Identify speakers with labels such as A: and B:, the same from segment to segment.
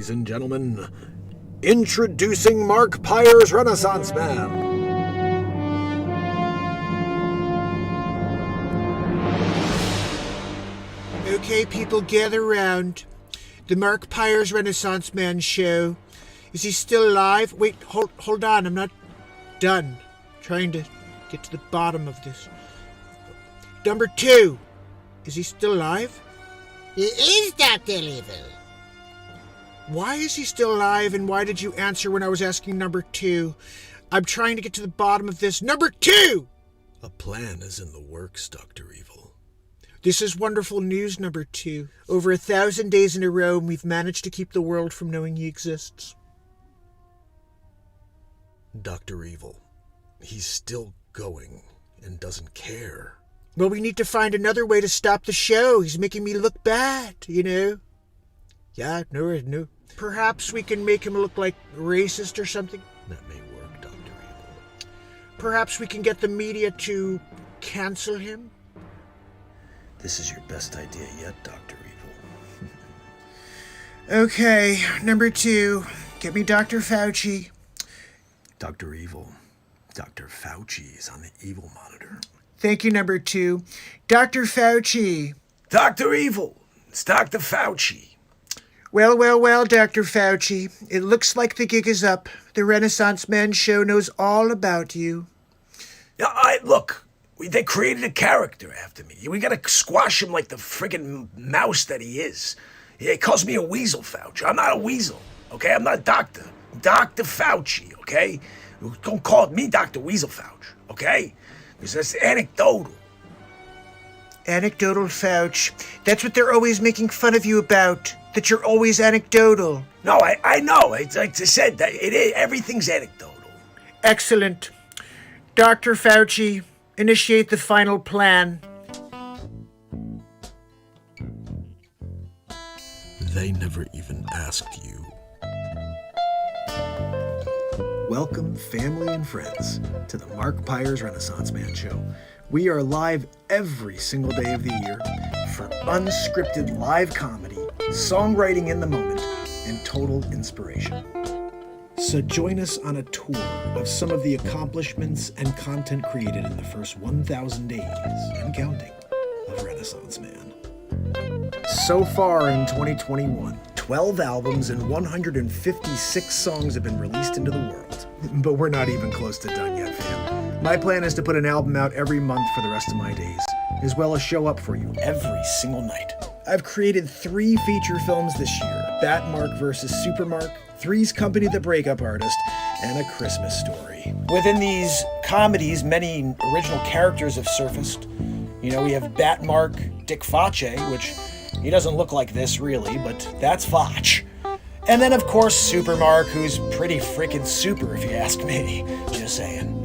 A: Ladies and gentlemen, introducing Mark Pires, Renaissance Man.
B: Okay, people, gather round. The Mark Pires Renaissance Man show. Is he still alive? Wait, hold on. I'm not done. Trying to get to the bottom of this. Number 2. Is he still alive?
C: He is Dr. Evil.
B: Why is he still alive, and why did you answer when I was asking number 2? I'm trying to get to the bottom of this. Number 2!
A: A plan is in the works, Dr. Evil.
B: This is wonderful news, number 2. Over 1,000 days in a row, we've managed to keep the world from knowing he exists.
A: Dr. Evil, he's still going and doesn't care.
B: Well, we need to find another way to stop the show. He's making me look bad, you know? Yeah, no. Perhaps we can make him look like racist or something?
A: That may work, Dr. Evil.
B: Perhaps we can get the media to cancel him?
A: This is your best idea yet, Dr. Evil.
B: Okay, number 2. Get me Dr. Fauci.
A: Dr. Evil. Dr. Fauci is on the evil monitor.
B: Thank you, number 2. Dr. Fauci.
A: Dr. Evil. It's Dr. Fauci.
B: Well, Dr. Fauci. It looks like the gig is up. The Renaissance Man show knows all about you.
D: Yeah, look, they created a character after me. We gotta squash him like the friggin' mouse that he is. He calls me a weasel, Fauci. I'm not a weasel, okay? I'm not a doctor. I'm Dr. Fauci, okay? Don't call me Dr. Weasel Fauci, okay? Because that's anecdotal.
B: Anecdotal Fauci. That's what they're always making fun of you about. That you're always anecdotal.
D: No, I know. It's like I said, that everything's anecdotal.
B: Excellent. Dr. Fauci, initiate the final plan.
A: They never even asked you. Welcome, family and friends, to the Mark Pires Renaissance Man Show. We are live every single day of the year for unscripted live comedy, songwriting in the moment, and total inspiration. So join us on a tour of some of the accomplishments and content created in the first 1,000 days and counting of Renaissance Man. So far in 2021, 12 albums and 156 songs have been released into the world. But we're not even close to done yet, fam. My plan is to put an album out every month for the rest of my days, as well as show up for you every single night. I've created 3 feature films this year: Batmark vs. Supermark, Three's Company the Breakup Artist, and A Christmas Story. Within these comedies, many original characters have surfaced. You know, we have Batmark Dick Face, which he doesn't look like this really, but that's Foch. And then of course Supermark, who's pretty freaking super if you ask me, just saying.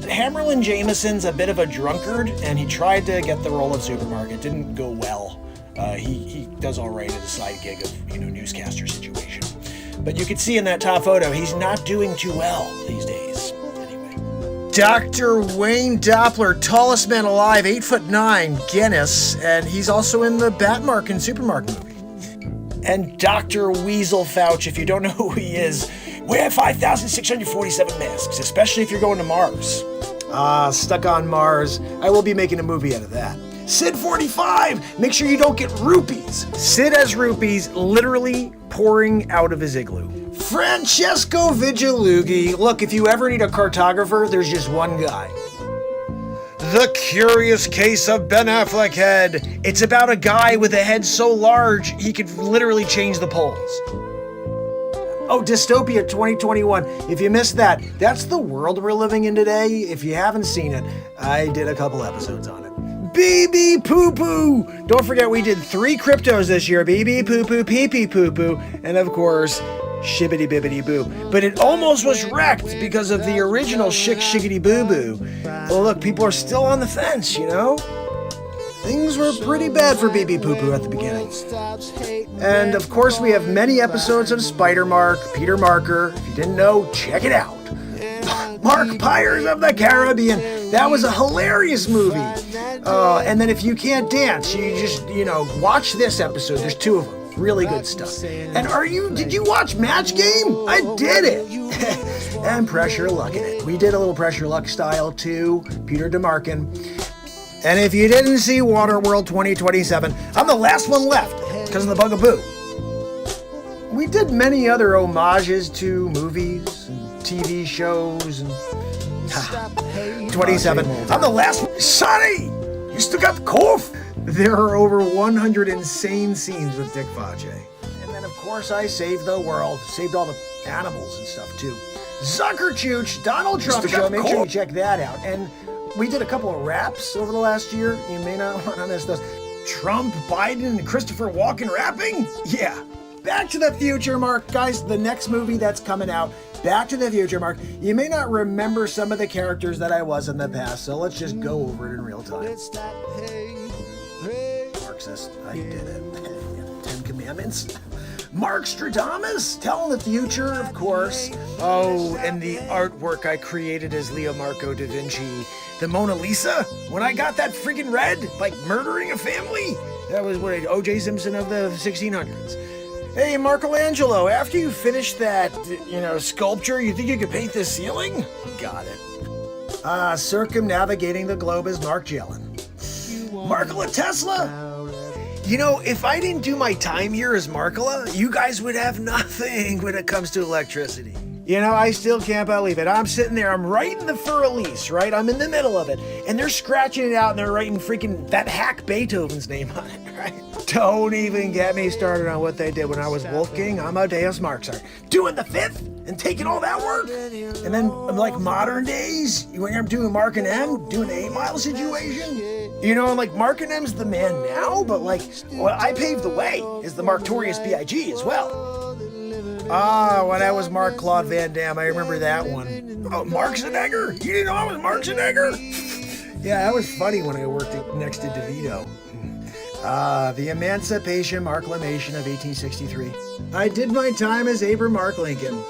A: Hammerlin Jameson's a bit of a drunkard, and he tried to get the role of Supermark. It didn't go well. He does all right at a side gig of, newscaster situation. But you can see in that top photo, he's not doing too well these days. Anyway. Dr. Wayne Doppler, tallest man alive, 8'9", Guinness, and he's also in the Batmark and Supermark movie. And Dr. Weasel Fauci, if you don't know who he is, wear 5,647 masks, especially if you're going to Mars. Stuck on Mars. I will be making a movie out of that. Sid 45, make sure you don't get rupees. Sid has rupees literally pouring out of his igloo. Francesco Vigilughi. Look, if you ever need a cartographer, there's just one guy. The Curious Case of Ben Affleck Head. It's about a guy with a head so large, he could literally change the poles. Oh, Dystopia 2021. If you missed that, that's the world we're living in today. If you haven't seen it, I did a couple episodes on it. BB Poo Poo! Don't forget we did 3 cryptos this year. BB Poo Poo, Pee Pee Poo Poo, and of course, Shibbity Bibbity Boo. But it almost was wrecked because of the original Shick Shiggity Boo Boo. Well, look, people are still on the fence, Things were pretty bad for BB Poo Poo at the beginning. And of course, we have many episodes of Spider-Mark, Peter Marker. If you didn't know, check it out. Mark Pires of the Caribbean. That was a hilarious movie. And then if you can't dance, you just, watch this episode. There's 2 of them. Really good stuff. And did you watch Match Game? I did it. And Pressure Luck in it. We did a little Pressure Luck style too, Peter DeMarkin. And if you didn't see Waterworld 2027, I'm the last one left because of the Bugaboo. We did many other homages to movies and TV shows and 27. I'm the last one. Sonny, you still got the cough? There are over 100 insane scenes with Dick Fajay. And then of course I saved the world, saved all the animals and stuff too. Zucker Chooch, Donald Trump show, make sure you check that out. And we did a couple of raps over the last year. You may not want to miss those. Trump, Biden, and Christopher Walken rapping? Yeah. Back to the Future, Mark. Guys, the next movie that's coming out, Back to the Future, Mark. You may not remember some of the characters that I was in the past, so let's just go over it in real time. Marxist, I did it. 10 Commandments. Mark Stradamus, telling the future, of course. Oh, and the artwork I created as Leonardo da Vinci. The Mona Lisa, when I got that freaking red, like murdering a family. That was what O.J. Simpson of the 1600s. Hey, Michelangelo, after you finish that, sculpture, you think you could paint this ceiling? Got it. Circumnavigating the globe is Mark Jellin. Markola Tesla. If I didn't do my time here as Markola, you guys would have nothing when it comes to electricity. I still can't believe it. I'm sitting there, I'm writing the Fur Elise, right? I'm in the middle of it. And they're scratching it out and they're writing freaking that hack Beethoven's name on it, right? Don't even get me started on what they did when I was Wolfgang Amadeus Mozart. Doing the fifth and taking all that work. And then, like modern days, when I'm doing Mark and M, doing the 8 Mile situation. Like Mark and M's the man now, but what I paved the way is the Marktorious B.I.G. as well. When I was Mark Claude Van Damme, I remember that one. Oh, Mark Schwarzenegger? You didn't know I was Mark Schwarzenegger? Yeah, that was funny when I worked next to DeVito. The Emancipation Marklamation of 1863. I did my time as Abraham Mark Lincoln.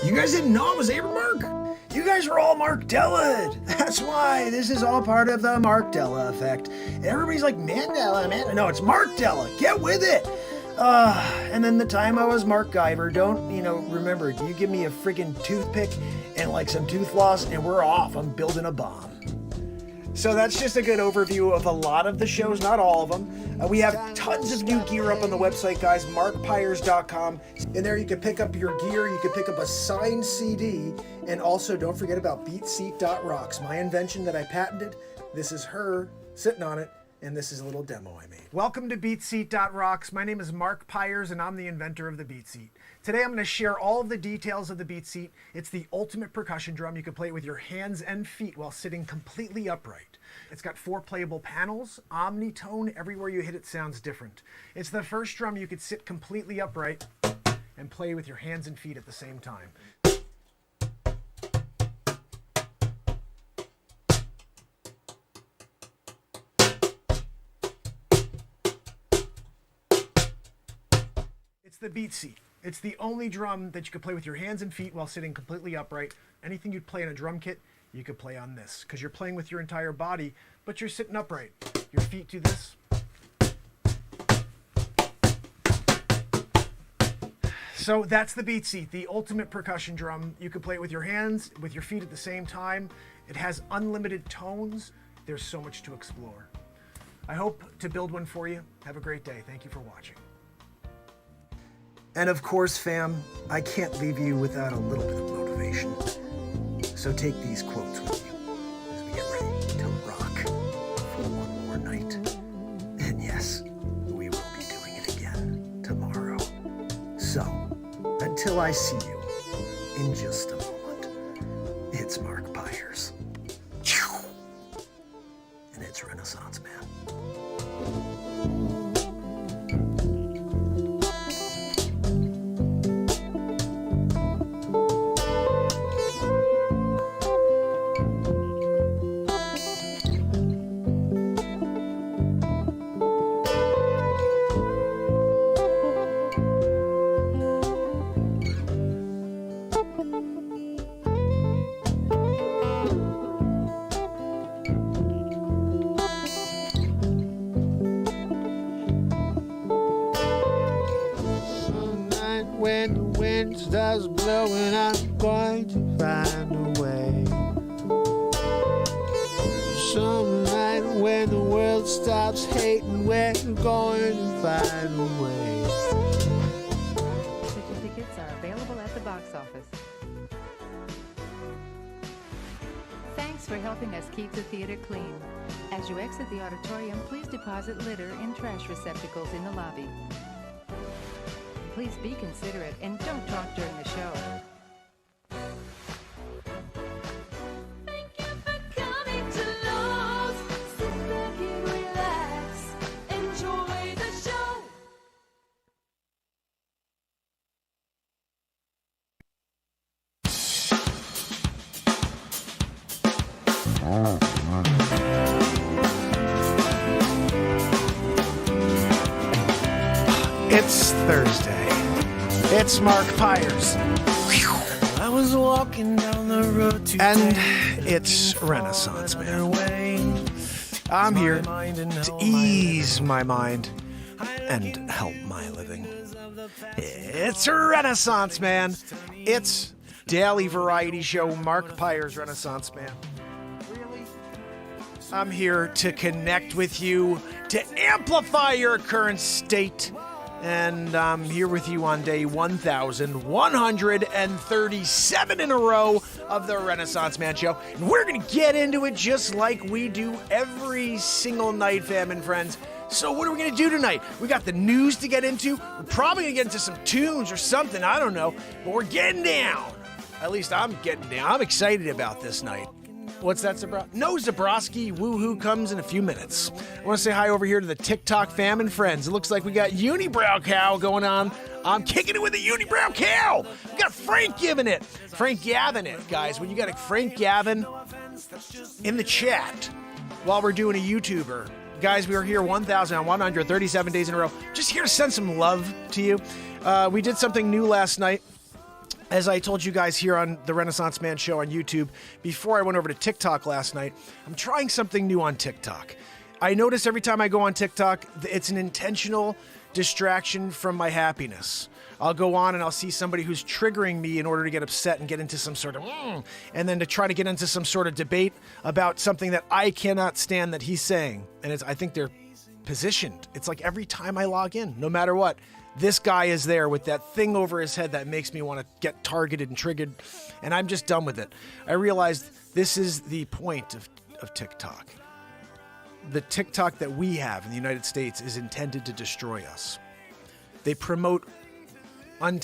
A: You guys didn't know I was Abraham Mark? You guys were all Mark Della. That's why this is all part of the Mark Della effect. Everybody's like, Mandela, man. No, it's Mark Della. Get with it. And then the time I was Mark Guyver, remember, you give me a friggin' toothpick and some tooth loss and we're off. I'm building a bomb. So that's just a good overview of a lot of the shows, not all of them. We have tons of new gear up on the website, guys, markpires.com. In there you can pick up your gear, you can pick up a signed CD, and also don't forget about beatseat.rocks, my invention that I patented. This is her sitting on it. And this is a little demo I made. Welcome to BeatSeat.rocks. My name is Mark Pires, and I'm the inventor of the Beat Seat. Today I'm going to share all of the details of the Beat Seat. It's the ultimate percussion drum. You can play it with your hands and feet while sitting completely upright. It's got 4 playable panels, omnitone. Everywhere you hit it sounds different. It's the first drum you could sit completely upright and play with your hands and feet at the same time. It's the Beat Seat. It's the only drum that you can play with your hands and feet while sitting completely upright. Anything you'd play in a drum kit, you could play on this, because you're playing with your entire body, but you're sitting upright. Your feet do this. So that's the Beat Seat, the ultimate percussion drum. You can play it with your hands, with your feet at the same time. It has unlimited tones. There's so much to explore. I hope to build one for you. Have a great day. Thank you for watching. And of course, fam, I can't leave you without a little bit of motivation. So take these quotes with you as we get ready to rock for one more night. And yes, we will be doing it again tomorrow. So, until I see you in just a moment, it's Mark Pires. And it's Renaissance Man.
B: stars are blowing, I'm going to find a way. Some night when the world stops hating, we're going to find a way.
E: Tickets are available at the box office. Thanks for helping us keep the theater clean. As you exit the auditorium, please deposit litter in trash receptacles in the lobby. Please be considerate and don't talk during the show.
F: Thank you for coming to Lowe's. Sit back and relax. Enjoy the show.
A: It's Thursday. It's Mark Pires.
G: I was walking down the road to
A: And it's Renaissance Man. I'm here to ease my mind and help my living. It's Renaissance Man. It's daily variety show Mark Pires Renaissance Man. Really? I'm here to connect with you, to amplify your current state. And I'm here with you on day 1,137 in a row of the Renaissance Man Show. And we're going to get into it just like we do every single night, fam and friends. So what are we going to do tonight? We got the news to get into. We're probably going to get into some tunes or something. I don't know. But we're getting down. At least I'm getting down. I'm excited about this night. What's that, Zabrowski? No, Zabrowski. Woohoo comes in a few minutes. I want to say hi over here to the TikTok fam and friends. It looks like we got Unibrow Cow going on. I'm kicking it with a Unibrow Cow. We got Frank giving it. Frank Gavin it, guys. When you got a Frank Gavin in the chat while we're doing a YouTuber. Guys, we are here 1,137 days in a row. Just here to send some love to you. We did something new last night. As I told you guys here on the Renaissance Man Show on YouTube, before I went over to TikTok last night, I'm trying something new on TikTok. I notice every time I go on TikTok, it's an intentional distraction from my happiness. I'll go on and I'll see somebody who's triggering me in order to get upset and get into some sort of and then to try to get into some sort of debate about something that I cannot stand that he's saying. And I think they're positioned. It's like every time I log in, no matter what, this guy is there with that thing over his head that makes me want to get targeted and triggered, and I'm just done with it. I realized this is the point of TikTok. The TikTok that we have in the United States is intended to destroy us. They promote some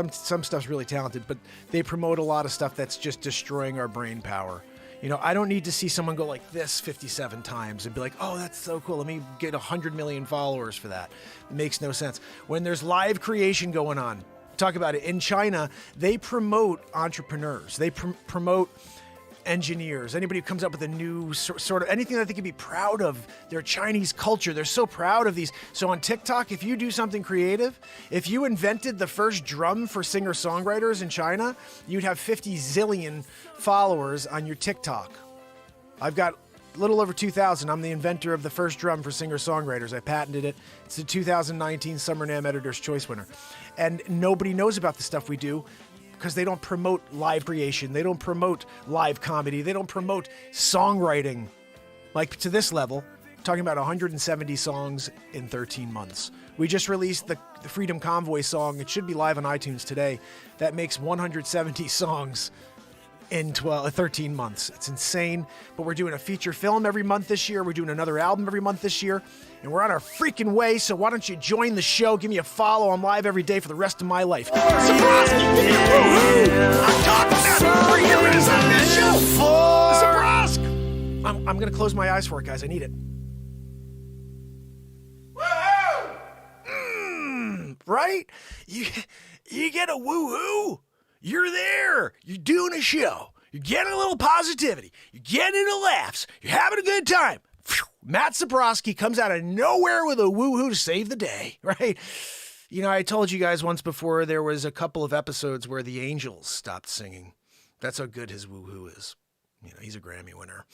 A: stuff's really talented, but they promote a lot of stuff that's just destroying our brain power. You know, I don't need to see someone go like this 57 times and be like, oh, that's so cool. Let me get 100 million followers for that. It makes no sense. When there's live creation going on, talk about it. In China, they promote entrepreneurs. They promote engineers, anybody who comes up with a new sort of anything that they can be proud of, their Chinese culture. They're so proud of these. So on TikTok, if you do something creative, if you invented the first drum for singer-songwriters in China, you'd have 50 zillion followers on your TikTok. I've got a little over 2,000. I'm the inventor of the first drum for singer-songwriters. I patented it. It's the 2019 Summer NAMM Editor's Choice winner. And nobody knows about the stuff we do because they don't promote live creation. They don't promote live comedy. They don't promote songwriting. Like to this level, talking about 170 songs in 13 months. We just released the Freedom Convoy song. It should be live on iTunes today. That makes 170 songs in 13 months. It's insane. But we're doing a feature film every month this year. We're doing another album every month this year. And we're on our freaking way, so why don't you join the show? Give me a follow. I'm live every day for the rest of my life. Zabrowski, give me a woo-hoo! I'm talking about we're here on this show. Zabrowski! I'm going to close my eyes for it, guys. I need it. Woo-hoo! Right? You get a woo-hoo. You're there. You're doing a show. You're getting a little positivity. You're getting into laughs. You're having a good time. Matt Zabrowski comes out of nowhere with a woohoo to save the day, right? You know, I told you guys once before there was a couple of episodes where the Angels stopped singing. That's how good his woohoo is. You know, he's a Grammy winner.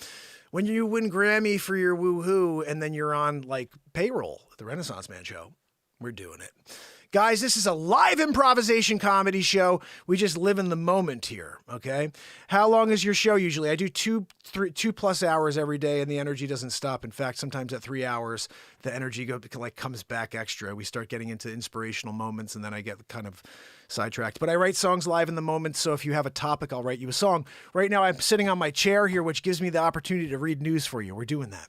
A: When you win Grammy for your woohoo and then you're on like payroll at the Renaissance Man Show, We're doing it. Guys, this is a live improvisation comedy show. We just live in the moment here, okay? How long is your show usually? I do 2+ hours every day, and the energy doesn't stop. In fact, sometimes at 3 hours, the energy comes back extra. We start getting into inspirational moments, and then I get kind of sidetracked. But I write songs live in the moment, so if you have a topic, I'll write you a song. Right now, I'm sitting on my chair here, which gives me the opportunity to read news for you. We're doing that.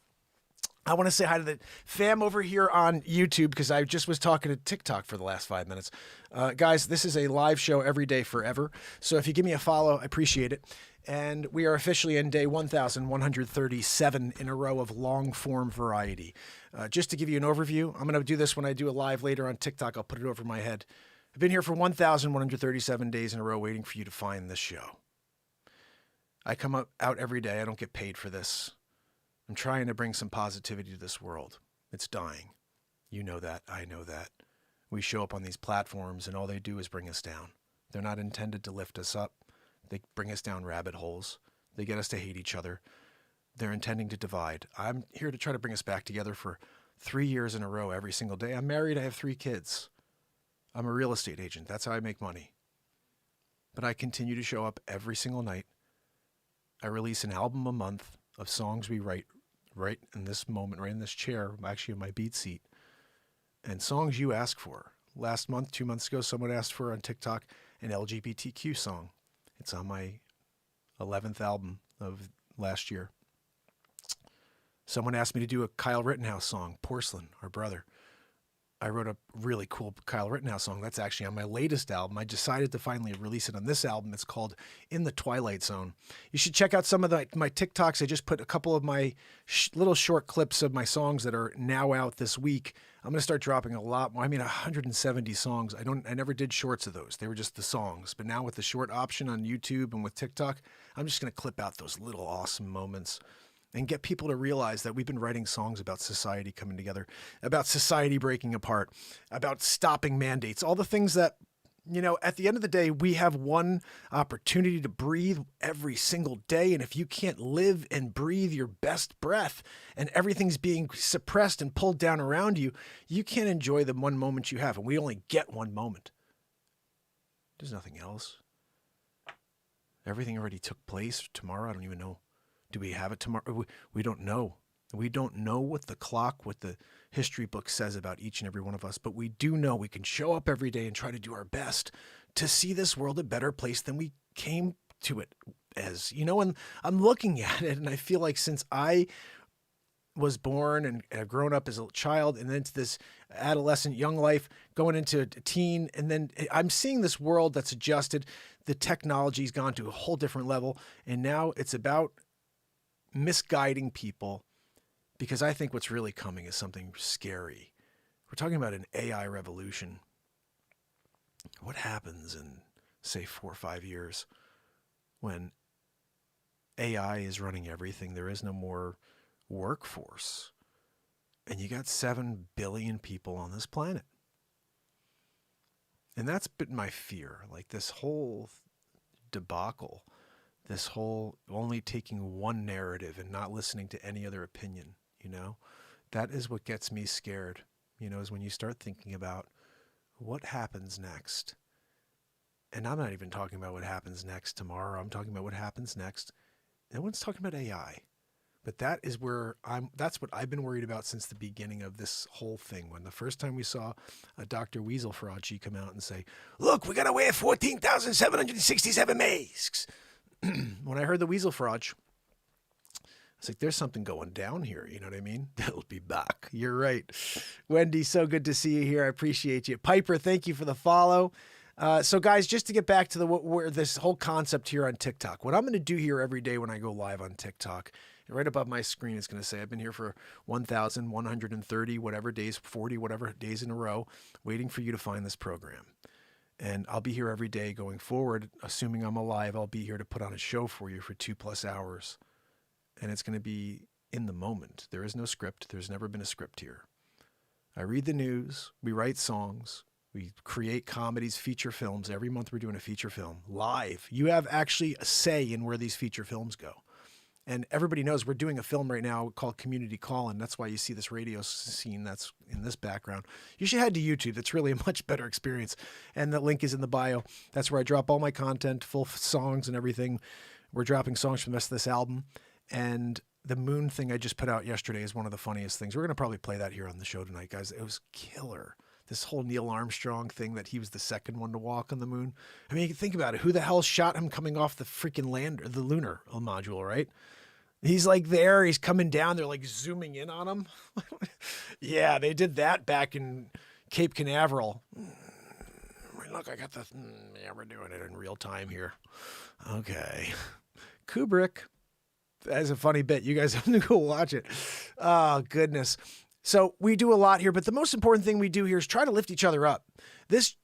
A: I want to say hi to the fam over here on YouTube because I just was talking to TikTok for the last 5 minutes. Guys, this is a live show every day forever. So if you give me a follow, I appreciate it. And we are officially in day 1,137 in a row of long form variety. Just to give you an overview, I'm going to do this when I do a live later on TikTok. I'll put it over my head. I've been here for 1,137 days in a row waiting for you to find this show. I come out every day. I don't get paid for this. I'm trying to bring some positivity to this world. It's dying. You know that. I know that. We show up on these platforms and all they do is bring us down. They're not intended to lift us up. They bring us down rabbit holes. They get us to hate each other. They're intending to divide. I'm here to try to bring us back together for 3 years in a row every single day. I'm married. I have 3 kids. I'm a real estate agent. That's how I make money. But I continue to show up every single night. I release an album a month of songs we write right in this moment, right in this chair, actually in my beat seat, and songs you ask for. Last month, 2 months ago, someone asked for on TikTok an LGBTQ song. It's on my 11th album of last year. Someone asked me to do a Kyle Rittenhouse song, Porcelain, our brother. I wrote a really cool Kyle Rittenhouse song. That's actually on my latest album. I decided to finally release it on this album. It's called In the Twilight Zone. You should check out some of my TikToks. I just put a couple of my little short clips of my songs that are now out this week. I'm going to start dropping a lot more. 170 songs. I never did shorts of those. They were just the songs. But now with the short option on YouTube and with TikTok, I'm just going to clip out those little awesome moments and get people to realize that we've been writing songs about society coming together, about society breaking apart, about stopping mandates, all the things that, at the end of the day, we have one opportunity to breathe every single day. And if you can't live and breathe your best breath and everything's being suppressed and pulled down around you, you can't enjoy the one moment you have. And we only get one moment. There's nothing else. Everything already took place. Tomorrow, I don't even know. Do we have it tomorrow? We don't know. We don't know what the history book says about each and every one of us, but we do know we can show up every day and try to do our best to see this world a better place than we came to it as, and I'm looking at it and I feel like since I was born and have grown up as a child and into this adolescent young life, going into a teen, and then I'm seeing this world that's adjusted. The technology's gone to a whole different level, and now it's about misguiding people, because I think what's really coming is something scary. We're talking about an AI revolution. What happens in, say, 4 or 5 years when AI is running everything? There is no more workforce. And you got 7 billion people on this planet. And that's been my fear, like this whole debacle. This whole only taking one narrative and not listening to any other opinion, that is what gets me scared, is when you start thinking about what happens next. And I'm not even talking about what happens next tomorrow. I'm talking about what happens next. No one's talking about AI, but that's what I've been worried about since the beginning of this whole thing. When the first time we saw a Dr. Weasel Fauci come out and say, look, we got to wear 14,767 masks. When I heard the weasel fraud, I was like, there's something going down here. You know what I mean? They'll be back. You're right. Wendy, so good to see you here. I appreciate you. Piper, thank you for the follow. So guys, just to get back to where this whole concept here on TikTok, what I'm going to do here every day when I go live on TikTok, and right above my screen, it's going to say I've been here for 1,130, whatever days, 40, whatever days in a row, waiting for you to find this program. And I'll be here every day going forward. Assuming I'm alive, I'll be here to put on a show for you for 2+ hours. And it's going to be in the moment. There is no script. There's never been a script here. I read the news. We write songs. We create comedies, feature films. Every month we're doing a feature film live. You have actually a say in where these feature films go. And everybody knows we're doing a film right now called Community Call, and that's why you see this radio scene that's in this background. You should head to YouTube. It's really a much better experience. And the link is in the bio. That's where I drop all my content, full songs and everything. We're dropping songs from the rest of this album. And the moon thing I just put out yesterday is one of the funniest things. We're going to probably play that here on the show tonight, guys. It was killer. This whole Neil Armstrong thing that he was the second one to walk on the moon. I mean, you can think about it. Who the hell shot him coming off the freaking lander, the lunar module, right? He's like there, he's coming down. They're like zooming in on him. Yeah, they did that back in Cape Canaveral. Look, I got the, yeah, we're doing it in real time here. Okay. Kubrick. That's a funny bit. You guys have to go watch it. Oh, goodness. So we do a lot here, but the most important thing we do here is try to lift each other up. This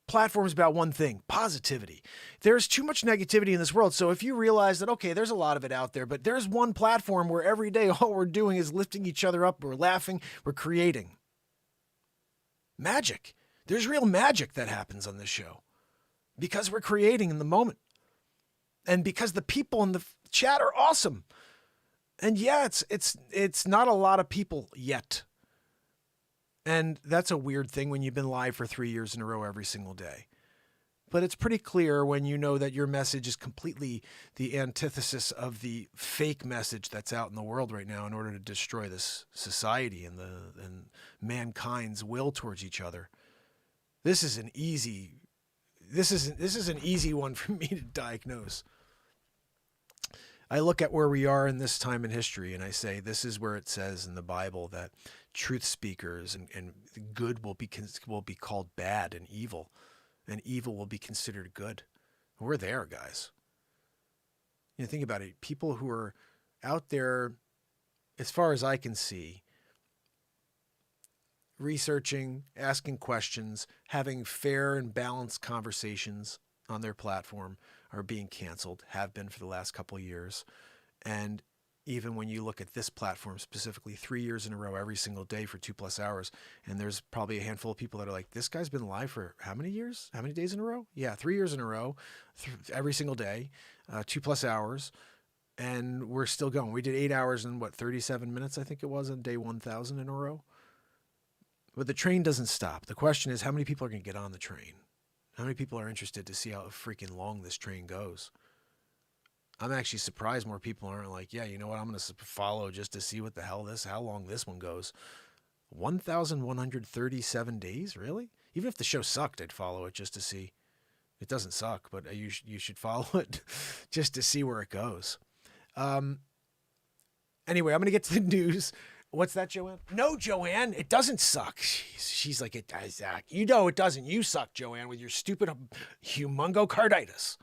A: platform is about one thing: positivity. There's too much negativity in this world. So if you realize that, okay, there's a lot of it out there, but there's one platform where every day all we're doing is lifting each other up. We're laughing. We're creating. Magic. There's real magic that happens on this show because we're creating in the moment. And because the people in the chat are awesome. And yeah, it's not a lot of people yet. And that's a weird thing when you've been live for 3 years in a row every single day. But it's pretty clear when you know that your message is completely the antithesis of the fake message that's out in the world right now in order to destroy this society and mankind's will towards each other. This is an easy one for me to diagnose. I look at where we are in this time in history and I say, this is where it says in the Bible that truth speakers and good will be called bad, and evil will be considered good. We're there, guys. You know, think about it. People who are out there, as far as I can see, researching, asking questions, having fair and balanced conversations on their platform are being canceled, have been for the last couple of years. And even when you look at this platform specifically, 3 years in a row, every single day for 2+ hours, and there's probably a handful of people that are like, this guy's been live for how many years? How many days in a row? Yeah, 3 years in a row, every single day, 2+ hours, and we're still going. We did 8 hours and 37 minutes, I think it was, on day 1,000 in a row. But the train doesn't stop. The question is, how many people are going to get on the train? How many people are interested to see how freaking long this train goes? I'm actually surprised more people aren't like, yeah, you know what? I'm going to follow just to see how long this one goes. 1,137 days? Really? Even if the show sucked, I'd follow it just to see. It doesn't suck, but you should follow it just to see where it goes. Anyway, I'm going to get to the news. What's that, Joanne? No, Joanne, it doesn't suck. She's like, it does, Zach. You know it doesn't. You suck, Joanne, with your stupid humongocarditis.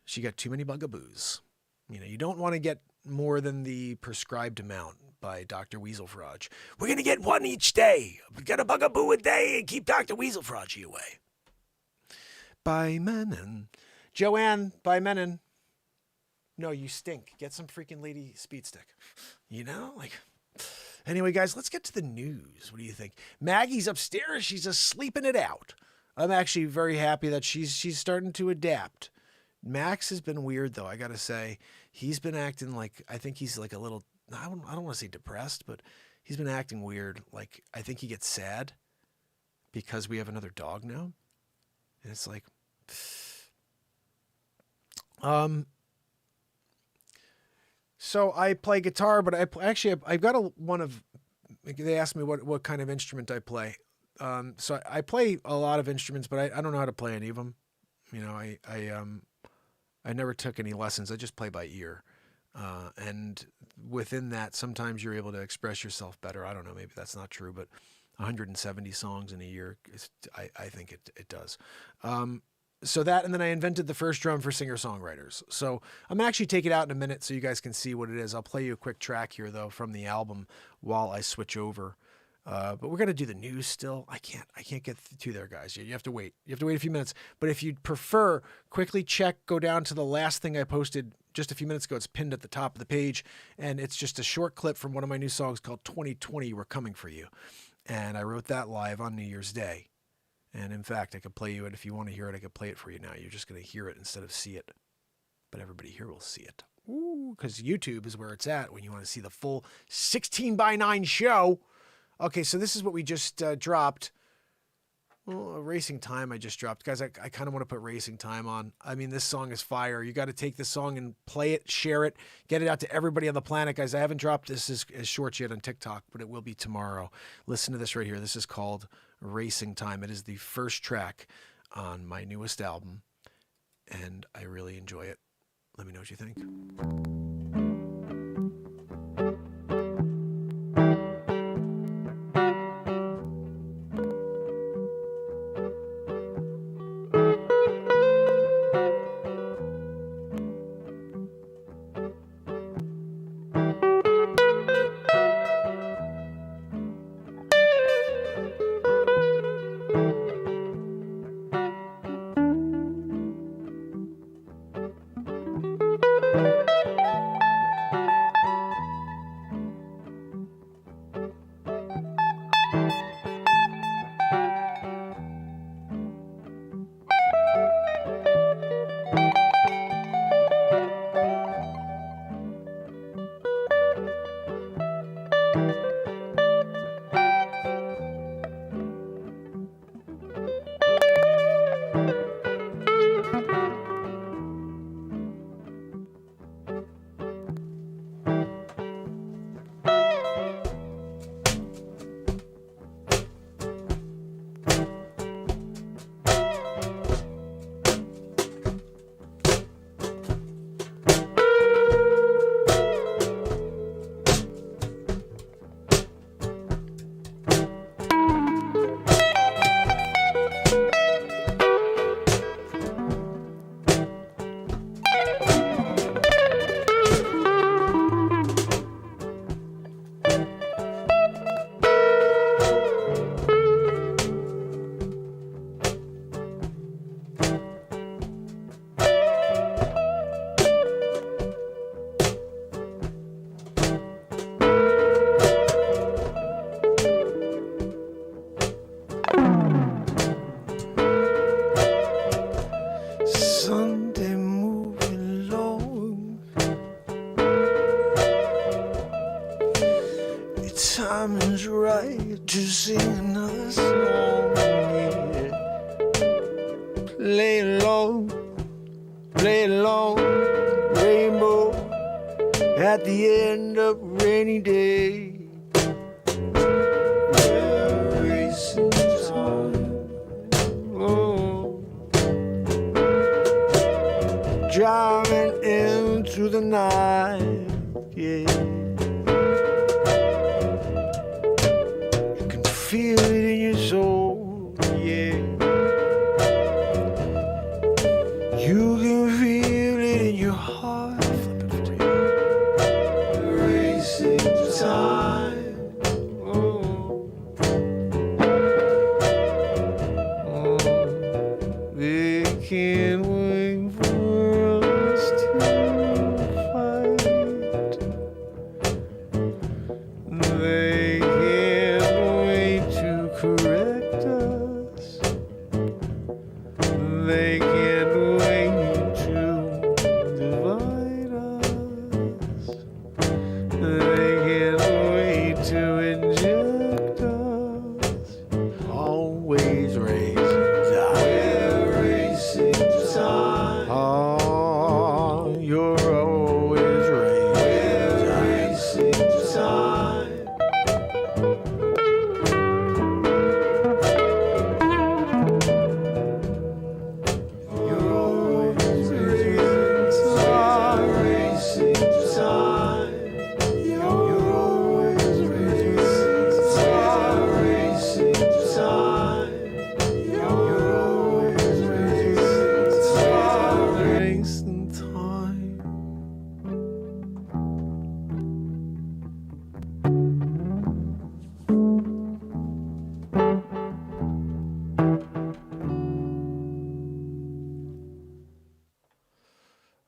A: She got too many bugaboos. You know, you don't want to get more than the prescribed amount by Dr. Weaselfrog. We're going to get one each day. We got a bugaboo a day and keep Dr. Weaselfrog away. By Menon. Joanne, by Menon. No, you stink. Get some freaking lady speed stick. You know, like... Anyway, guys, let's get to the news. What do you think? Maggie's upstairs. She's just sleeping it out. I'm actually very happy that she's starting to adapt. Max has been weird, though, I got to say. He's been acting like, I think he's like a little, I don't want to say depressed, but he's been acting weird. Like, I think he gets sad because we have another dog now. And it's like, so I play guitar, but I've got they asked me what kind of instrument I play. So I play a lot of instruments, but I don't know how to play any of them. You know, I never took any lessons. I just play by ear. And within that, sometimes you're able to express yourself better. I don't know, maybe that's not true, but 170 songs in a year, I think it does. So that, and then I invented the first drum for singer-songwriters. So I'm going to actually take it out in a minute so you guys can see what it is. I'll play you a quick track here, though, from the album while I switch over. But we're going to do the news still. I can't get to there, guys. You have to wait. You have to wait a few minutes. But if you'd prefer, quickly go down to the last thing I posted just a few minutes ago. It's pinned at the top of the page. And it's just a short clip from one of my new songs called 2020, We're Coming For You. And I wrote that live on New Year's Day. And in fact, I could play you it. If you want to hear it, I could play it for you now. You're just going to hear it instead of see it. But everybody here will see it. because YouTube is where it's at when you want to see the full 16:9 show. Okay, so this is what we just dropped. Well, Racing Time I just dropped. Guys, I kind of want to put Racing Time on. I mean, this song is fire. You got to take this song and play it, share it, get it out to everybody on the planet. Guys, I haven't dropped this as short yet on TikTok, but it will be tomorrow. Listen to this right here. This is called Racing Time. It is the first track on my newest album, and I really enjoy it. Let me know what you think.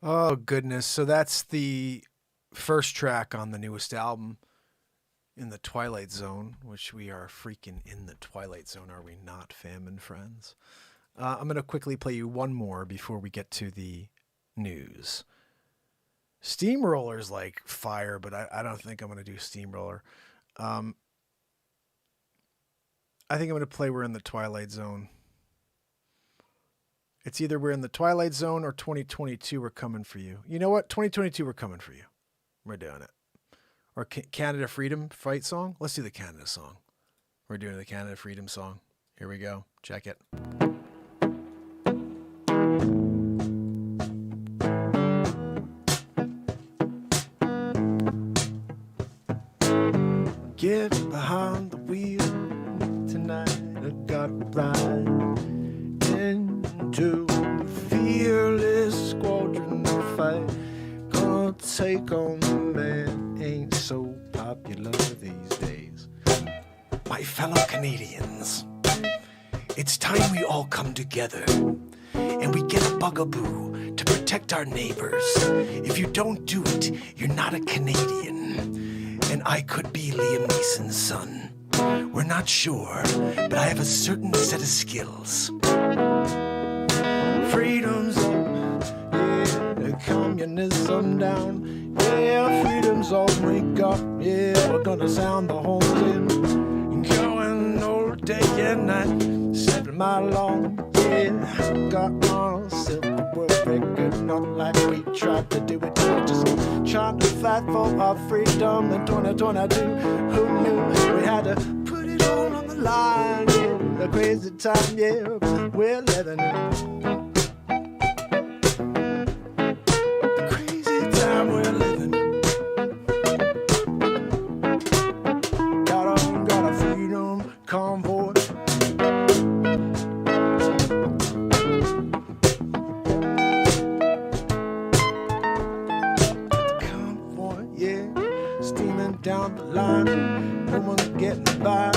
A: Oh, goodness. So that's the first track on the newest album, In the Twilight Zone, which we are freaking in the Twilight Zone, are we not, fam and friends? I'm going to quickly play you one more before we get to the news. Steve Steamroller's like fire, but I don't think I'm going to do Steamroller. I think I'm going to play We're in the Twilight Zone. It's either We're in the Twilight Zone or 2022 We're Coming for You. You know what? 2022 We're Coming for You. We're doing it. Or Canada Freedom Fight song. Let's do the Canada song. We're doing the Canada Freedom song. Here we go. Check it. Get behind the wheel tonight. I got to ride into the fearless squadron of fight. Gonna take on the man ain't so popular these days. My fellow Canadians, it's time we all come together and we get a bugaboo to protect our neighbors. If you don't do it, you're not a Canadian. And I could be Liam Neeson's son. We're not sure, but I have a certain set of skills. Freedom's up, yeah, communism down. Yeah, freedom's all we got. Yeah, we're gonna sound the horns in. Going all day and night, 7 mile long. Yeah, got on silver record, not like we tried to do it. We're just trying to fight for our freedom in 2022. Who knew we had to put it all on the line? Yeah, a crazy time, yeah, we're living in. Crazy time we're living. Got a freedom convoy. Down the line, no one's getting by,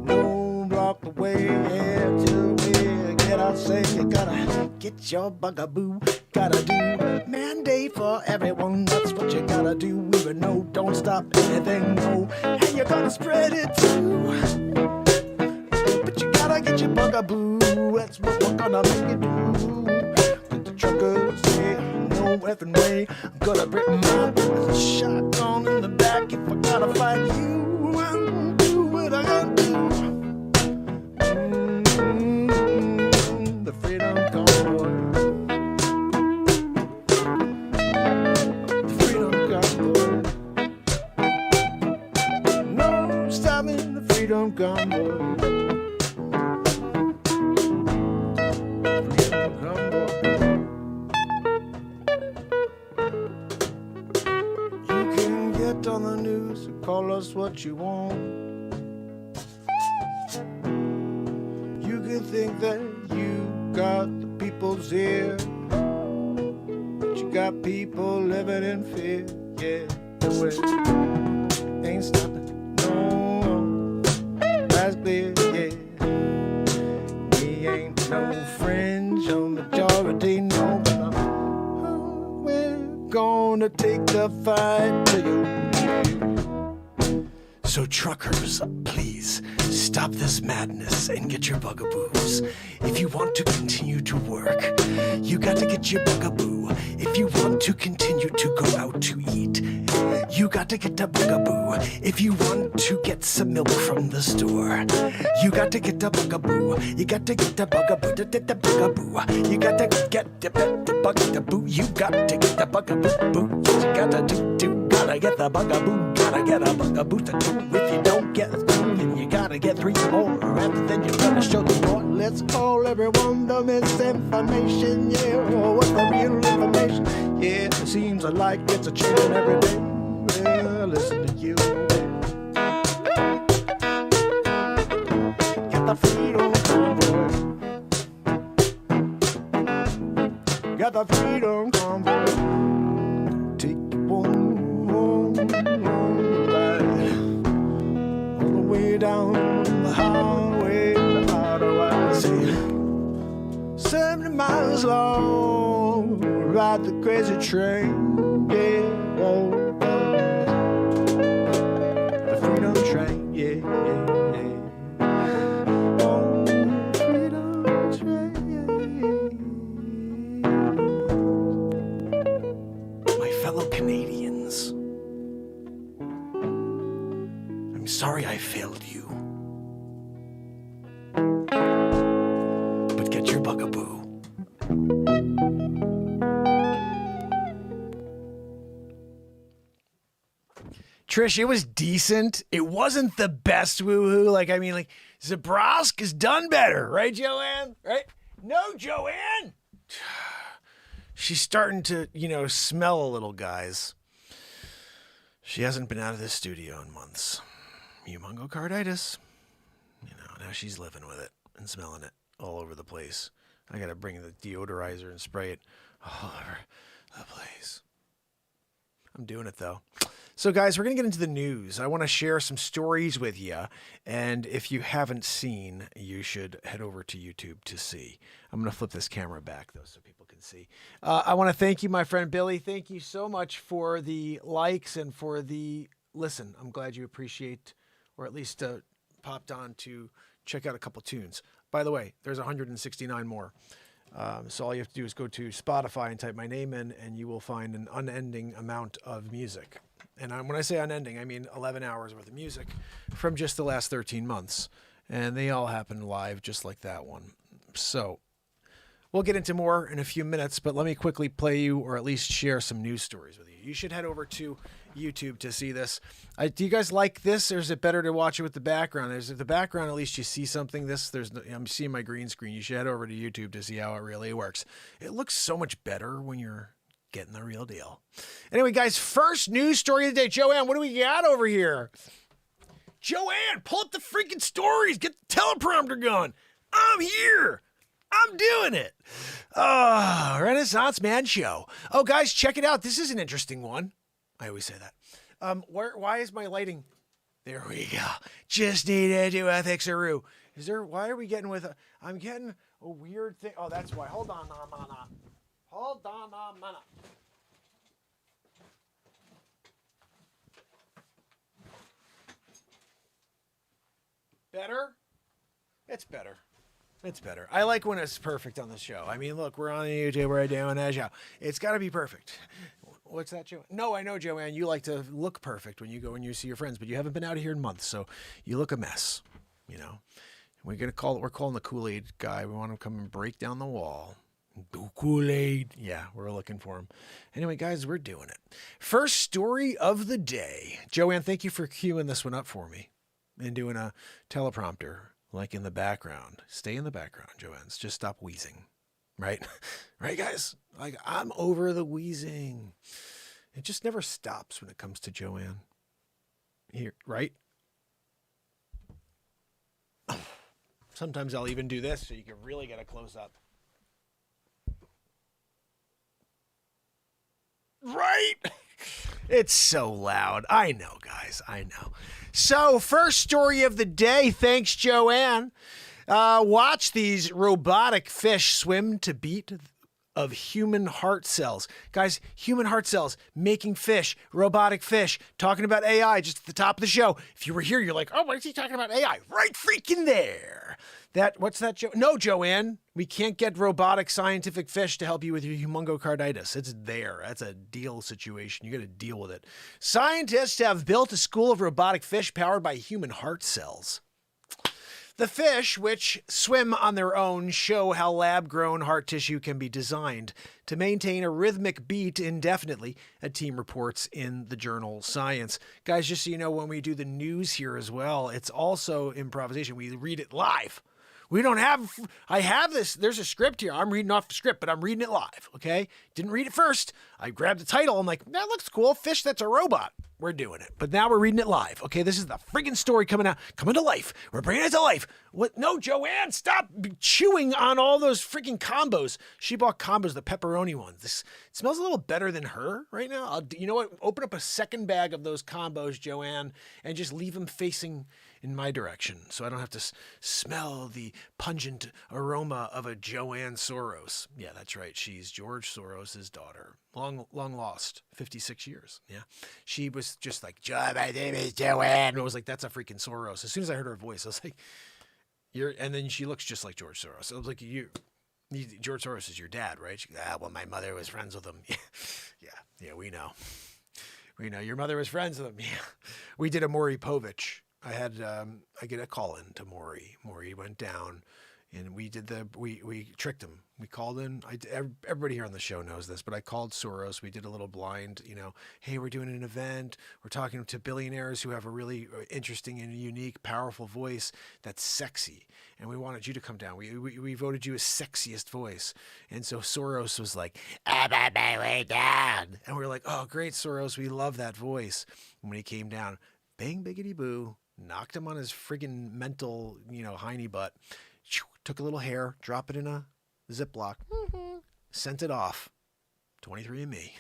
A: no block the way, yeah, till we get our say. You gotta get your bugaboo, gotta do mandate for everyone, that's what you gotta do. Even no, don't stop anything, no, and you're gonna spread it too. But you gotta get your bugaboo, that's what we're gonna make you do. Let the truckers say, no effing way, I'm gonna break my shotgun in the back if I gotta fight you. I'll do what I gotta do. The freedom convoy. The freedom convoy. No stopping the freedom convoy. Freedom convoy. On the news, call us what you want. You can think that you got the people's ear, but you got people living in fear. Yeah, the way ain't stopping. No, that's clear. Yeah, we ain't no fringe or majority. No, we're gonna take the fight to you. So truckers, please stop this madness and get your bugaboos. If you want to continue to work, you got to get your bugaboo. If you want to continue to go out to eat, you got to get a bugaboo. If you want to get some milk from the store, you got to get a bugaboo. You got to get a bugaboo. The bugaboo. You got to get the bugaboo. You got to get the bugaboo. What you gotta do, gotta get the bugaboo. Gotta get a bugaboo to do. If you don't get 3, then you gotta get 3 more. And then you're gonna show the door. Let's call everyone the misinformation. Yeah, or what's the real information? Yeah, it seems like it's a changing every day. Well, listen to you. Get the freedom convoy. Get the freedom convoy. Take you one ride all the way down the highway to Ottawa. Say 70 miles long, ride the crazy train. Yeah, whoa. The freedom train, yeah, yeah, yeah. Oh, freedom train. My fellow
D: fellow Canadians. I'm sorry I failed you. But get your bugaboo. Trish, it was decent. It wasn't the best woohoo. Like Zabrosk has done better, right, Joanne? Right? No, Joanne. She's starting to, smell a little, guys. She hasn't been out of this studio in months. Pneumongocarditis. Now she's living with it and smelling it all over the place. I gotta bring the deodorizer and spray it all over the place. I'm doing it though. So guys, we're going to get into the news. I want to share some stories with you. And if you haven't seen, you should head over to YouTube to see. I'm going to flip this camera back though so people can see. I want to thank you, my friend Billy. Thank you so much for the likes and for the listen. I'm glad you appreciate, or at least popped on to check out a couple tunes. By the way, there's 169 more. So all you have to do is go to Spotify and type my name in, and you will find an unending amount of music. And when I say unending, I mean 11 hours worth of music from just the last 13 months. And they all happen live just like that one. So we'll get into more in a few minutes, but let me quickly play you or at least share some news stories with you. You should head over to YouTube to see this. Do you guys like this, or is it better to watch it with the background? There's the background, at least you see something. I'm seeing my green screen. You should head over to YouTube to see how it really works. It looks so much better when you're getting the real deal. Anyway, guys, first news story of the day. Joanne, what do we got over here? Joanne, pull up the freaking stories. Get the teleprompter going. I'm here. I'm doing it. Renaissance Man Show. Oh, guys, check it out. This is an interesting one. I always say that. Why is my lighting? There we go. Just needed to do a fixaroo. Why are we getting I'm getting a weird thing. Oh, that's why. Hold on a minute. Hold on a minute. Better? It's better. It's better. I like when it's perfect on the show. I mean, look, we're on YouTube. We're doing a show. It's got to be perfect. What's that, Joanne? No, I know, Joanne. You like to look perfect when you go and you see your friends, but you haven't been out of here in months, so you look a mess. We're calling the Kool-Aid guy. We want him to come and break down the wall. Do Kool-Aid. Yeah, we're looking for him. Anyway, guys, we're doing it. First story of the day. Joanne, thank you for queuing this one up for me and doing a teleprompter. Like in the background. Stay in the background, Joanne. Just stop wheezing. Right? Right, guys? Like, I'm over the wheezing. It just never stops when it comes to Joanne. Here, right? Sometimes I'll even do this so you can really get a close-up. Right? It's so loud. I know, guys. I know. So, first story of the day. Thanks, Joanne. Watch these robotic fish swim to beat of human heart cells. Guys, human heart cells, making fish, robotic fish, talking about AI just at the top of the show. If you were here, you're like, oh, what is he talking about AI? Right freaking there. What's that, No, Joanne, we can't get robotic scientific fish to help you with your humongocarditis. It's there. That's a deal situation. You got to deal with it. Scientists have built a school of robotic fish powered by human heart cells. The fish, which swim on their own, show how lab-grown heart tissue can be designed to maintain a rhythmic beat indefinitely, a team reports in the journal Science. Guys, just so you know, when we do the news here as well, it's also improvisation. We read it live. I have this, there's a script here. I'm reading off the script, but I'm reading it live, okay? Didn't read it first. I grabbed the title. I'm like, that looks cool. Fish that's a robot. We're doing it. But now we're reading it live, okay? This is the friggin' story coming to life. We're bringing it to life. What? No, Joanne, stop chewing on all those freaking combos. She bought combos, the pepperoni ones. It smells a little better than her right now. You know what? Open up a second bag of those combos, Joanne, and just leave them facing in my direction so I don't have to smell the pungent aroma of a Joanne Soros. Yeah, that's right. She's George Soros' daughter. Long lost. 56 years. Yeah. She was just like, my name is Joanne. And I was like, that's a freaking Soros. As soon as I heard her voice, I was like, and then she looks just like George Soros. I was like,
A: George Soros is your dad, right? She goes, well, my mother was friends with him. Yeah, we know. We know your mother was friends with him. Yeah. We did a Maury Povich. I get a call in to Maury. Maury went down, and we tricked him. We called in. Everybody here on the show knows this, but I called Soros. We did a little blind, hey, we're doing an event. We're talking to billionaires who have a really interesting and unique, powerful voice that's sexy. And we wanted you to come down. We voted you as sexiest voice. And so Soros was like, I'm on my way down. And we were like, oh, great, Soros. We love that voice. And when he came down, bang, biggity boo, knocked him on his friggin' mental, hiney butt. Took a little hair, drop it in a Ziploc, sent it off. 23andMe.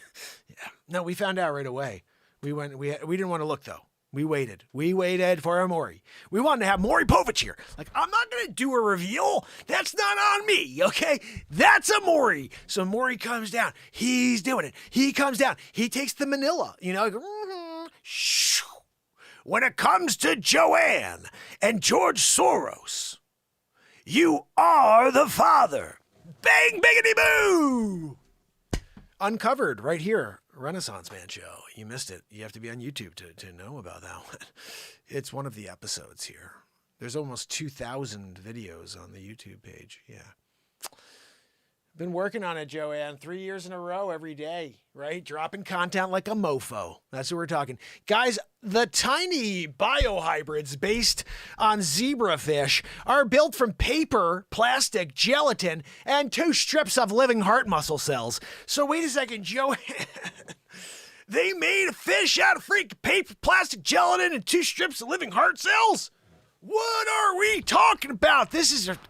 A: Yeah. No, we found out right away. We didn't want to look though. We waited for a Maury. We wanted to have Maury Povich here. Like, I'm not going to do a reveal. That's not on me. Okay. That's a Maury. So Maury comes down. He's doing it. He comes down. He takes the Manila, When it comes to Joanne and George Soros, you are the father. Bang, biggity boo. Uncovered right here. Renaissance Man Show. You missed it. You have to be on YouTube to know about that one. It's one of the episodes here. There's almost 2,000 videos on the YouTube page. Yeah. Been working on it, Joanne, 3 years in a row every day, right? Dropping content like a mofo. That's what we're talking. Guys, the tiny biohybrids based on zebrafish are built from paper, plastic, gelatin, and 2 strips of living heart muscle cells. So wait a second, Joanne. They made a fish out of freaking paper, plastic, gelatin, and 2 strips of living heart cells? What are we talking about?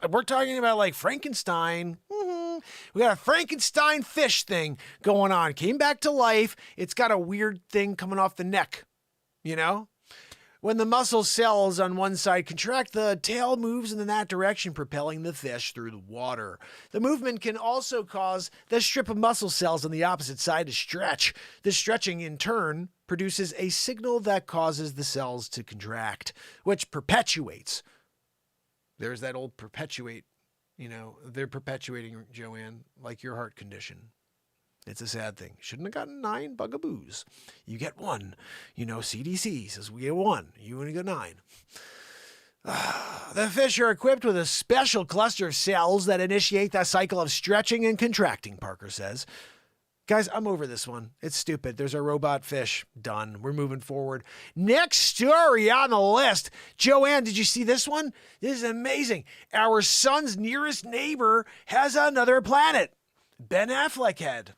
A: We're talking about like Frankenstein. We got a Frankenstein fish thing going on. Came back to life. It's got a weird thing coming off the neck. When the muscle cells on one side contract, the tail moves in that direction, propelling the fish through the water. The movement can also cause the strip of muscle cells on the opposite side to stretch. The stretching, in turn, produces a signal that causes the cells to contract, which perpetuates. There's that old perpetuate, they're perpetuating, Joanne, like your heart condition. It's a sad thing. Shouldn't have gotten 9 bugaboos. You get 1. CDC says we get 1. You only get 9. The fish are equipped with a special cluster of cells that initiate the cycle of stretching and contracting, Parker says. Guys, I'm over this one. It's stupid. There's a robot fish. Done. We're moving forward. Next story on the list. Joanne, did you see this one? This is amazing. Our sun's nearest neighbor has another planet. Ben Affleck head.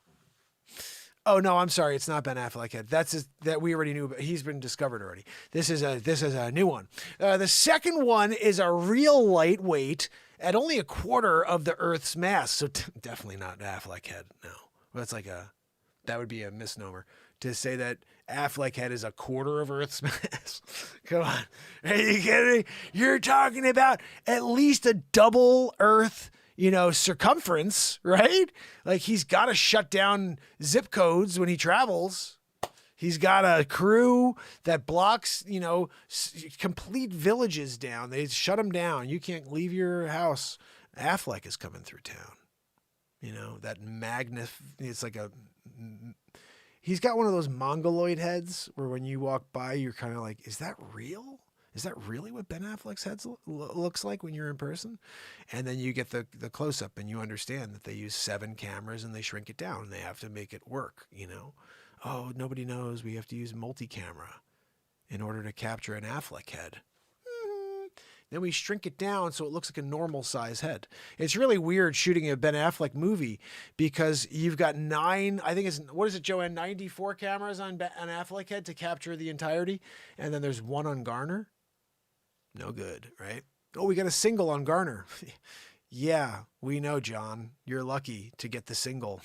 A: Oh no, I'm sorry. It's not Ben Affleck head. That we already knew, but he's been discovered already. This is a new one. The second one is a real lightweight at only a quarter of the Earth's mass. So definitely not Affleck head. No, that's that would be a misnomer to say that Affleck head is a quarter of Earth's mass. Come on, are you kidding me? You're talking about at least a double Earth circumference, right? Like, he's got to shut down zip codes when he travels. He's got a crew that blocks, complete villages down. They shut them down. You can't leave your house. Affleck is coming through town. That it's like he's got one of those mongoloid heads where when you walk by, you're kind of like, is that real? Is that really what Ben Affleck's head looks like when you're in person? And then you get the close-up and you understand that they use 7 cameras and they shrink it down and they have to make it work, Oh, nobody knows we have to use multi-camera in order to capture an Affleck head. Then we shrink it down so it looks like a normal size head. It's really weird shooting a Ben Affleck movie because you've got 9, I think it's, what is it, Joanne, 94 cameras on Affleck head to capture the entirety. And then there's 1 on Garner. No good, right? Oh, we got a single on Garner. Yeah, we know, John. You're lucky to get the single.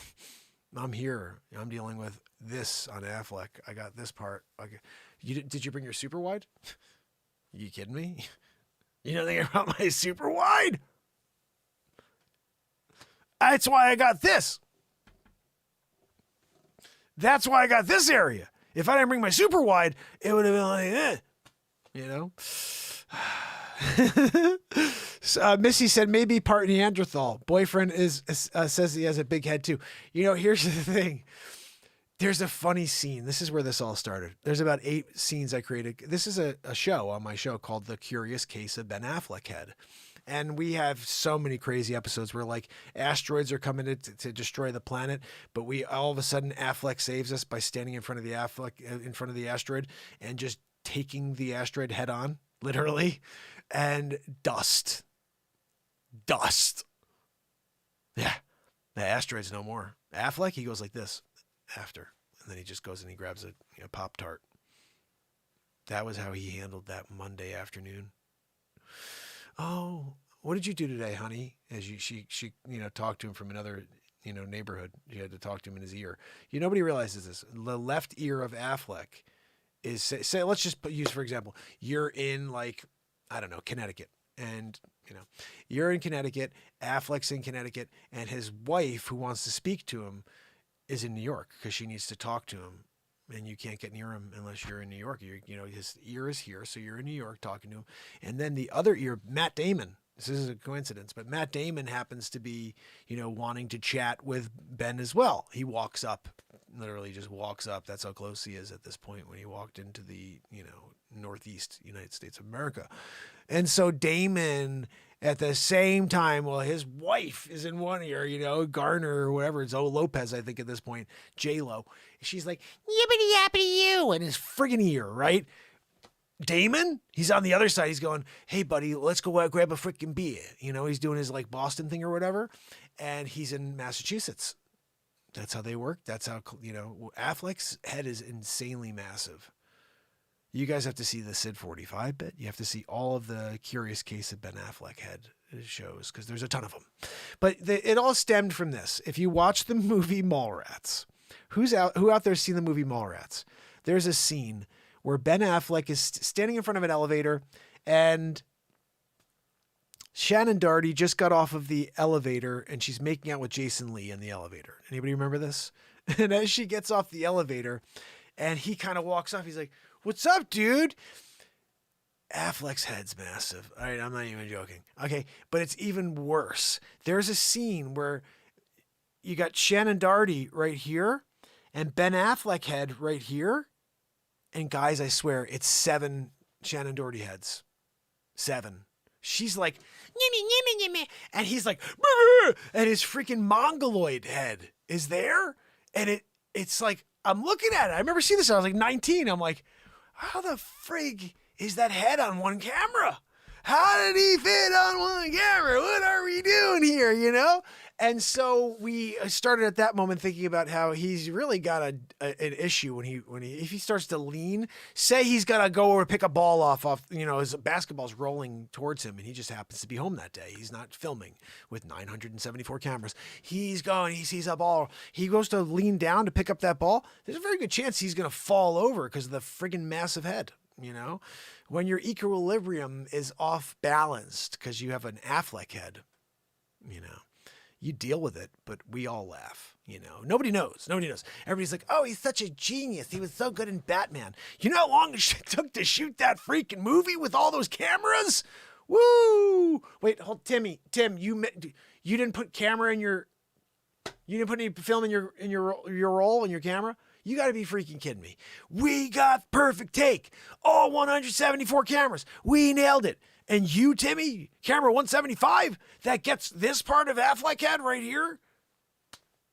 A: I'm here. I'm dealing with this on Affleck. I got this part. Okay. Did you bring your super wide? You kidding me? You know anything about my super wide? That's why I got this. That's why I got this area. If I didn't bring my super wide, it would have been like, Missy said maybe part Neanderthal. Boyfriend says he has a big head too. You know, here's the thing. There's a funny scene. This is where this all started. There's about 8 scenes I created. This is a show on my show called The Curious Case of Ben Affleck Head. And we have so many crazy episodes where like asteroids are coming to destroy the planet, but we all of a sudden Affleck saves us by standing in front of the asteroid and just taking the asteroid head on, literally, and dust. Yeah, the asteroid's no more. Affleck, he goes like this after, and then he just goes and he grabs a Pop-Tart. That was how he handled that Monday afternoon. Oh, what did you do today, honey? As she talked to him from another, neighborhood. She had to talk to him in his ear. Nobody realizes this. The left ear of Affleck is, say let's just use, for example, you're in like, I don't know, Connecticut. And, you're in Connecticut, Affleck's in Connecticut, and his wife who wants to speak to him is in New York because she needs to talk to him. And you can't get near him unless you're in New York. His ear is here, so you're in New York talking to him. And then the other ear, Matt Damon. This is a coincidence, but Matt Damon happens to be, wanting to chat with Ben as well. He walks up, literally just walks up. That's how close he is at this point when he walked into the, Northeast United States of America. And so Damon, at the same time, well, his wife is in one ear, Garner or whatever. It's Lopez, I think, at this point. J-Lo. She's like, yippity yappity you, in his friggin' ear, right? Damon, he's on the other side. He's going, hey, buddy, let's go out, grab a freaking beer. He's doing his like Boston thing or whatever. And he's in Massachusetts. That's how they work. That's how, Affleck's head is insanely massive. You guys have to see the Sid 45 bit. You have to see all of the Curious Case of Ben Affleck head shows because there's a ton of them. But it all stemmed from this. If you watch the movie Mallrats, who out there seen the movie Mallrats? There's a scene where Ben Affleck is standing in front of an elevator and Shannon Doherty just got off of the elevator and she's making out with Jason Lee in the elevator. Anybody remember this? And as she gets off the elevator and he kind of walks off, he's like, what's up, dude? Affleck's head's massive. All right, I'm not even joking. Okay, but it's even worse. There's a scene where you got Shannon Doherty right here and Ben Affleck head right here. And guys, I swear, it's 7 Shannon Doherty heads. 7. She's like, nyimmy, and he's like, and his freaking mongoloid head is there. And it's like, I'm looking at it. I remember seeing this when I was like 19. I'm like, how the frig is that head on one camera? How did he fit on one camera? What are we doing here, And so we started at that moment thinking about how he's really got an issue if he starts to lean, say he's got to go or pick a ball off, his basketball's rolling towards him and he just happens to be home that day. He's not filming with 974 cameras. He's going, he sees a ball. He goes to lean down to pick up that ball. There's a very good chance he's going to fall over because of the friggin' massive head. When your equilibrium is off balanced because you have an Affleck head, you deal with it, but we all laugh, nobody knows. Everybody's like, oh, he's such a genius. He was so good in Batman. You know how long it took to shoot that freaking movie with all those cameras? Woo! Wait, hold, Tim, you didn't put camera in you didn't put any film in your roll in your camera? You got to be freaking kidding me. We got perfect take. All 174 cameras. We nailed it. And you, Timmy, camera 175, that gets this part of Affleck head right here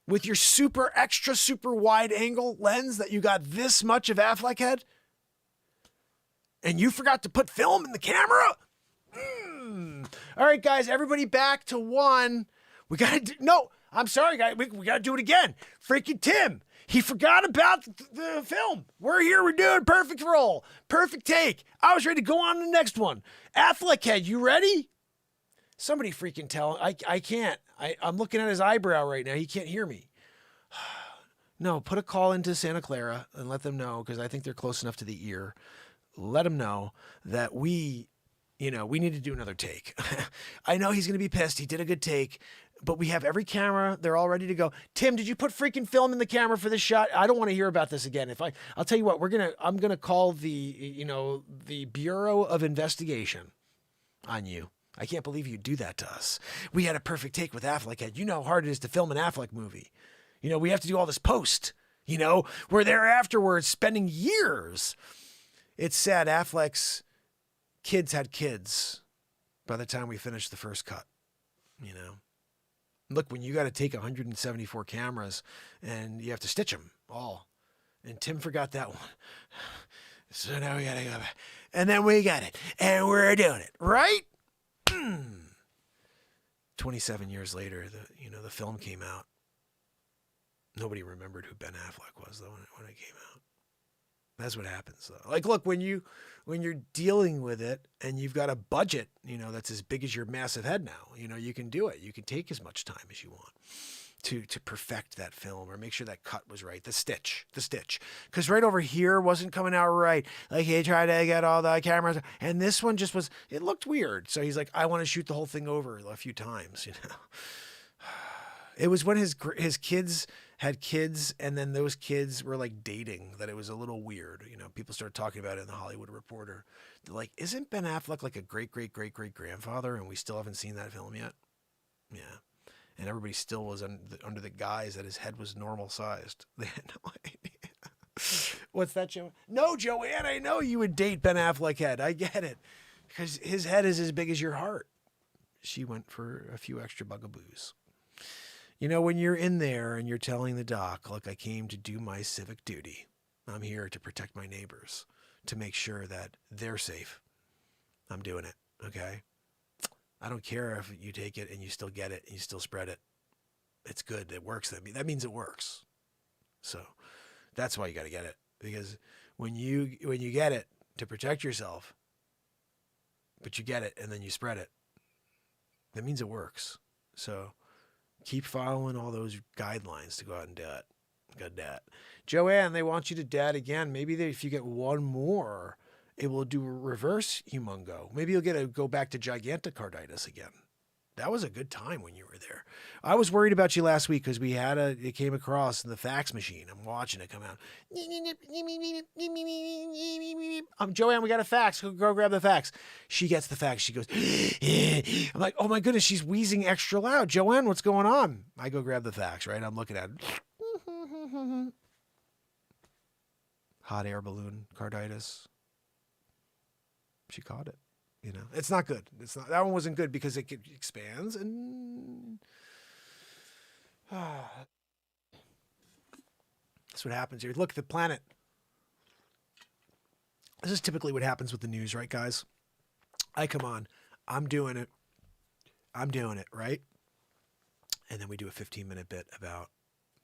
A: with your super wide angle lens that you got this much of Affleck head. And you forgot to put film in the camera? All right, guys, everybody back to 1. We got to no, I'm sorry, guys. We got to do it again. Freaking Tim. He forgot about the film. We're here. We're doing perfect roll. Perfect take. I was ready to go on to the next one. Affleck head, you ready? Somebody freaking tell him. I can't. I'm looking at his eyebrow right now. He can't hear me. No, put a call into Santa Clara and let them know because I think they're close enough to the ear. Let them know that we need to do another take. I know he's going to be pissed. He did a good take. But we have every camera. They're all ready to go. Tim, did you put freaking film in the camera for this shot? I don't want to hear about this again. I'll tell you what, I'm going to call the Bureau of Investigation. on you. I can't believe you'd do that to us. We had a perfect take with Affleck had. You know how hard it is to film an Affleck movie. You know, we have to do all this post. You know, we're there afterwards spending years. It's sad. Affleck's kids had kids by the time we finished the first cut. You know, look, when you got to take 174 cameras and you have to stitch them all. And Tim forgot that one. So now we got to go back. And then we got it. And we're doing it. Right? 27 years later, the film came out. Nobody remembered who Ben Affleck was, though, when it came out. That's what happens, though. Like, look, when you're dealing with it and you've got a budget, that's as big as your massive head now, you can do it. You can take as much time as you want to perfect that film or make sure that cut was right. The stitch. Because right over here wasn't coming out right. Like, he tried to get all the cameras. And this one just was, it looked weird. So he's like, I want to shoot the whole thing over a few times, It was when his kids had kids, and then those kids were like dating, that it was a little weird. People started talking about it in the Hollywood Reporter. They're like, isn't Ben Affleck like a great-great-great-great-grandfather, and we still haven't seen that film yet? Yeah. And everybody still was under the guise that his head was normal sized. They had no idea. What's that, Joanne? No, Joanne, I know you would date Ben Affleck head. I get it. Because his head is as big as your heart. She went for a few extra bugaboos. When you're in there and you're telling the doc, look, I came to do my civic duty. I'm here to protect my neighbors, to make sure that they're safe. I'm doing it, okay? I don't care if you take it and you still get it and you still spread it. It's good. It works. That means it works. So that's why you got to get it. Because when you get it to protect yourself, but you get it and then you spread it, that means it works. So keep following all those guidelines to go out and do it. Good dad. Joanne, they want you to dad again. Maybe if you get one more, it will do a reverse humongo. Maybe you'll go back to gigantocarditis again. That was a good time when you were there. I was worried about you last week because it came across in the fax machine. I'm watching it come out. Joanne, we got a fax. Go grab the fax. She gets the fax. She goes, I'm like, oh my goodness, she's wheezing extra loud. Joanne, what's going on? I go grab the fax, right? I'm looking at it. Hot air balloon carditis. She caught it. It's not good. That one wasn't good because it expands and that's what happens here. Look at the planet. This is typically what happens with the news, right, guys? I come on. I'm doing it, right? And then we do a 15-minute bit about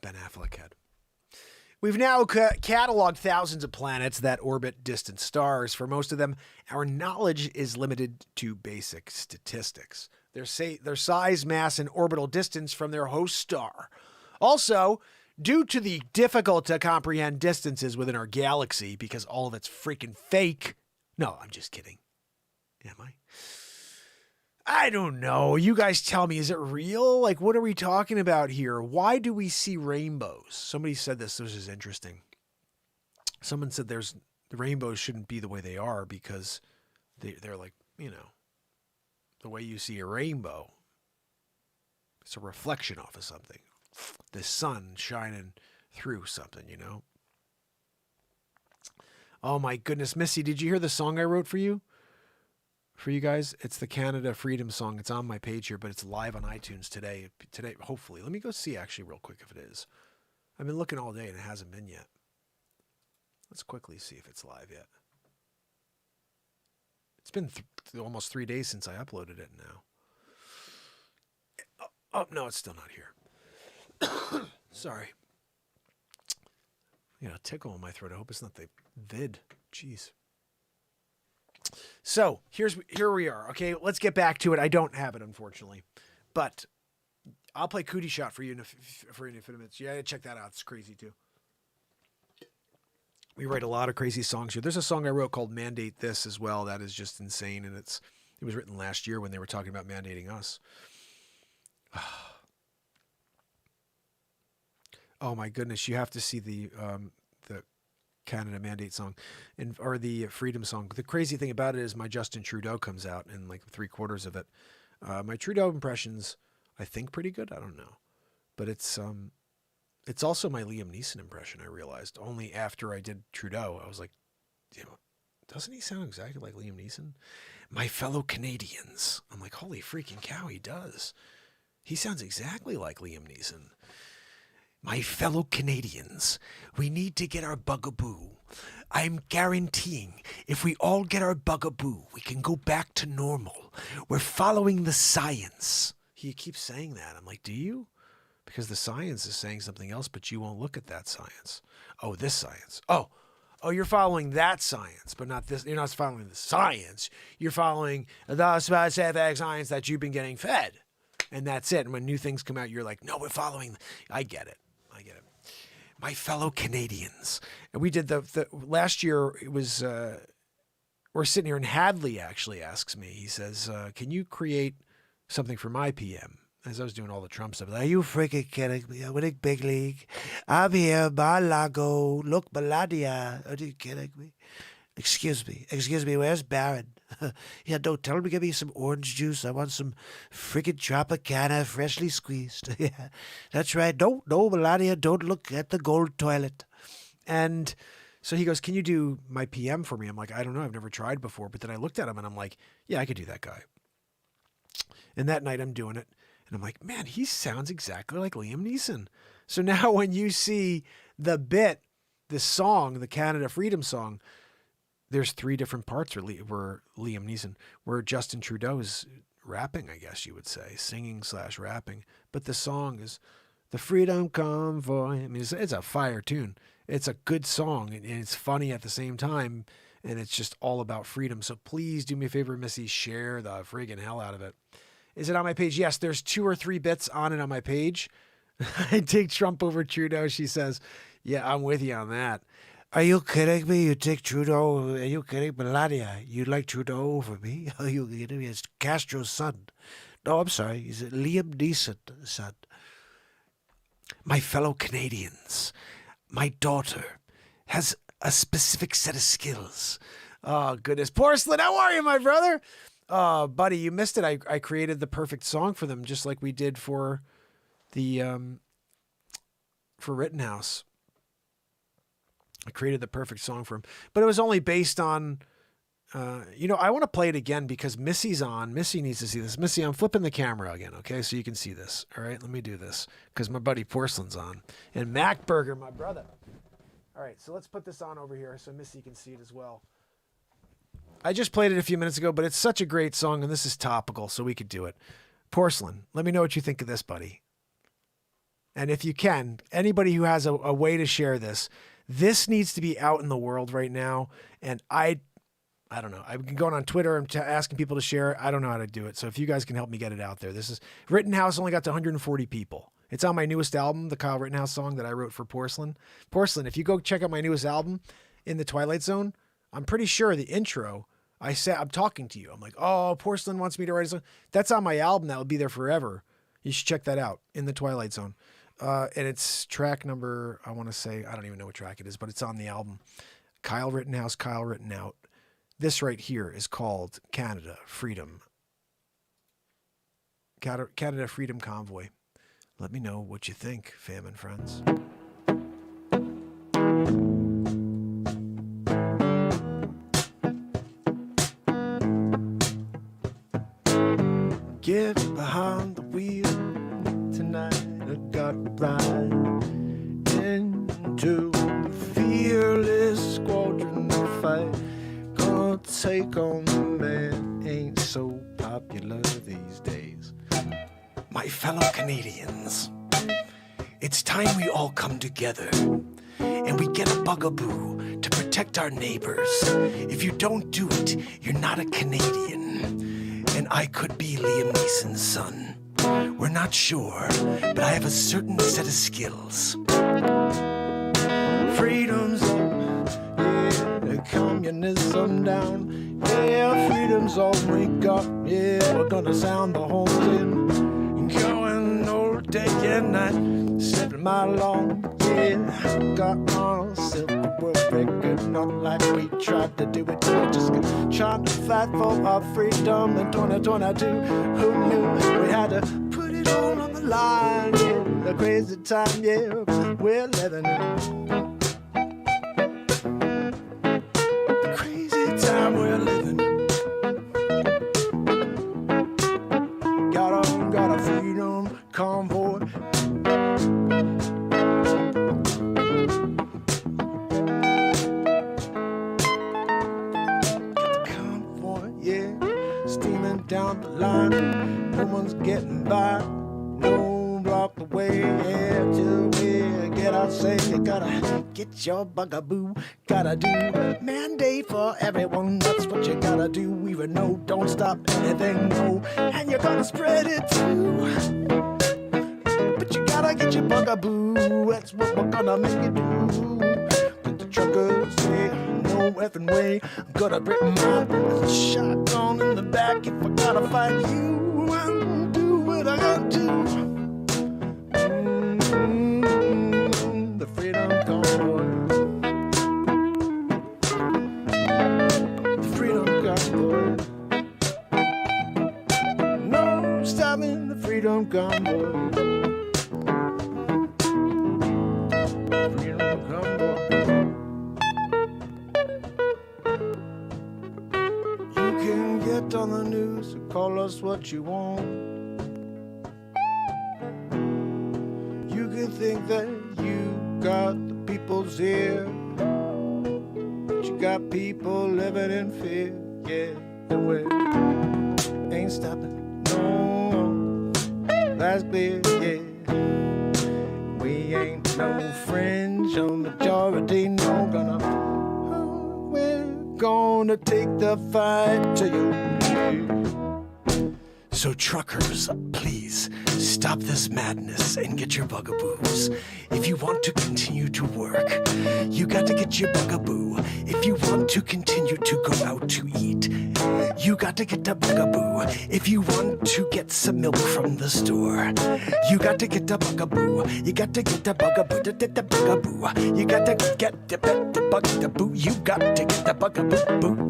A: Ben Affleck head. We've now cataloged thousands of planets that orbit distant stars. For most of them, our knowledge is limited to basic statistics. Their size, mass, and orbital distance from their host star. Also, due to the difficult to comprehend distances within our galaxy, because all of it's freaking fake. No, I'm just kidding. Am I? I don't know. You guys tell me, is it real? Like, what are we talking about here? Why do we see rainbows? Somebody said this is interesting. Someone said the rainbows shouldn't be the way they are because they're like, the way you see a rainbow, it's a reflection off of something. The sun shining through something, Oh my goodness, Missy, did you hear the song I wrote for you? For you guys, it's the Canada Freedom song. It's on my page here, but it's live on iTunes today. Hopefully. Let me go see actually real quick if it is. I've been looking all day and it hasn't been yet. Let's quickly see if it's live yet. It's been almost 3 days since I uploaded it now. Oh, no, it's still not here. Sorry. A tickle in my throat. I hope it's not the vid. Jeez. So here we are. Okay, let's get back to it. I don't have it, unfortunately, but I'll play Cootie Shot for you in a few minutes. Yeah, check that out. It's crazy too. We write a lot of crazy songs here. There's a song I wrote called "Mandate This" as well. That is just insane, and it was written last year when they were talking about mandating us. Oh my goodness, you have to see the Canada Mandate song, or the Freedom song. The crazy thing about it is my Justin Trudeau comes out in like 3/4 of it. My Trudeau impression's, I think, pretty good. I don't know, but it's also my Liam Neeson impression. I realized only after I did Trudeau, I was like, doesn't he sound exactly like Liam Neeson? My fellow Canadians. I'm like, holy freaking cow, he does. He sounds exactly like Liam Neeson. My fellow Canadians, we need to get our bugaboo. I'm guaranteeing if we all get our bugaboo, we can go back to normal. We're following the science. He keeps saying that. I'm like, do you? Because the science is saying something else, but you won't look at that science. Oh, this science. Oh, you're following that science, but not this. You're not following the science. You're following the specific science that you've been getting fed. And that's it. And when new things come out, you're like, no, we're following. I get it. My fellow Canadians. And we did the last year, it was, we're sitting here and Hadley actually asks me, he says, can you create something for my PM? As I was doing all the Trump stuff. Are you freaking kidding me? I'm winning big league. I'm here, Mar-Lago. Look, Maladia. Are you kidding me? Excuse me, where's Barron? Yeah, don't tell him to give me some orange juice. I want some freaking Tropicana freshly squeezed. Yeah, that's right. No, Melania, don't look at the gold toilet. And so he goes, can you do my PM for me? I'm like, I don't know. I've never tried before. But then I looked at him and I'm like, yeah, I could do that guy. And that night I'm doing it. And I'm like, man, he sounds exactly like Liam Neeson. So now when you see the bit, the song, the Canada Freedom song, there's 3 different parts where Liam Neeson, where Justin Trudeau is rapping, I guess you would say, singing / rapping. But the song is the Freedom Convoy. I mean, it's a fire tune. It's a good song, and it's funny at the same time, and it's just all about freedom. So please do me a favor, Missy, share the friggin' hell out of it. Is it on my page? Yes, there's 2 or 3 bits on it on my page. I take Trump over Trudeau, she says. Yeah, I'm with you on that. Are you kidding me? You take Trudeau? Are you kidding? Melania, you like Trudeau over me? Are you kidding me? It's Castro's son. No, I'm sorry. He's Liam Neeson's son. My fellow Canadians, my daughter has a specific set of skills. Oh, goodness. Porcelain, how are you, my brother? Oh, buddy, you missed it. I created the perfect song for them, just like we did for the for Rittenhouse. I created the perfect song for him, but it was only based on, I want to play it again because Missy's on. Missy needs to see this. Missy, I'm flipping the camera again, okay, so you can see this. All right, let me do this because my buddy Porcelain's on, and Mac Burger, my brother. All right, so let's put this on over here so Missy can see it as well. I just played it a few minutes ago, but it's such a great song, and this is topical, so we could do it. Porcelain, let me know what you think of this, buddy. And if you can, anybody who has a way to share this, this needs to be out in the world right now. And I don't know. I've been going on Twitter. I'm asking people to share it. I don't know how to do it. So if you guys can help me get it out there. This is Rittenhouse only got to 140 people. It's on my newest album, the Kyle Rittenhouse song that I wrote for Porcelain. Porcelain, if you go check out my newest album, In the Twilight Zone, I'm pretty sure the intro, I'm talking to you. I'm like, oh, Porcelain wants me to write a song. That's on my album. That will be there forever. You should check that out, In the Twilight Zone. And it's track number, I want to say, I don't even know what track it is, but it's on the album. Kyle Rittenhouse, Kyle Written Out. This right here is called Canada Freedom. Canada Freedom Convoy. Let me know what you think, fam and friends. Get behind the wheel tonight. I got to ride into the fearless squadron to fight. Gonna take on the man ain't so popular these days. My fellow Canadians, it's time we all come together and we get a bugaboo to protect our neighbors. If you don't do it, you're not a Canadian. And I could be Liam Neeson's son. We're not sure, but I have a certain set of skills. Freedom's up, yeah, communism down. Yeah, freedom's all we got. Yeah, we're gonna sound the horns in. Going all day and night, 7 mile long. Yeah, got ourselves a perfect not like we tried to do it. We're just trying to fight for our freedom in 2022. Who knew we had to put it all on the line? Yeah, the crazy time, yeah, we're living in. The crazy time we're living in. Got a freedom convoy. Down the line, no one's getting by, no block the way, yeah, till we get our say. You gotta get your bugaboo, gotta do mandate for everyone, that's what you gotta do, even though don't stop anything, no, and you're gonna spread it too, but you gotta get your bugaboo, that's what we're gonna make you do. But the truckers say, no effing way, I'm gonna break my shotgun in the back if I gotta fight you and do what I gotta do. The freedom convoy. The freedom convoy. No stopping the freedom convoy. Freedom convoy. Get on the news and call us what you want. You can think that you got the people's ear, but you got people living in fear, yeah. And we ain't stopping, no, that's clear, yeah. We ain't no fringe or majority, no gonna take the fight to you. So truckers, please stop this madness and get your bugaboos. If you want to continue to work, you got to get your bugaboo. If you want to continue to go out to eat, you got to get a bugaboo. If you want to get some milk from the store, you got to get a bugaboo. You got to get a bugaboo. The bugaboo. You got to get the bugaboo. You got to get the bugaboo.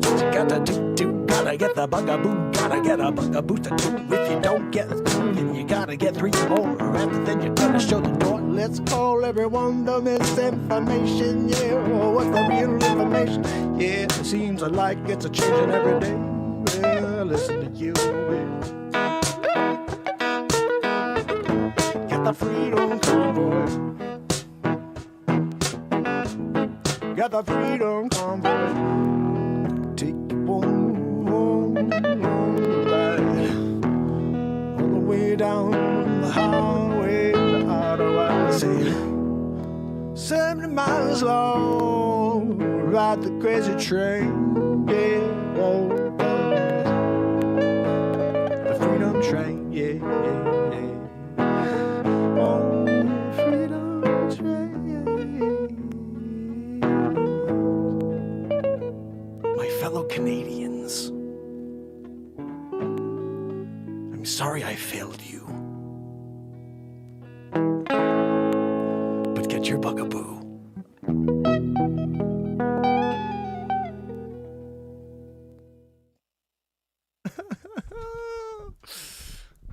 A: You gotta do. Gotta get the bugaboo. Gotta get a bugaboo to do. If you don't get two, then you gotta get three more. After then you're gonna show the door. Let's call everyone the misinformation. Yeah, what's the real information? Yeah, it seems like it's a changing every day. Well, listen to you. Get the freedom convoy. Get the freedom convoy. Take one ride all the way down the highway to Ottawa. Say 70 miles long, ride the crazy train, yeah. Whoa, the freedom train, yeah, yeah, yeah. Oh, freedom train. My fellow Canadians, I'm sorry I failed you. But get your bugaboo.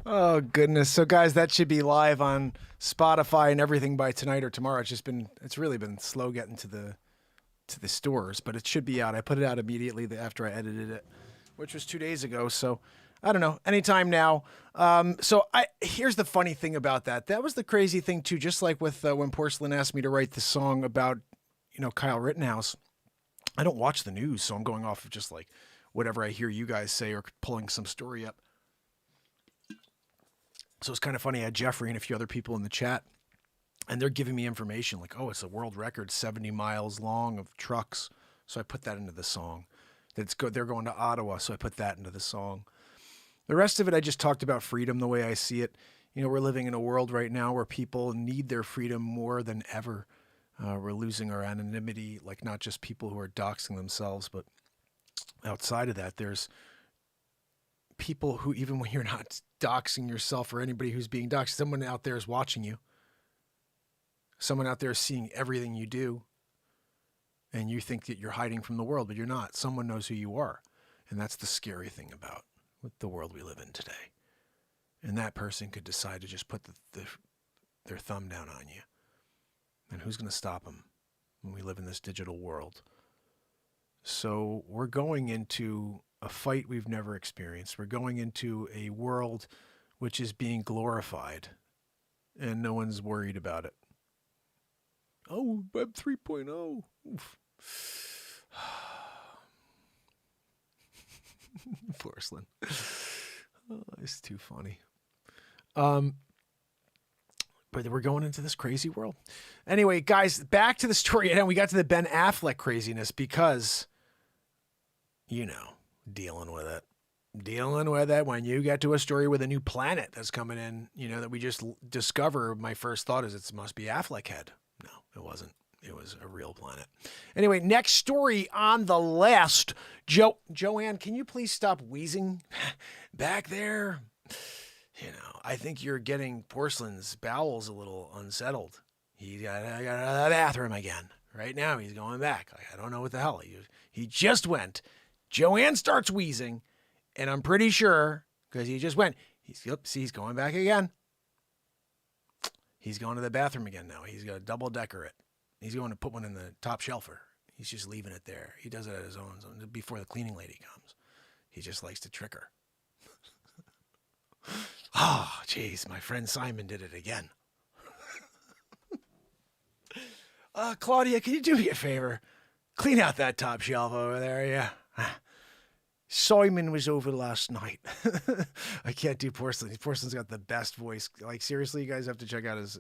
A: Oh goodness. So guys, that should be live on Spotify and everything by tonight or tomorrow. It's really been slow getting to the stores, but it should be out. I put it out immediately after I edited it, which was 2 days ago. So I don't know, anytime now. Here's the funny thing about that. That was the crazy thing too. Just like with when Porcelain asked me to write the song about, Kyle Rittenhouse. I don't watch the news, so I'm going off of just like whatever I hear you guys say or pulling some story up. So it's kind of funny. I had Jeffrey and a few other people in the chat, and they're giving me information like, oh, it's a world record, 70 miles long of trucks. So I put that into the song. They're going to Ottawa, so I put that into the song. The rest of it, I just talked about freedom the way I see it. We're living in a world right now where people need their freedom more than ever. We're losing our anonymity, like not just people who are doxing themselves, but outside of that, there's people who, even when you're not doxing yourself or anybody who's being doxed, someone out there is watching you. Someone out there is seeing everything you do. and you think that you're hiding from the world, but you're not. Someone knows who you are. And that's the scary thing about with the world we live in today. And that person could decide to just put their thumb down on you. And who's going to stop them when we live in this digital world? So we're going into a fight we've never experienced. We're going into a world which is being glorified, and no one's worried about it. Oh, Web 3.0. Oof. Porcelain. Oh, it's too funny. But we're going into this crazy world. Anyway, guys, back to the story. And we got to the Ben Affleck craziness because, dealing with it. Dealing with it when you get to a story with a new planet that's coming in, that we just discover. My first thought is it must be Affleck head. No, it wasn't. It was a real planet. Anyway, next story on the list. Joanne, can you please stop wheezing back there? I think you're getting Porcelain's bowels a little unsettled. He got out of the bathroom again. Right now, he's going back. I don't know what the hell. He just went. Joanne starts wheezing, and I'm pretty sure, because he just went, he's going back again. He's going to the bathroom again now. He's going to double-decker it. He's going to put one in the top shelfer. He's just leaving it there. He does it at his own before the cleaning lady comes. He just likes to trick her. Oh, jeez, my friend Simon did it again. Claudia, can you do me a favor? Clean out that top shelf over there, yeah. Simon was over last night. I can't do Porcelain. Porcelain's got the best voice. Like, seriously, you guys have to check out his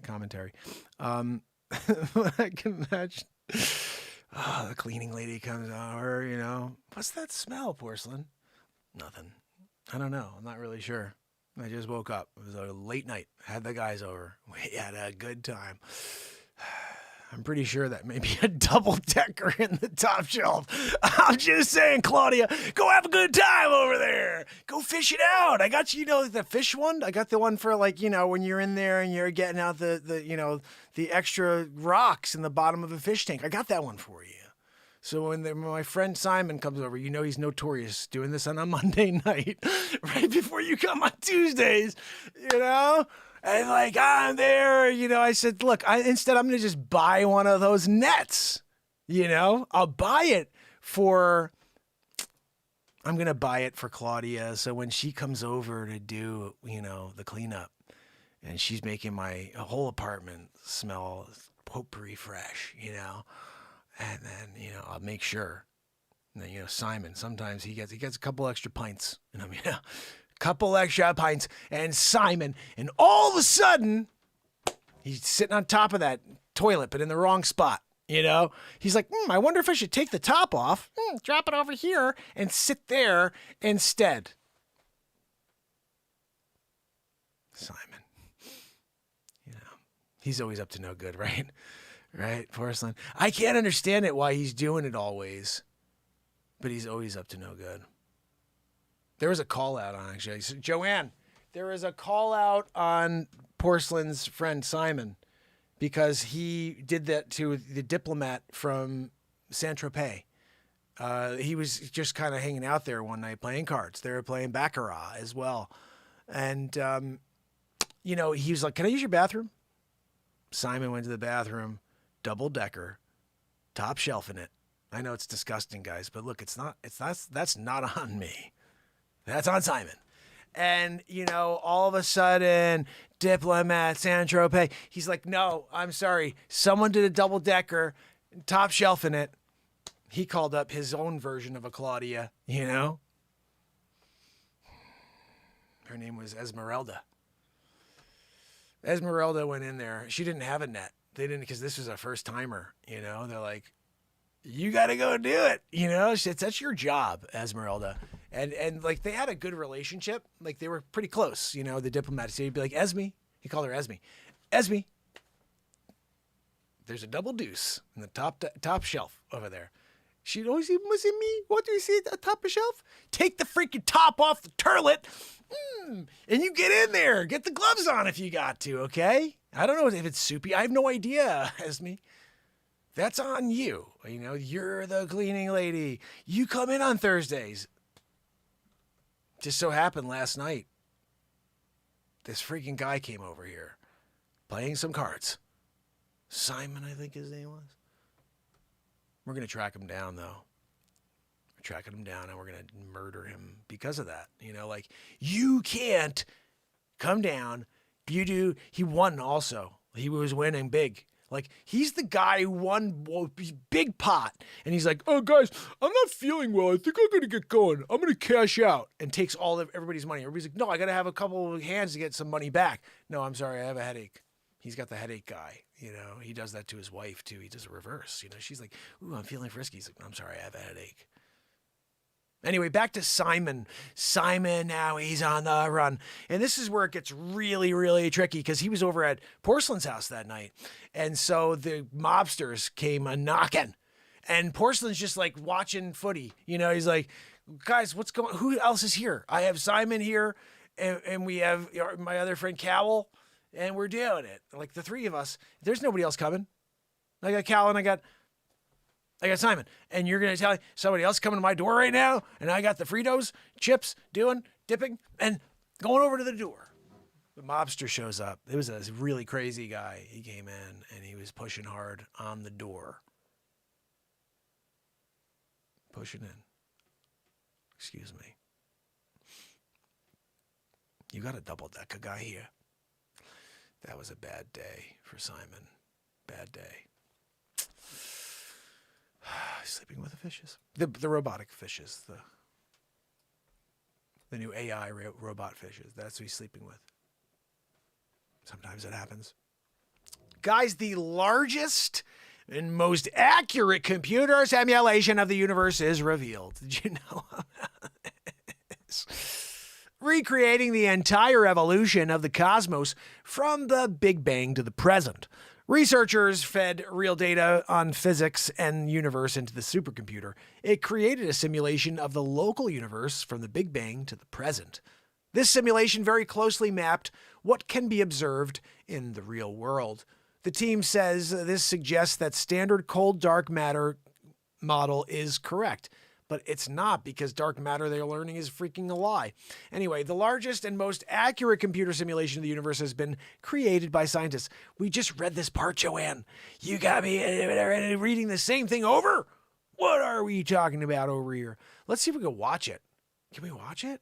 A: commentary. I can imagine. Oh, the cleaning lady comes over, What's that smell, Porcelain? Nothing. I don't know. I'm not really sure. I just woke up. It was a late night. Had the guys over. We had a good time. I'm pretty sure that may be a double-decker in the top shelf. I'm just saying, Claudia, go have a good time over there. Go fish it out. I got you, the fish one. I got the one for when you're in there and you're getting out the extra rocks in the bottom of a fish tank. I got that one for you. So when my friend Simon comes over, he's notorious doing this on a Monday night, right before you come on Tuesdays, And I'm there, I said, look, instead I'm going to just buy one of those nets, I'll buy it I'm going to buy it for Claudia. So when she comes over to do, the cleanup and she's making my whole apartment smell potpourri fresh, and then, I'll make sure. And then, Simon, sometimes he gets a couple extra pints, couple extra pints, and Simon, and all of a sudden, he's sitting on top of that toilet, but in the wrong spot, He's like, I wonder if I should take the top off, drop it over here, and sit there instead. Simon, he's always up to no good, right? Right, Porcelain? I can't understand it why he's doing it always, but he's always up to no good. There was a call out on actually. So, Joanne, there is a call out on Porcelain's friend Simon because he did that to the diplomat from Saint-Tropez. He was just kind of hanging out there one night playing cards. They were playing Baccarat as well. And, he was like, can I use your bathroom? Simon went to the bathroom, double-decker, top shelf in it. I know it's disgusting, guys, but look, that's not on me. That's on Simon. And, all of a sudden, diplomat, Saint-Tropez, he's like, no, I'm sorry. Someone did a double-decker, top shelf in it. He called up his own version of a Claudia, Her name was Esmeralda. Esmeralda went in there. She didn't have a net. They didn't, because this was a first-timer, They're like, you got to go do it, That's your job, Esmeralda. And they had a good relationship. They were pretty close, the diplomat. So he'd be like, Esme. He called her Esme. Esme, there's a double deuce in the top shelf over there. She'd always say, was it me? What do you see at the top of the shelf? Take the freaking top off the turlet, and you get in there. Get the gloves on if you got to, okay? I don't know if it's soupy. I have no idea, Esme.
D: That's on you. You know, you're the cleaning lady. You come in on Thursdays. Just so happened last night, this freaking guy came over here playing some cards. Simon, I think his name was. We're going to track him down, though. We're tracking him down, and we're going to murder him because of that. You know, like, you can't come down. You do. He won also. He was winning big. Like, he's the guy who won big pot. And he's like, oh, guys, I'm not feeling well. I think I'm going to get going. I'm going to cash out. And takes all of everybody's money. Everybody's like, no, I got to have a couple of hands to get some money back. No, I'm sorry. I have a headache. He's got the headache guy. You know, he does that to his wife, too. He does a reverse. You know, she's like, ooh, I'm feeling frisky. He's like, I'm sorry. I have a headache. Anyway, back to Simon. Simon, now he's on the run. And this is where it gets really, really tricky because he was over at Porcelain's house that night. And so the mobsters came a-knocking. And Porcelain's just like watching footy. You know, he's like, guys, what's going on? Who else is here? I have Simon here, and we have my other friend Cowell, and we're doing it. Like the three of us. There's nobody else coming. I got Cowell and I got Simon, and you're going to tell me somebody else coming to my door right now, and I got the Fritos, chips, dipping, and going over to the door. The mobster shows up. It was a really crazy guy. He came in, and he was pushing hard on the door. Pushing in. Excuse me. You got a double-decker guy here. That was a bad day for Simon. Bad day. Sleeping with the fishes. The robotic fishes. The new AI robot fishes. That's who he's sleeping with. Sometimes it happens. Guys, the largest and most accurate computer simulation of the universe is revealed. Did you know about this? Recreating the entire evolution of the cosmos from the Big Bang to the present. Researchers fed real data on physics and universe into the supercomputer. It created a simulation of the local universe from the Big Bang to the present. This simulation very closely mapped what can be observed in the real world. The team says this suggests that standard cold dark matter model is correct. But it's not, because dark matter they're learning is freaking a lie. Anyway, the largest and most accurate computer simulation of the universe has been created by scientists. We just read this part, Joanne. You got me reading the same thing over? What are we talking about over here? Let's see if we can watch it. Can we watch it?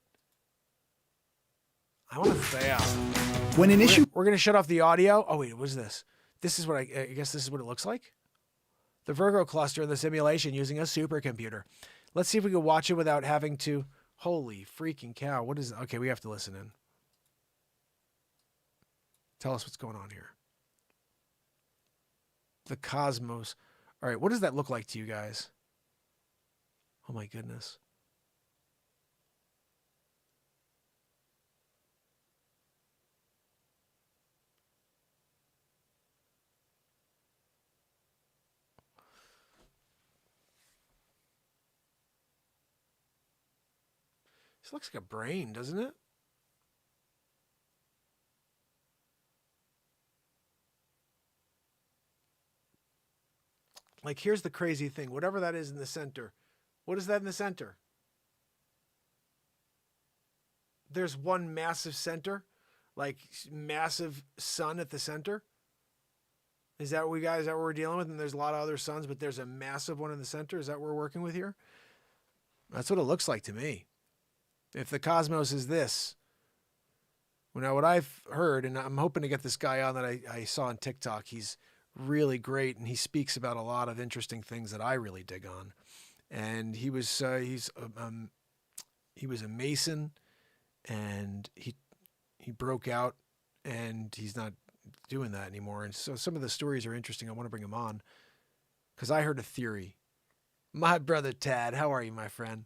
D: I want to fail.
A: When an issue
D: We're going to shut off the audio. Oh, wait, what is this? This is what I guess this is what it looks like. The Virgo cluster in the simulation using a supercomputer. Let's see if we can watch it without having to. Holy freaking cow. What is. Okay, we have to listen in. Tell us what's going on here. The cosmos. All right, what does that look like to you guys? Oh my goodness. This looks like a brain, doesn't it? Like, here's the crazy thing. Whatever that is in the center. What is that in the center? There's one massive center. Like, massive sun at the center. Is that what we guys, is that what we're dealing with? And there's a lot of other suns, but there's a massive one in the center. Is that what we're working with here? That's what it looks like to me. If the cosmos is this. Now, what I've heard, and I'm hoping to get this guy on that I saw on TikTok. He's really great, and he speaks about a lot of interesting things that I really dig on. And he was a Mason, and he broke out, and he's not doing that anymore. And so some of the stories are interesting. I want to bring him on because I heard a theory. My brother Tad, how are you, my friend?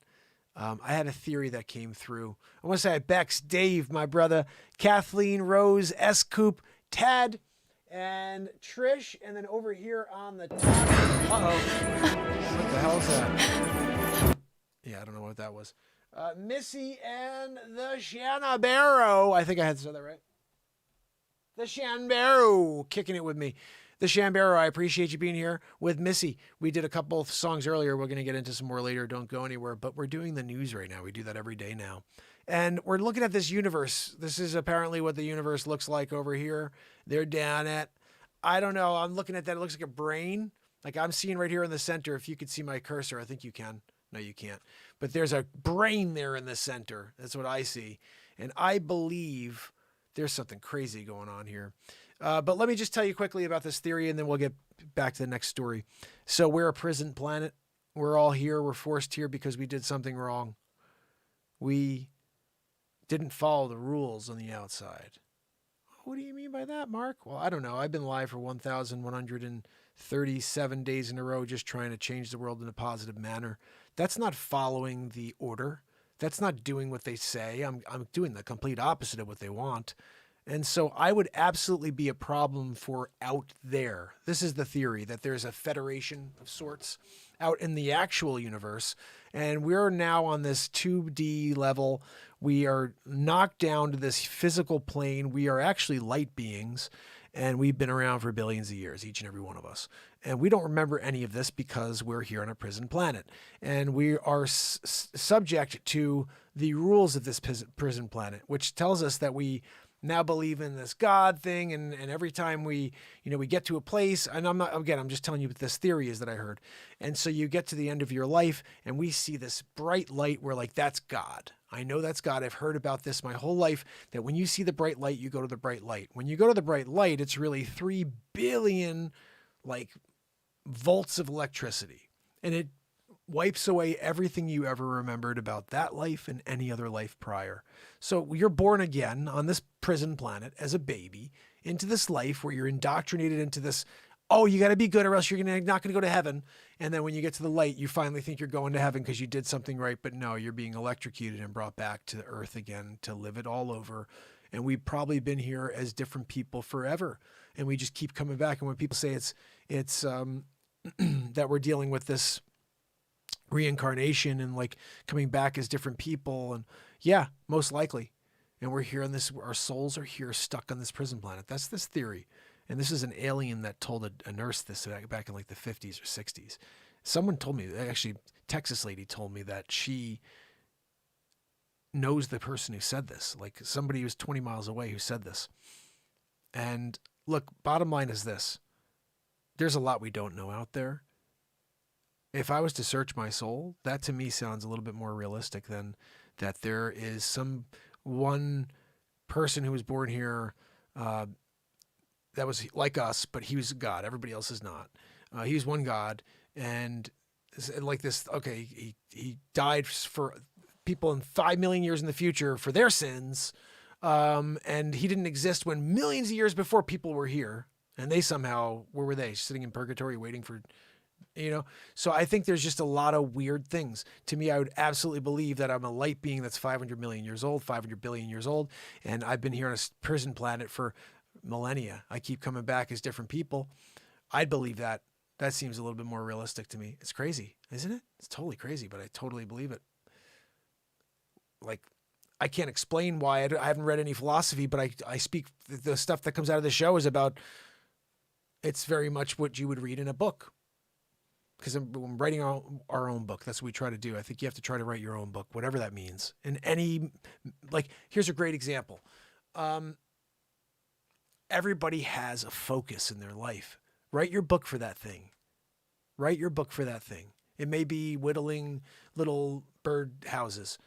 D: I had a theory that came through. I want to say Bex, Dave, my brother, Kathleen, Rose, S. Coop, Tad, and Trish, and then over here on the top. Uh-oh. What the hell is that? Yeah, I don't know what that was. Missy and the Shanabaro. I think I had to say that right. The Shanbaro kicking it with me.
A: the Shambero, I appreciate you being here with Missy. We did a couple of songs earlier. We're going to get into some more later. Don't go anywhere. But we're doing the news right now. We do that every day now. And we're looking at this universe. This is apparently what the universe looks like over here. They're down at, I don't know. I'm looking at that. It looks like a brain. Like I'm seeing right here in the center. If you could see my cursor, I think you can. No, you can't. But there's a brain there in the center. That's what I see. And I believe there's something crazy going on here. But let me just tell you quickly about this theory, and then we'll get back to the next story. So we're a prison planet. We're all here. We're forced here because we did something wrong. We didn't follow the rules on the outside. What do you mean by that, Mark? Well, I don't know. I've been live for 1,137 days in a row just trying to change the world in a positive manner. That's not following the order. That's not doing what they say. I'm doing the complete opposite of what they want. And so I would absolutely be a problem for out there. This is the theory, that there's a federation of sorts out in the actual universe. And we're now on this 2D level. We are knocked down to this physical plane. We are actually light beings. And we've been around for billions of years, each and every one of us. And we don't remember any of this because we're here on a prison planet. And we are subject to the rules of this prison planet, which tells us that we now believe in this God thing. And every time we get to a place, and I'm just telling you what this theory is that I heard. And so you get to the end of your life and we see this bright light. We're like, that's God. I know that's God. I've heard about this my whole life, that when you see the bright light, you go to the bright light. When you go to the bright light, it's really 3 billion volts of electricity. And it wipes away everything you ever remembered about that life and any other life prior. So you're born again on this prison planet as a baby into this life where you're indoctrinated into this, oh, you got to be good or else you're not going to go to heaven. And then when you get to the light, you finally think you're going to heaven because you did something right. But no, you're being electrocuted and brought back to the earth again to live it all over. And we've probably been here as different people forever. And we just keep coming back. And when people say it's that we're dealing with this reincarnation and coming back as different people, and yeah, most likely. And we're here on this, our souls are here stuck on this prison planet. That's this theory. And this is an alien that told a nurse this back in the 50s or 60s. Someone told me, actually, Texas lady told me that she knows the person who said this, somebody who's 20 miles away who said this. And look, bottom line is this. There's a lot we don't know out there. If I was to search my soul, that to me sounds a little bit more realistic than that there is some one person who was born here that was like us, but he was God. Everybody else is not. He was one God. And like this, okay, he died for people in 5 million years in the future for their sins. And he didn't exist when millions of years before people were here. And they somehow, where were they? Sitting in purgatory waiting for... So I think there's just a lot of weird things. To me, I would absolutely believe that I'm a light being that's 500 million years old, 500 billion years old, and I've been here on a prison planet for millennia. I keep coming back as different people. I'd believe that. That seems a little bit more realistic to me. It's crazy, isn't it? It's totally crazy, but I totally believe it. I can't explain why. I haven't read any philosophy, but I speak, the stuff that comes out of the show is about, it's very much what you would read in a book. Because I'm writing our own book. That's what we try to do. I think you have to try to write your own book, whatever that means. And here's a great example. Everybody has a focus in their life. Write your book for that thing. Write your book for that thing. It may be whittling little bird houses.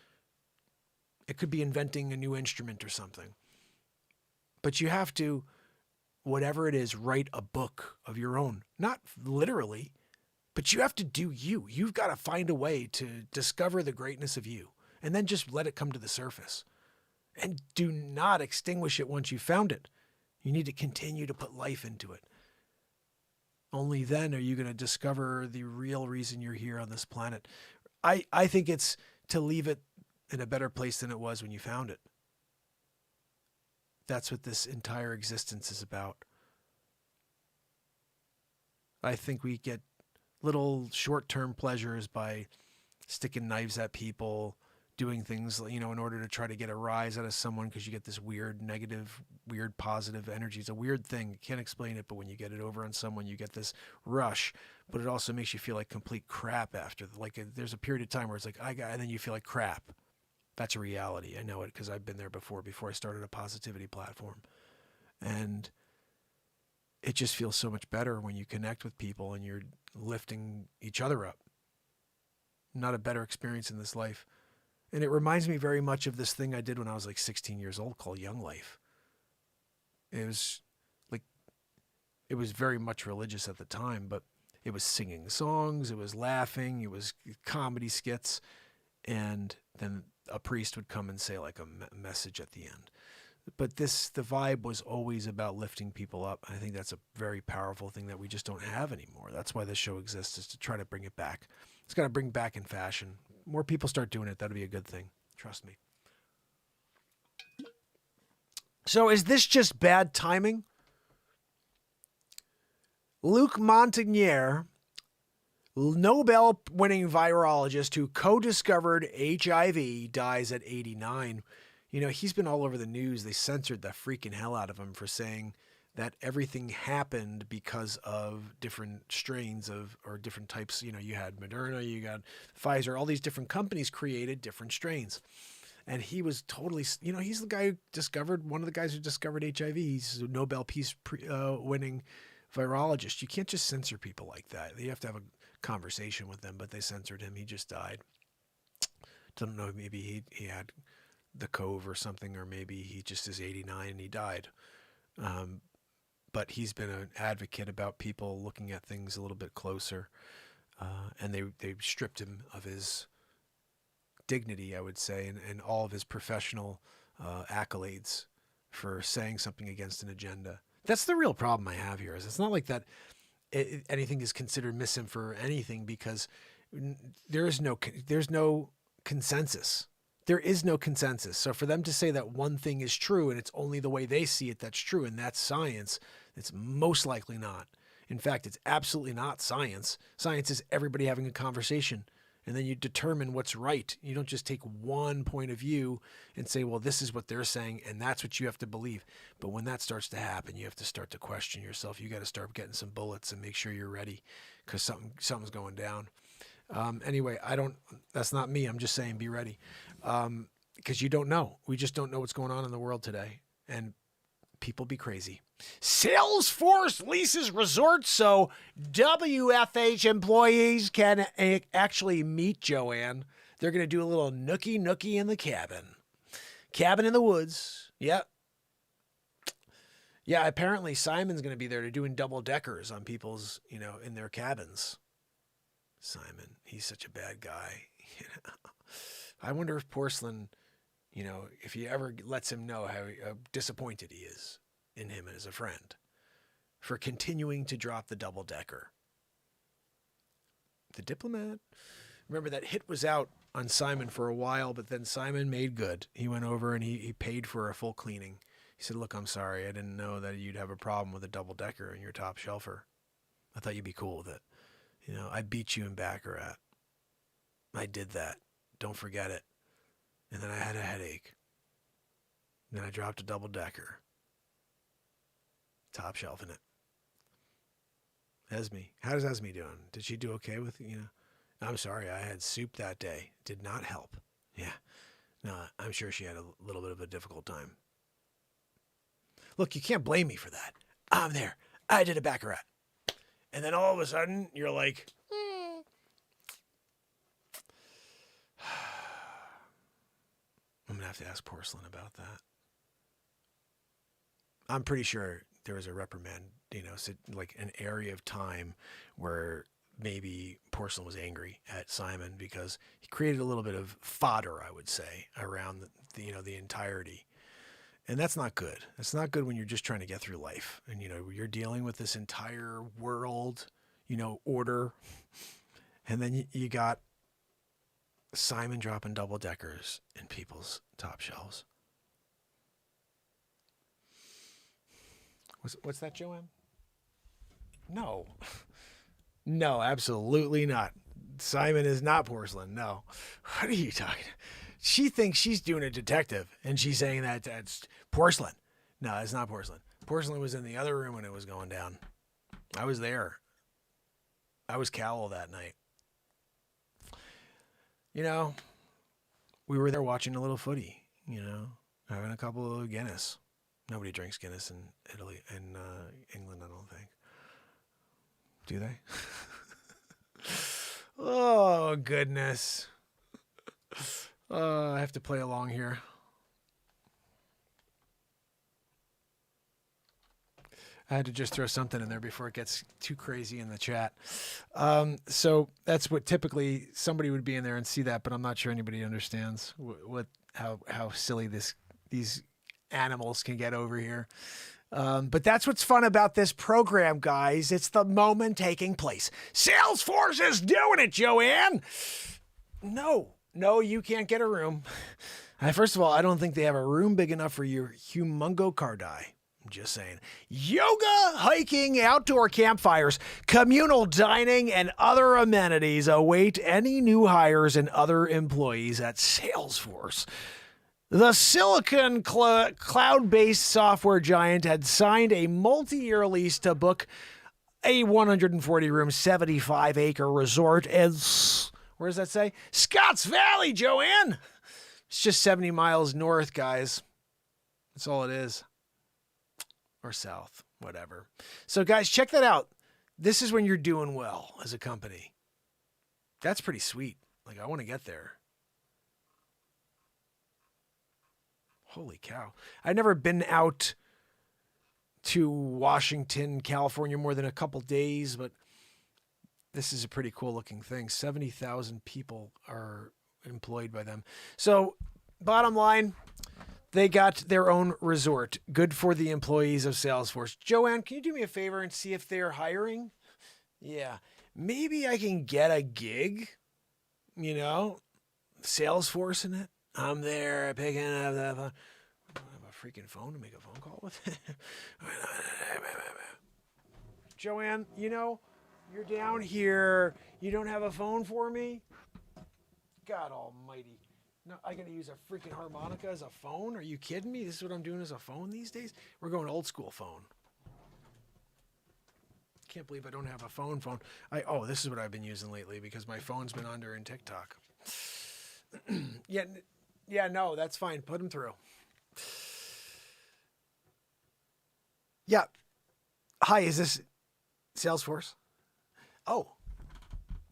A: It could be inventing a new instrument or something. But you have to, whatever it is, write a book of your own. Not literally. But you have to do you. You've got to find a way to discover the greatness of you and then just let it come to the surface. And do not extinguish it once you've found it. You need to continue to put life into it. Only then are you going to discover the real reason you're here on this planet. I think it's to leave it in a better place than it was when you found it. That's what this entire existence is about. I think we get little short-term pleasures by sticking knives at people, doing things, in order to try to get a rise out of someone, because you get this weird negative, weird positive energy. It's a weird thing. You can't explain it, but when you get it over on someone, you get this rush, but it also makes you feel like complete crap after. There's a period of time where it's like, and then you feel like crap. That's a reality. I know it because I've been there before I started a positivity platform. And it just feels so much better when you connect with people and you're lifting each other up. Not a better experience in this life. And it reminds me very much of this thing I did when I was like 16 years old called Young Life. It was very much religious at the time, but it was singing songs, it was laughing, it was comedy skits, and then a priest would come and say like a message at the end. But the vibe was always about lifting people up. I think that's a very powerful thing that we just don't have anymore. That's why this show exists, is to try to bring it back. It's got to bring back in fashion. More people start doing it, that'll be a good thing. Trust me. So is this just bad timing? Luc Montagnier, Nobel-winning virologist who co-discovered HIV, dies at 89. He's been all over the news. They censored the freaking hell out of him for saying that everything happened because of different strains or different types. You had Moderna, you got Pfizer, all these different companies created different strains. And he was totally, he's the guy one of the guys who discovered HIV. He's a Nobel Peace winning virologist. You can't just censor people like that. You have to have a conversation with them, but they censored him. He just died. Don't know, maybe he had the cove or something, or maybe he just is 89 and he died. But he's been an advocate about people looking at things a little bit closer. And they stripped him of his dignity, I would say, and all of his professional accolades for saying something against an agenda. That's the real problem I have here. Is it's not like that anything is considered misinfo or anything, because there's no consensus. There is no consensus. So for them to say that one thing is true and it's only the way they see it that's true, and that's science, it's most likely not. In fact, it's absolutely not science. Science is everybody having a conversation, and then you determine what's right. You don't just take one point of view and say, well, this is what they're saying, and that's what you have to believe. But when that starts to happen, you have to start to question yourself. You got to start getting some bullets and make sure you're ready, because something's going down. Anyway, that's not me. I'm just saying, be ready. Because you don't know. We just don't know what's going on in the world today. And people be crazy. Salesforce leases resorts so WFH employees can actually meet Joanne. They're going to do a little nookie in the cabin. Cabin in the woods. Yep. Yeah, apparently Simon's going to be there doing double deckers on people's, in their cabins. Simon, he's such a bad guy. I wonder if Porcelain, if he ever lets him know how disappointed he is in him as a friend for continuing to drop the double decker. The Diplomat. Remember that hit was out on Simon for a while, but then Simon made good. He went over and he paid for a full cleaning. He said, look, I'm sorry. I didn't know that you'd have a problem with a double decker in your top shelfer. I thought you'd be cool with it. I beat you in Baccarat. I did that. Don't forget it. And then I had a headache. And then I dropped a double decker. Top shelf in it. Esme. How's Esme doing? Did she do okay with, I'm sorry, I had soup that day. Did not help. Yeah. No, I'm sure she had a little bit of a difficult time. Look, you can't blame me for that. I'm there. I did a Baccarat. And then all of a sudden, you're like, I'm going to have to ask Porcelain about that. I'm pretty sure there was a reprimand, like an area of time where maybe Porcelain was angry at Simon because he created a little bit of fodder, I would say, around the entirety. And that's not good. It's not good when you're just trying to get through life. And, you're dealing with this entire world, order. And then you got Simon dropping double deckers in people's top shelves. What's that, Joanne? No. No, absolutely not. Simon is not Porcelain. No. What are you talking? she thinks she's doing a detective, and she's saying that that's porcelain. No, it's not porcelain. Porcelain was in the other room when it was going down. I was there. I was Cowell that night. You know, we were there watching a little footy, you know, having a couple of Guinness. Nobody drinks Guinness in Italy, in England, I don't think. Do they? Oh, goodness. I have to play along here. I had to just throw something in there before it gets too crazy in the chat. So that's what typically somebody would be in there and see that, but I'm not sure anybody understands how silly these animals can get over here. But that's what's fun about this program, guys. It's the moment taking place. Salesforce is doing it, Joanne. No, you can't get a room. First of all, I don't think they have a room big enough for your humongo cardi. I'm just saying. Yoga, hiking, outdoor campfires, communal dining, and other amenities await any new hires and other employees at Salesforce. The Silicon cloud-based software giant had signed a multi-year lease to book a 140-room, 75-acre resort in, where does that say? Scotts Valley, Joanne! It's just 70 miles north, guys. That's all it is. Or south, whatever. So, guys, check that out. This is when you're doing well as a company. That's pretty sweet. Like, I want to get there. Holy cow. I've never been out to Washington, California more than a couple days, but this is a pretty cool looking thing. 70,000 people are employed by them. So, bottom line, they got their own resort. Good for the employees of Salesforce. Joanne, can you do me a favor and see if they're hiring? Yeah. Maybe I can get a gig, you know, Salesforce in it. I'm there picking up the phone. I don't have a freaking phone to make a phone call with. Joanne, you know, you're down here. You don't have a phone for me? God almighty. No, I gotta use a freaking harmonica as a phone? Are you kidding me? This is what I'm doing as a phone these days? We're going old school phone. Can't believe I don't have a phone. This is what I've been using lately because my phone's been under in TikTok. Yeah, no, that's fine. Put them through. Yeah. Hi, is this Salesforce? Oh.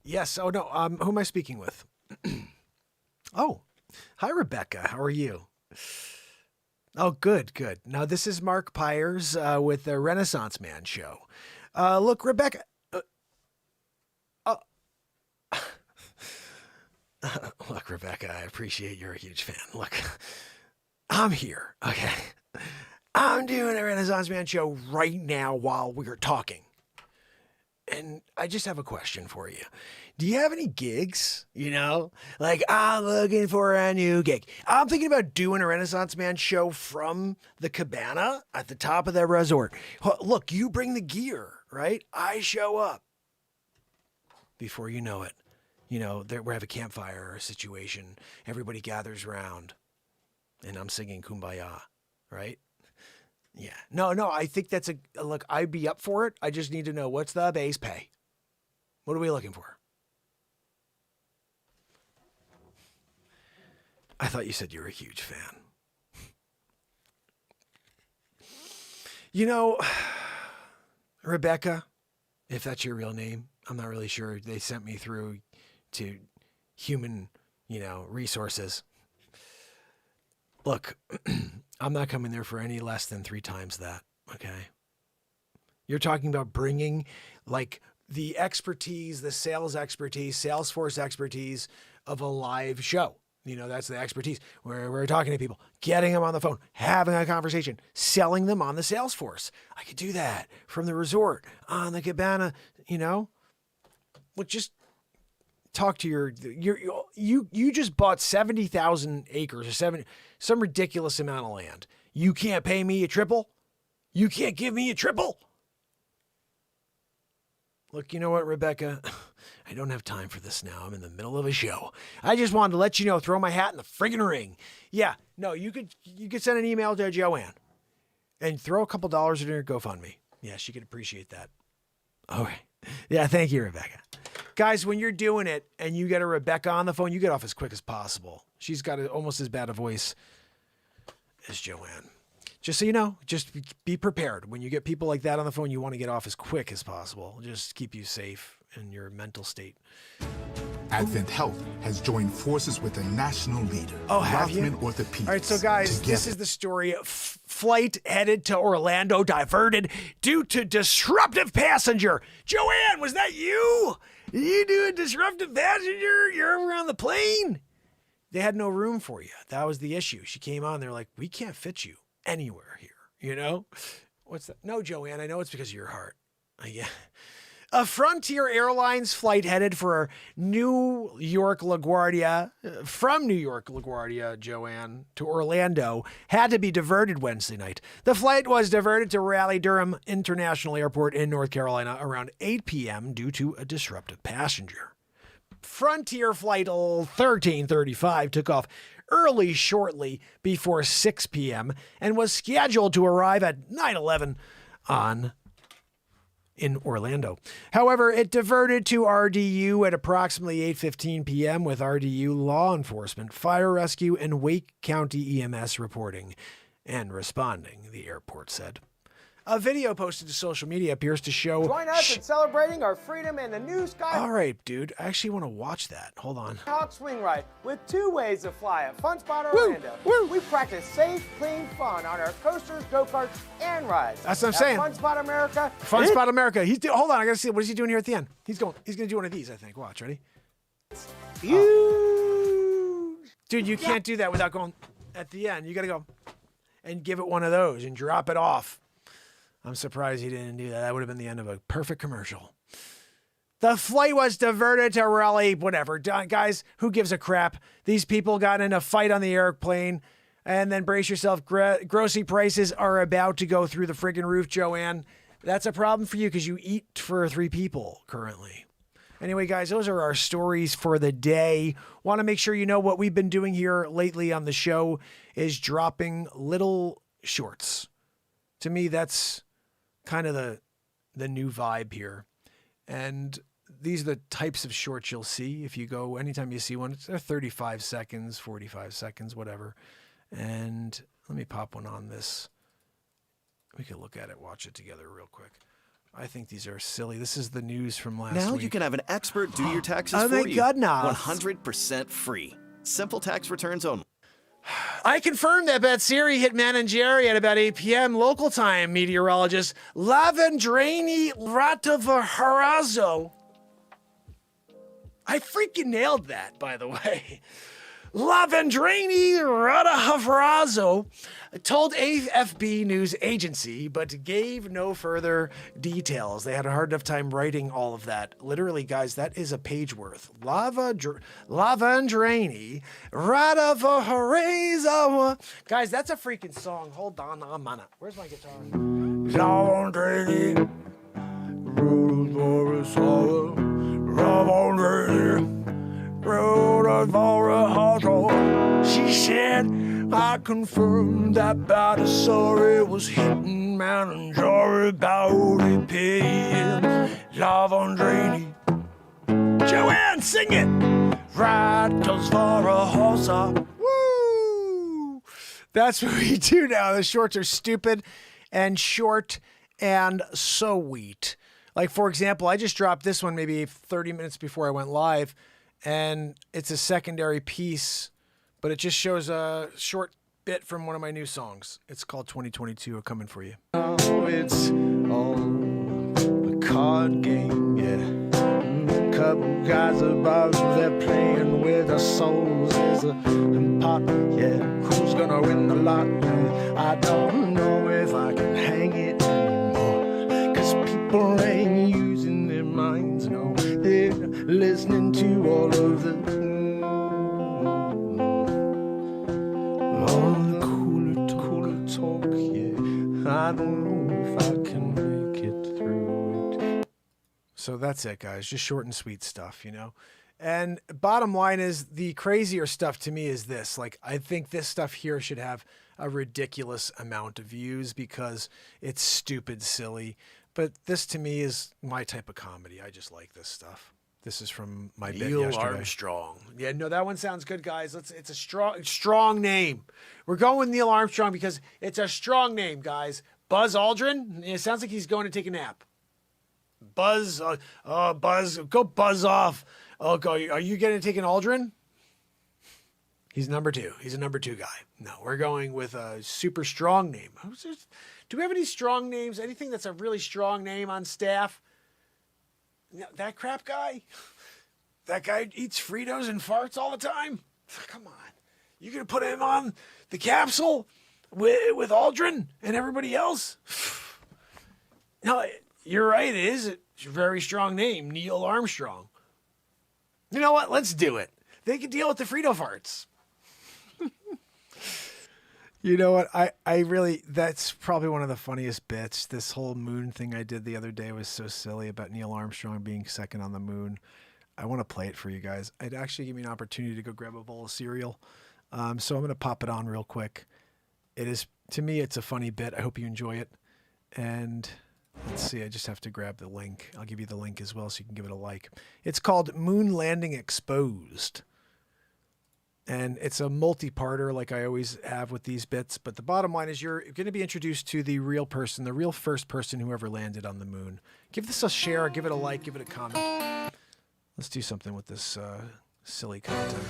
A: Yes. Oh, no. Who am I speaking with? Oh. Hi, Rebecca. How are you? Oh, good. Now, this is Mark Pires with the Renaissance Man Show. Look, Rebecca. Look, Rebecca, I appreciate you're a huge fan. Look, I'm here, okay? I'm doing a Renaissance Man Show right now while we're talking. And I just have a question for you. Do you have any gigs? You know, like I'm looking for a new gig. I'm thinking about doing a Renaissance Man Show from the cabana at the top of the resort. Look, you bring the gear, right? I show up. Before you know it, you know, we have a campfire situation. Everybody gathers around, and I'm singing Kumbaya, right? Yeah. No, I think that's look, I'd be up for it. I just need to know, what's the base pay? What are we looking for? I thought you said you were a huge fan. You know, Rebecca, if that's your real name, I'm not really sure. They sent me through to human, resources. Look, I'm not coming there for any less than 3 times that, okay? You're talking about bringing, like, the expertise, the sales expertise, Salesforce expertise of a live show. You know, that's the expertise where we're talking to people, getting them on the phone, having a conversation, selling them on the Salesforce. I could do that from the resort, on the cabana, Look, just talk to you just bought 70,000 acres or some ridiculous amount of land. You can't pay me a triple? You can't give me a triple? Look, you know what, Rebecca? I don't have time for this now. I'm in the middle of a show. I just wanted to let you know, throw my hat in the friggin' ring. Yeah, no, you could send an email to Joanne and throw a couple dollars in her GoFundMe. Yeah, she could appreciate that. Okay. Yeah, thank you, Rebecca. Guys, when you're doing it and you get a Rebecca on the phone, you get off as quick as possible. She's got almost as bad a voice as Joanne. Just so you know, just be prepared. When you get people like that on the phone, you want to get off as quick as possible. Just keep you safe in your mental state.
H: Advent Health has joined forces with a national leader,
A: have you?
H: Rothman Orthopedics.
A: All right, so guys, this is the story. Flight headed to Orlando diverted due to disruptive passenger. Joanne, was that you? You do a disruptive passenger? You're over on the plane? They had no room for you. That was the issue. She came on. They're like, we can't fit you anywhere here. You know? What's that? No, Joanne, I know it's because of your heart. Yeah. A Frontier Airlines flight headed for New York LaGuardia, from New York LaGuardia, Joanne, to Orlando, had to be diverted Wednesday night. The flight was diverted to Raleigh-Durham International Airport in North Carolina around 8 p.m. due to a disruptive passenger. Frontier Flight 1335 took off early shortly before 6 p.m. and was scheduled to arrive at 9:11 in Orlando. However, it diverted to RDU at approximately 8:15 p.m. with RDU law enforcement, fire rescue, and Wake County EMS reporting and responding, the airport said. A video posted to social media appears to show...
I: Join us in celebrating our freedom and the new Sky
A: All right, dude. I actually want to watch that. Hold on.
I: Hawk swing ride with 2 ways to fly at Fun Spot Orlando. Woo! We practice safe, clean fun on our coasters, go-karts, and rides.
A: That's what I'm saying.
I: Fun Spot America.
A: Fun Spot America. Hold on. I got to see. What is he doing here at the end? He's going to do one of these, I think. Watch. Ready?
I: Huge.
A: Dude, you can't do that without going at the end. You got to go and give it one of those and drop it off. I'm surprised he didn't do that. That would have been the end of a perfect commercial. The flight was diverted to Raleigh, whatever. Guys, who gives a crap? These people got in a fight on the airplane, and then brace yourself. Grocery prices are about to go through the friggin' roof, Joanne. That's a problem for you because you eat for 3 people currently. Anyway, guys, those are our stories for the day. Want to make sure you know what we've been doing here lately on the show is dropping little shorts. To me, that's kind of the new vibe here. And these are the types of shorts you'll see if you go, anytime you see one, they're 35 seconds, 45 seconds, whatever. And let me pop one on this. We can look at it, watch it together real quick. I think these are silly. This is the news from last week.
J: Now you can have an expert do your taxes
A: Oh,
J: for
A: thank
J: you.
A: God now.
J: 100% free. Simple tax returns only.
A: I confirmed that Siri hit Man and Jerry at about 8 p.m. local time, meteorologist Lavendraini Ratavaharazzo. I freaking nailed that, by the way. Lavendraini Ratavaharazzo told AFB News Agency, but gave no further details. They had a hard enough time writing all of that. Literally, guys, that is a page worth. Lavendraini Ratavaharazzo. Guys, that's a freaking song. Hold on a minute. Where's my guitar? Lavendraini She said, I confirmed that Badassari was hitting Man and Jerry about 8 p.m. Lavandrini. Joanne, sing it! Rattles for a hosa. Woo! That's what we do now. The shorts are stupid and short and sweet. Like, for example, I just dropped this one maybe 30 minutes before I went live, and it's a secondary piece, but it just shows a short bit from one of my new songs. It's called 2022, Coming For You. Oh, it's all a card game, yeah. Couple guys above, they're playing with our souls. There's a pot, yeah. Who's gonna win the lot? I don't know if I can hang it anymore, 'cause people ain't using their minds, no. They're listening to all the cooler talk, yeah. I don't know if I can make it through it. So that's it, guys. Just short and sweet stuff, you know? And bottom line is the crazier stuff to me is this. Like, I think this stuff here should have a ridiculous amount of views because it's stupid, silly. But this to me is my type of comedy. I just like this stuff. This is from my bit
D: Neil
A: yesterday.
D: Armstrong.
A: Yeah, no, that one sounds good, guys. It's a strong name. We're going with Neil Armstrong because it's a strong name, guys. Buzz Aldrin. It sounds like he's going to take a nap. Buzz, Buzz, go buzz off. Oh, go. Are you going to take an Aldrin? He's number 2. He's a number 2 guy. No, we're going with a super strong name. Do we have any strong names? Anything that's a really strong name on staff? No, that crap guy? That guy eats Fritos and farts all the time? Come on. You going to put him on the capsule with Aldrin and everybody else? No, you're right. It is a very strong name, Neil Armstrong. You know what? Let's do it. They can deal with the Frito farts. You know what? I really, that's probably one of the funniest bits. This whole moon thing I did the other day was so silly about Neil Armstrong being second on the moon. I want to play it for you guys. It actually gave me an opportunity to go grab a bowl of cereal. So I'm going to pop it on real quick. It is, to me, it's a funny bit. I hope you enjoy it. And let's see, I just have to grab the link. I'll give you the link as well so you can give it a like. It's called Moon Landing Exposed. And it's a multi-parter like I always have with these bits. But the bottom line is you're going to be introduced to the real person, the real first person who ever landed on the moon. Give this a share, give it a like, give it a comment. Let's do something with this silly content.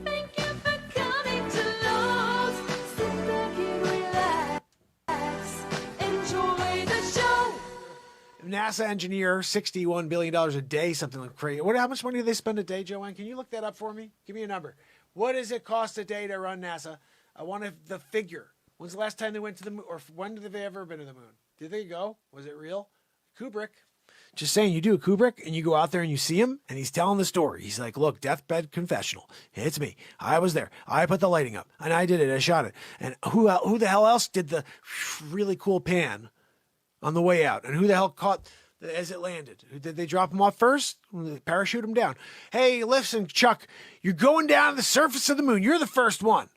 F: Thank you for coming to Lowe's. Sit back and relax. Enjoy the show.
A: NASA engineer, $61 billion a day, something like crazy. How much money do they spend a day, Joanne? Can you look that up for me? Give me a number. What does it cost a day to run NASA? I want the figure. When's the last time they went to the moon? Or when did they ever been to the moon? Did they go? Was it real? Kubrick. Just saying, you do a Kubrick and you go out there and you see him and he's telling the story. He's like, look, deathbed confessional. It's me. I was there. I put the lighting up and I did it. I shot it. And who the hell else did the really cool pan on the way out? And who the hell caught as it landed? Did they drop him off first? Parachute him down. Hey, listen, Chuck, you're going down to the surface of the moon. You're the first one.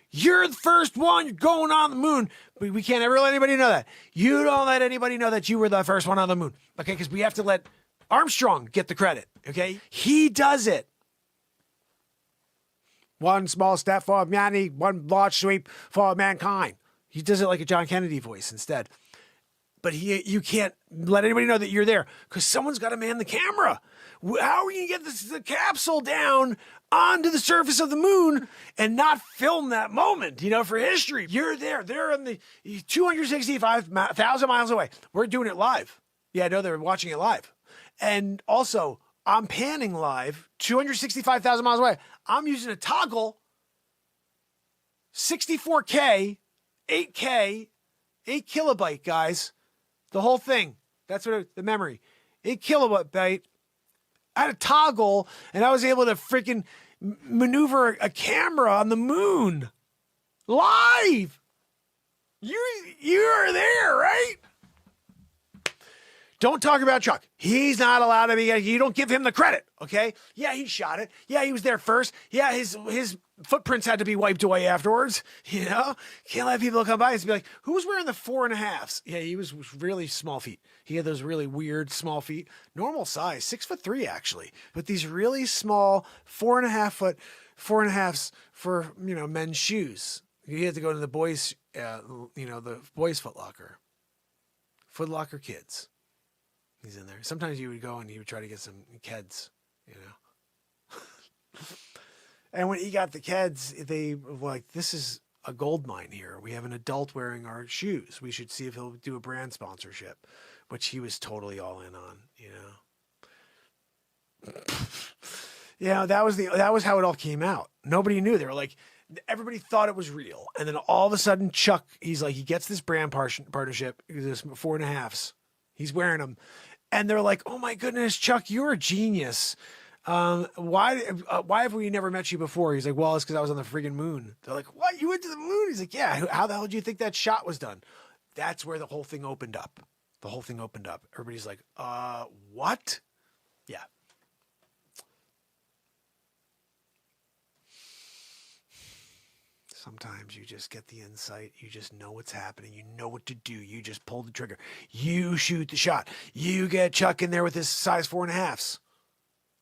A: You're the first one. You're going on the moon. But we can't ever let anybody know that. You don't let anybody know that you were the first one on the moon. Okay, because we have to let Armstrong get the credit. Okay? He does it. One small step for humanity, one large sweep for mankind. He does it like a John Kennedy voice instead. But you can't let anybody know that you're there because someone's got to man the camera. How are you going to get the capsule down onto the surface of the moon and not film that moment, for history? You're there. They're on the 265,000 miles away. We're doing it live. Yeah, I know they're watching it live. And also, I'm panning live 265,000 miles away. I'm using a toggle 64K, 8K, 8 kilobyte, guys. The whole thing. That's what the memory. 8 kilobyte. I had a toggle and I was able to freaking maneuver a camera on the moon. Live. You're there, right? Don't talk about Chuck. He's not allowed to be. You don't give him the credit, okay? Yeah, he shot it. Yeah, he was there first. Yeah, his footprints had to be wiped away afterwards. Can't let people come by and be like, "Who was wearing the 4.5s?" Yeah, he was really small feet. He had those really weird small feet. Normal size, 6'3" actually, but these really small 4.5 foot 4.5s for men's shoes. You had to go to the boys, the boys' Foot Locker. Foot Locker Kids. He's in there. Sometimes you would go and he would try to get some Keds, And when he got the Keds, they were like, this is a gold mine here. We have an adult wearing our shoes. We should see if he'll do a brand sponsorship, which he was totally all in on, that was how it all came out. Nobody knew. They were like, everybody thought it was real. And then all of a sudden, Chuck, he gets this brand partnership, this 4.5s. He's wearing them. And they're like, oh my goodness, Chuck, you're a genius. Why have we never met you before? He's like, well, it's because I was on the friggin' moon. They're like, what? You went to the moon? He's like, yeah. How the hell do you think that shot was done? That's where the whole thing opened up. the whole thing opened up. Everybody's like, what? Yeah. Sometimes you just get the insight. You just know what's happening. You know what to do. You just pull the trigger. You shoot the shot. You get Chuck in there with his size 4.5s.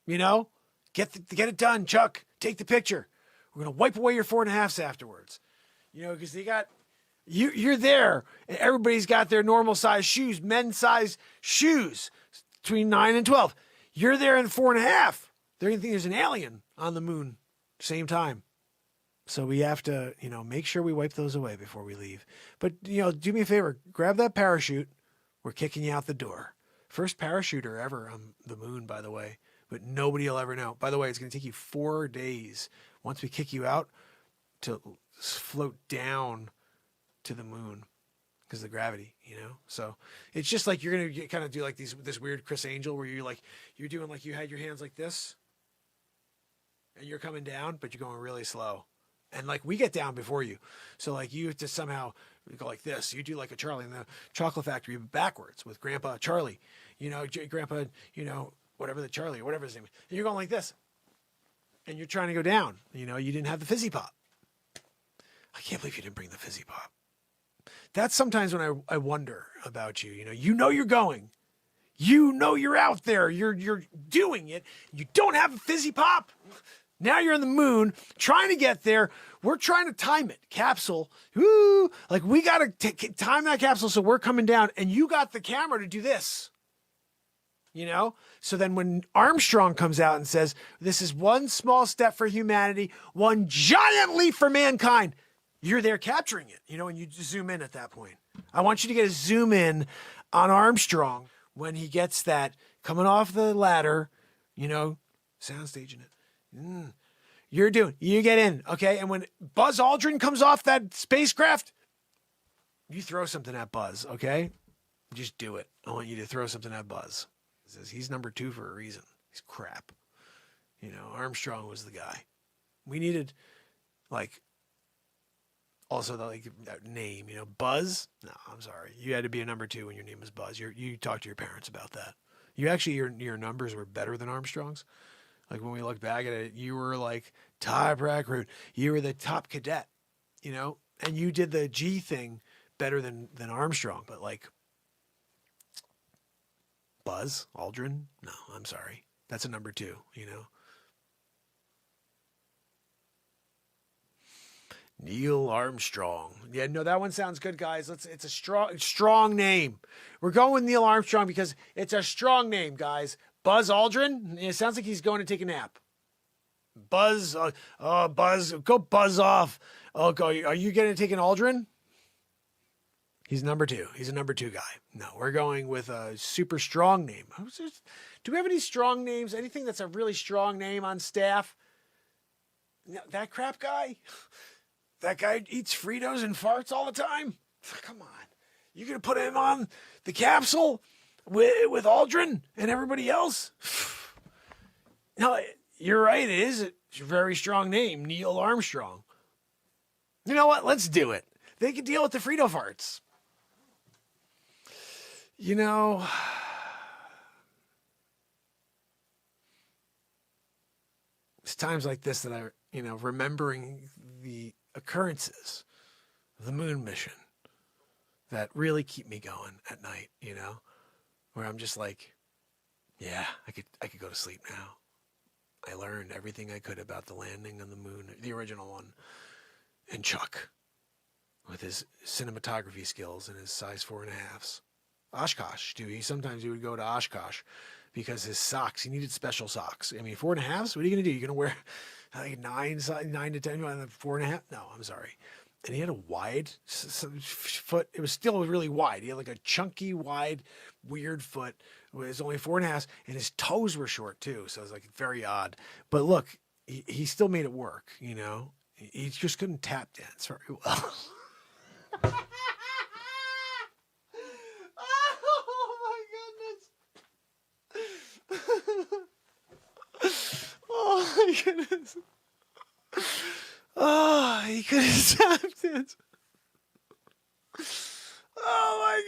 A: You know, get it done, Chuck. Take the picture. We're gonna wipe away your 4.5s afterwards. You know, because you're there, and everybody's got their normal size shoes, men's size shoes, between 9 and 12. You're there in 4.5. They're gonna think there's an alien on the moon, same time. So we have to, make sure we wipe those away before we leave. But, do me a favor, grab that parachute. We're kicking you out the door. First parachuter ever on the moon, by the way, but nobody will ever know. By the way, it's going to take you 4 days once we kick you out to float down to the moon because of the gravity, So it's just like you're going to kind of do like this weird Chris Angel where you're doing like you had your hands like this and you're coming down, but you're going really slow. And like we get down before you. So like you have to somehow go like this. You do like a Charlie in the Chocolate Factory backwards with Grandpa Charlie, Grandpa, whatever the Charlie or whatever his name is. And you're going like this. And you're trying to go down. You didn't have the fizzy pop. I can't believe you didn't bring the fizzy pop. That's sometimes when I wonder about you. You're going. You're out there. You're doing it. You don't have a fizzy pop. Now you're on the moon, trying to get there. We're trying to time it. Capsule. Woo! Like we got to time that capsule so we're coming down. And you got the camera to do this. So then when Armstrong comes out and says, this is one small step for humanity, one giant leap for mankind, you're there capturing it, and you just zoom in at that point. I want you to get a zoom in on Armstrong when he gets that coming off the ladder, sound staging it. You get in, okay? And when Buzz Aldrin comes off that spacecraft, you throw something at Buzz, okay? Just do it. I want you to throw something at Buzz. He says he's number 2 for a reason. He's crap. Armstrong was the guy. We needed, also that name, Buzz. No, I'm sorry. You had to be a number 2 when your name was Buzz. You talked to your parents about that. You actually, your numbers were better than Armstrong's. Like when we look back at it, you were like top recruit. You were the top cadet, and you did the G thing better than Armstrong. But like Buzz Aldrin, no, I'm sorry. That's a number 2, Neil Armstrong. Yeah, no, that one sounds good, guys. It's a strong name. We're going with Neil Armstrong because it's a strong name, guys. Buzz Aldrin, it sounds like he's going to take a nap. Buzz, Buzz, go Buzz off. Oh, go. Are you going to take an Aldrin? He's number 2. He's a number 2 guy. No, we're going with a super strong name. Do we have any strong names? Anything that's a really strong name on staff? No, that crap guy? That guy eats Fritos and farts all the time? Come on. You going to put him on the capsule? With Aldrin and everybody else? No, you're right. It is a very strong name, Neil Armstrong. You know what? Let's do it. They can deal with the Frito farts. It's times like this that I, remembering the occurrences of the moon mission that really keep me going at night, where I'm just like, yeah, I could go to sleep now. I learned everything I could about the landing on the moon, the original one, and Chuck, with his cinematography skills and his size 4.5s. Oshkosh, too. Sometimes he would go to Oshkosh because his socks, he needed special socks. 4.5s? What are you going to do? You're going to wear like 9 to 10, 4.5? No, I'm sorry. And he had a wide foot. It was still really wide. He had like a chunky, wide, weird foot. It was only 4.5, and his toes were short too. So it was like very odd. But look, he still made it work. He just couldn't tap dance very well. Oh my goodness. Oh, he couldn't tap dance. Oh my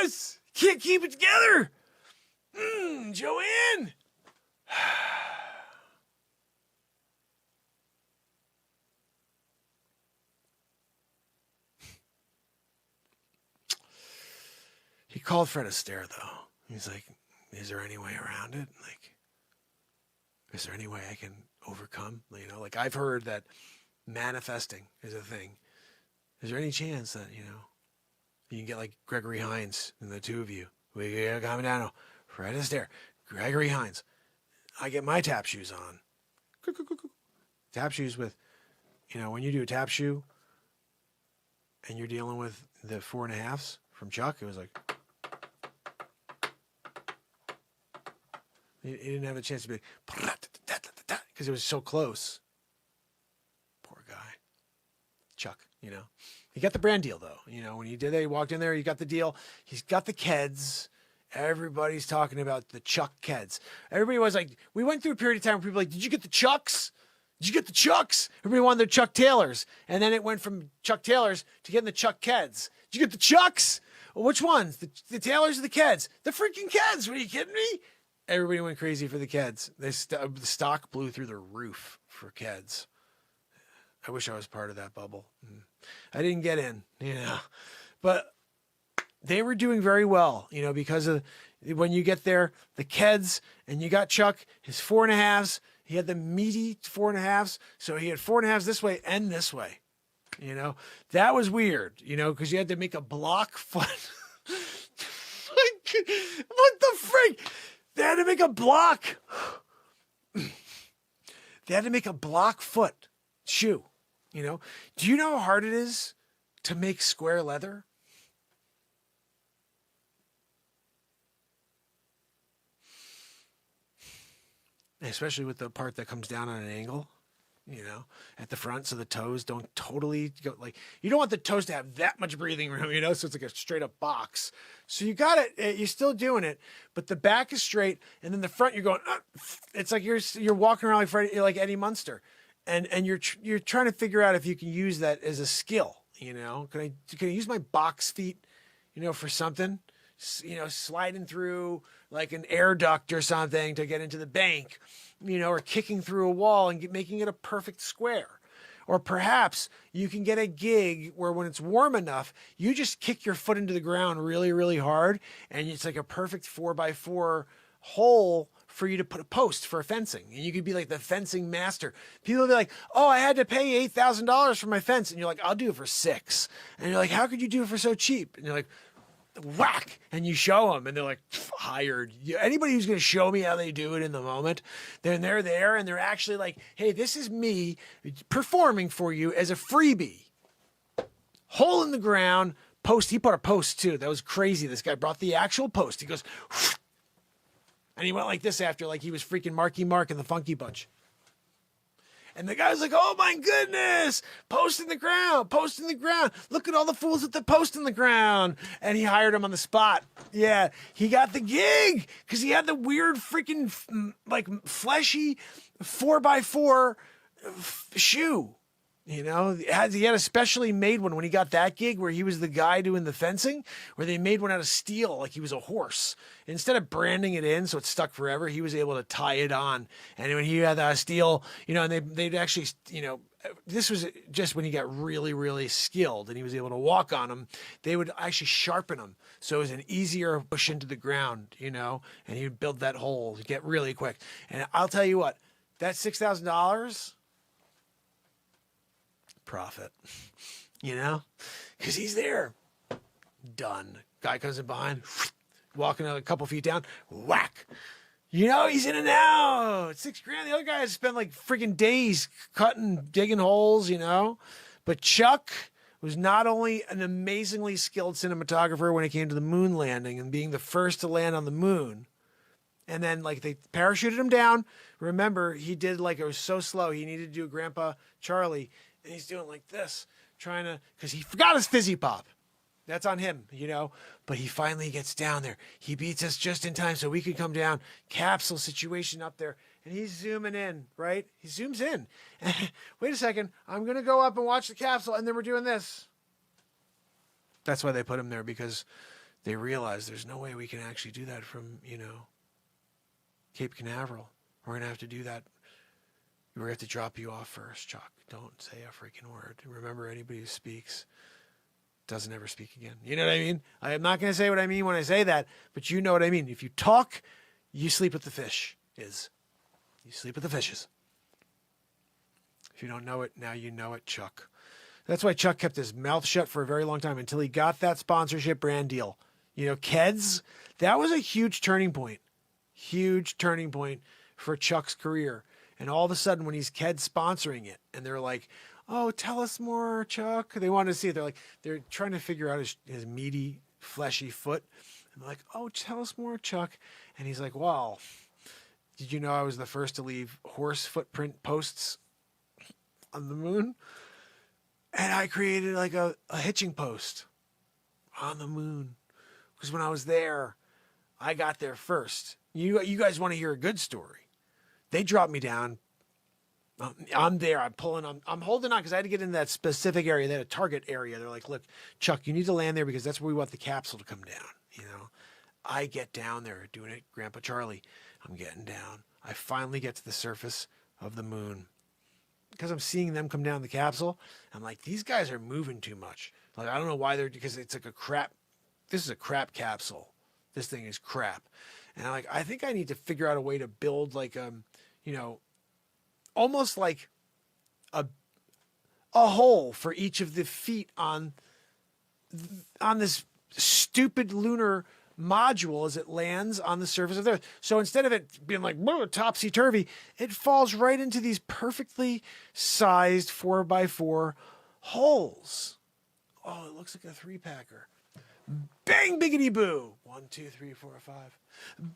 A: goodness.
D: Can't keep it together. Joanne. He called Fred Astaire, though. He's like, is there any way around it? Like, is there any way I can overcome? You know, like I've heard that manifesting is a thing. Is there any chance that, you know, you can get like Gregory Hines and the two of you? We got coming down. Fred Astaire, Gregory Hines. I get my tap shoes on. Tap shoes with, you know, when you do a tap shoe and you're dealing with the 4.5s from Chuck, it was like, he didn't have a chance to be because it was so close. Poor guy. Chuck, you know. He got the brand deal, though. You know, when he did that, he walked in there, he got the deal. He's got the Keds. Everybody's talking about the Chuck Keds. Everybody was like, we went through a period of time where people were like, did you get the Chucks? Did you get the Chucks? Everybody wanted their Chuck Taylors. And then it went from Chuck Taylors to getting the Chuck Keds. Did you get the Chucks? Well, which ones? The Taylors or the Keds? The freaking Keds. Are you kidding me? Everybody went crazy for the Keds. The stock blew through the roof for Keds. I wish I was part of that bubble. I didn't get in, you know. But they were doing very well, you know, because of when you get there, the Keds, and you got Chuck, his 4.5s. He had the meaty 4.5s. So he had 4.5s this way and this way. You know, that was weird, you know, because you had to make a block foot. What the freak? They had to make a block. They had to make a block foot shoe, you know. Do you know how hard it is to make square leather? Especially with the part that comes down on an angle, you know, at the front, so the toes don't totally go, like, you don't want the toes to have that much breathing room, you know, so it's like a straight up box. So you got it, you're still doing it, but the back is straight, and then the front you're going, it's like you're walking around like Eddie Munster, and you're trying to figure out if you can use that as a skill, you know. Can I use my box feet, you know, for something? You know, sliding through like an air duct or something to get into the bank, you know, or kicking through a wall and making it a perfect square. Or perhaps you can get a gig where when it's warm enough, you just kick your foot into the ground really, really hard, and it's like a perfect 4x4 hole for you to put a post for fencing. And you could be like the fencing master. People will be like, oh, I had to pay $8,000 for my fence. And you're like, I'll do it for $6,000. And you're like, how could you do it for so cheap? And you're like, whack, and you show them, and they're like, hired. Anybody who's going to show me how they do it in the moment, then they're there, and they're actually like, hey, this is me performing for you as a freebie. Hole in the ground, post. He put a post too. That was crazy. This guy brought the actual post. He goes, and he went like this after, like he was freaking Marky Mark and the Funky Bunch. And the guy's like, oh my goodness, post in the ground, post in the ground. Look at all the fools at the post in the ground. And he hired him on the spot. Yeah, he got the gig because he had the weird freaking like fleshy 4x4 shoe. You know, he had a specially made one when he got that gig where he was the guy doing the fencing, where they made one out of steel like he was a horse. Instead of branding it in so it stuck forever, he was able to tie it on. And when he had that steel, you know, and they'd actually, you know, this was just when he got really, really skilled and he was able to walk on them, they would actually sharpen them. So it was an easier push into the ground, you know, and he would build that hole to get really quick. And I'll tell you what, that $6,000... profit, you know, because he's there. Done. Guy comes in behind, walking a couple feet down, whack. You know, he's in and out. $6,000. The other guy has spent like freaking days cutting, digging holes, you know. But Chuck was not only an amazingly skilled cinematographer when it came to the moon landing and being the first to land on the moon. And then like they parachuted him down. Remember, he did like, it was so slow. He needed to do Grandpa Charlie. And he's doing like this, trying to, because he forgot his fizzy pop. That's on him, you know. But he finally gets down there. He beats us just in time so we could come down. Capsule situation up there. And he's zooming in, right? He zooms in. Wait a second. I'm going to go up and watch the capsule. And then we're doing this. That's why they put him there, because
A: they realize there's no way we can actually do that from, Cape Canaveral. We're going to have to do that. We're going to have to drop you off first, Chuck. Don't say a freaking word. Remember, anybody who speaks doesn't ever speak again. You know what I mean? I am not going to say what I mean when I say that, but you know what I mean. If you talk, you sleep with the fish. You sleep with the fishes. If you don't know it, now you know it, Chuck. That's why Chuck kept his mouth shut for a very long time until he got that sponsorship brand deal. Keds, that was a huge turning point. Huge turning point for Chuck's career. And all of a sudden, when he's Keds sponsoring it, and they're like, oh, tell us more, Chuck. They want to see it. They're trying to figure out his meaty, fleshy foot. And they're like, oh, tell us more, Chuck. And he's like, wow, did you know I was the first to leave horse footprint posts on the moon? And I created like a hitching post on the moon. Because when I was there, I got there first. You guys want to hear a good story. They dropped me down. I'm there. I'm holding on because I had to get in that specific area, that target area. They're like, look, Chuck, you need to land there because that's where we want the capsule to come down. I get down there doing it. Grandpa Charlie, I'm getting down. I finally get to the surface of the moon. Because I'm seeing them come down the capsule, I'm like, these guys are moving too much. Like, I don't know why because it's like this is a crap capsule. This thing is crap. And I'm like, I think I need to figure out a way to build like, almost like a hole for each of the feet on this stupid lunar module as it lands on the surface of the Earth. So instead of it being like topsy-turvy, it falls right into these perfectly sized 4x4 holes. Oh, it looks like a 3-packer. Bang, biggity boo. 1, 2, 3, 4, 5.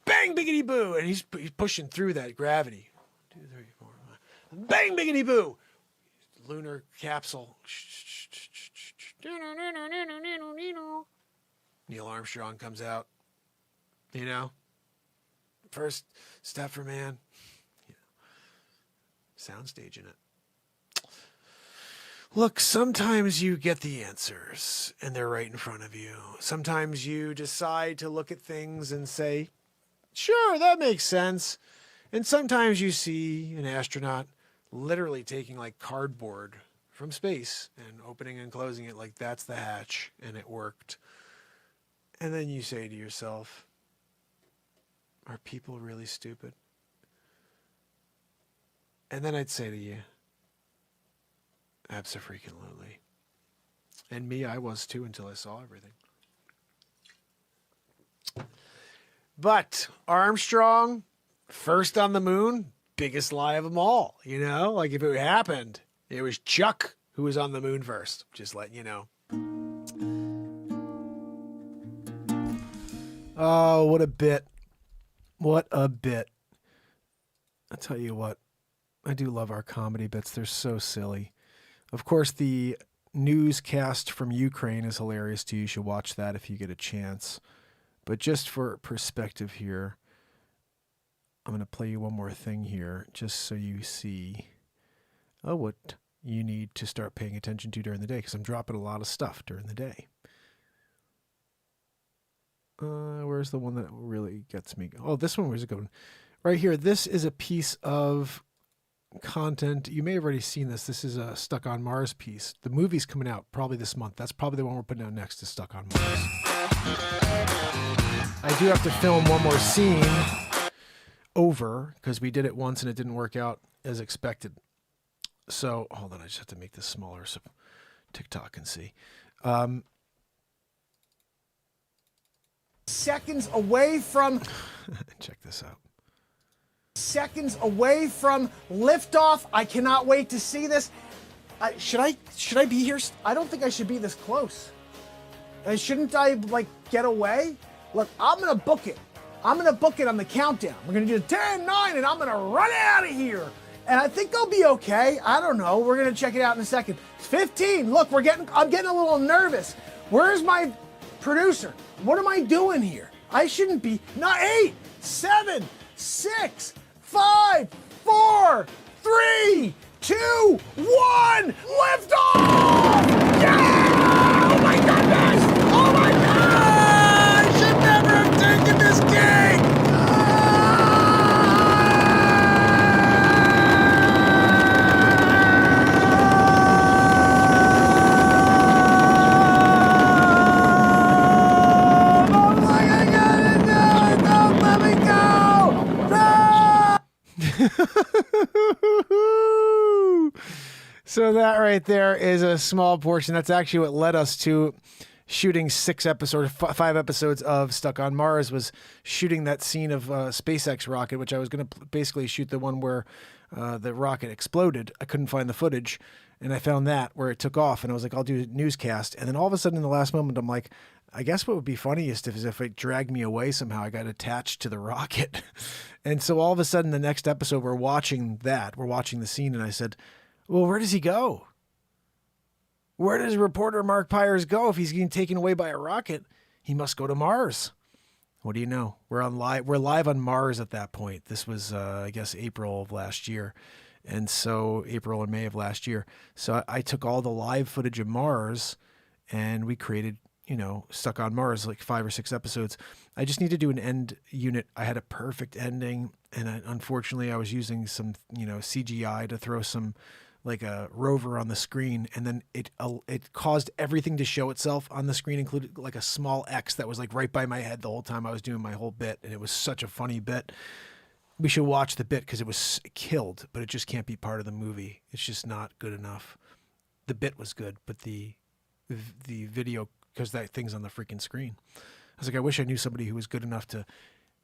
A: Bang, biggity boo. And he's pushing through that gravity. 1, 2, 3, 4, 5. Bang, biggity boo. Lunar capsule. Neil Armstrong comes out. First step for man. Soundstage in it. Look, sometimes you get the answers and they're right in front of you. Sometimes you decide to look at things and say, sure, that makes sense. And sometimes you see an astronaut literally taking like cardboard from space and opening and closing it like that's the hatch and it worked. And then you say to yourself, are people really stupid? And then I'd say to you, abso-freaking-lutely. And me, I was too until I saw everything. But Armstrong, first on the moon, biggest lie of them all. Like if it happened, it was Chuck who was on the moon first. Just letting you know. Oh, what a bit. What a bit. I'll tell you what. I do love our comedy bits. They're so silly. Of course, the newscast from Ukraine is hilarious too. You should watch that if you get a chance. But just for perspective here, I'm going to play you one more thing here just so you see what you need to start paying attention to during the day, because I'm dropping a lot of stuff during the day. Where's the one that really gets me? Oh, this one was a good one. Right here. This is a piece of content. You may have already seen this. This is a Stuck on Mars piece. The movie's coming out probably this month. That's probably the one we're putting out next, is Stuck on Mars. I do have to film one more scene over because we did it once and it didn't work out as expected. So hold on. I just have to make this smaller so TikTok can see. Seconds away from check this out. Seconds away from liftoff. I cannot wait to see this. Should I be here? I don't think I should be this close. Shouldn't I get away? Look, I'm gonna book it. I'm gonna book it on the countdown. We're gonna do 10, 9, and I'm gonna run out of here. And I think I'll be okay. I don't know. We're gonna check it out in a second. It's 15. Look, I'm getting a little nervous. Where's my producer? What am I doing here? I shouldn't be. Not 8, 7, 6, 5, 4, 3, 2, 1. Lift off! Yeah! Oh my goodness! Oh my God! So that right there is a small portion. That's actually what led us to shooting 5 episodes of Stuck on Mars, was shooting that scene of SpaceX rocket, which I was going to basically shoot the one where the rocket exploded. I couldn't find the footage, and I found that where it took off, and I was like, I'll do a newscast. And then all of a sudden in the last moment, I'm like, I guess what would be funniest is if it dragged me away somehow. I got attached to the rocket. And so all of a sudden the next episode, we're watching the scene, and I said, well, where does he go? Where does reporter Mark Pires go if he's getting taken away by a rocket? He must go to Mars. What do you know? We're live on Mars at that point. This was, I guess, April of last year. And so April or May of last year. So I took all the live footage of Mars and we created, Stuck on Mars, like 5 or 6 episodes. I just need to do an end unit. I had a perfect ending. And unfortunately I was using some, CGI to throw some, like a rover on the screen, and then it caused everything to show itself on the screen, included like a small X that was like right by my head the whole time I was doing my whole bit, and it was such a funny bit. We should watch the bit because it was killed, but it just can't be part of the movie. It's just not good enough. The bit was good, but the video, because that thing's on the freaking screen. I was like, I wish I knew somebody who was good enough to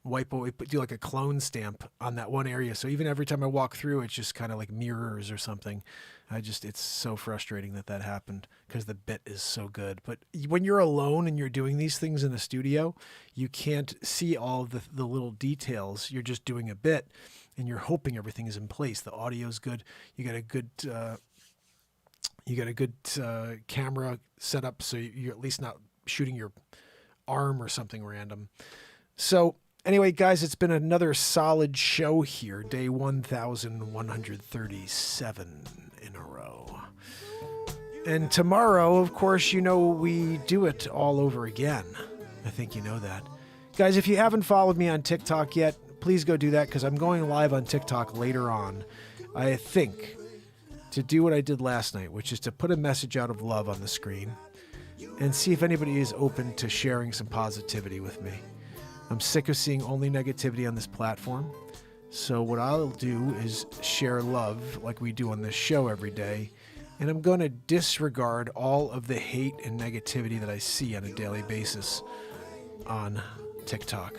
A: wipe away, do like a clone stamp on that one area. So even every time I walk through, it's just kind of like mirrors or something. It's so frustrating that happened because the bit is so good. But when you're alone and you're doing these things in a studio, you can't see all the little details. You're just doing a bit and you're hoping everything is in place. The audio's good. You got a good camera set up, so you're at least not shooting your arm or something random. So anyway, guys, it's been another solid show here. Day 1137 in a row. And tomorrow, of course, we do it all over again. I think you know that. Guys, if you haven't followed me on TikTok yet, please go do that because I'm going live on TikTok later on. I think to do what I did last night, which is to put a message out of love on the screen and see if anybody is open to sharing some positivity with me. I'm sick of seeing only negativity on this platform. So what I'll do is share love like we do on this show every day. And I'm going to disregard all of the hate and negativity that I see on a daily basis on TikTok.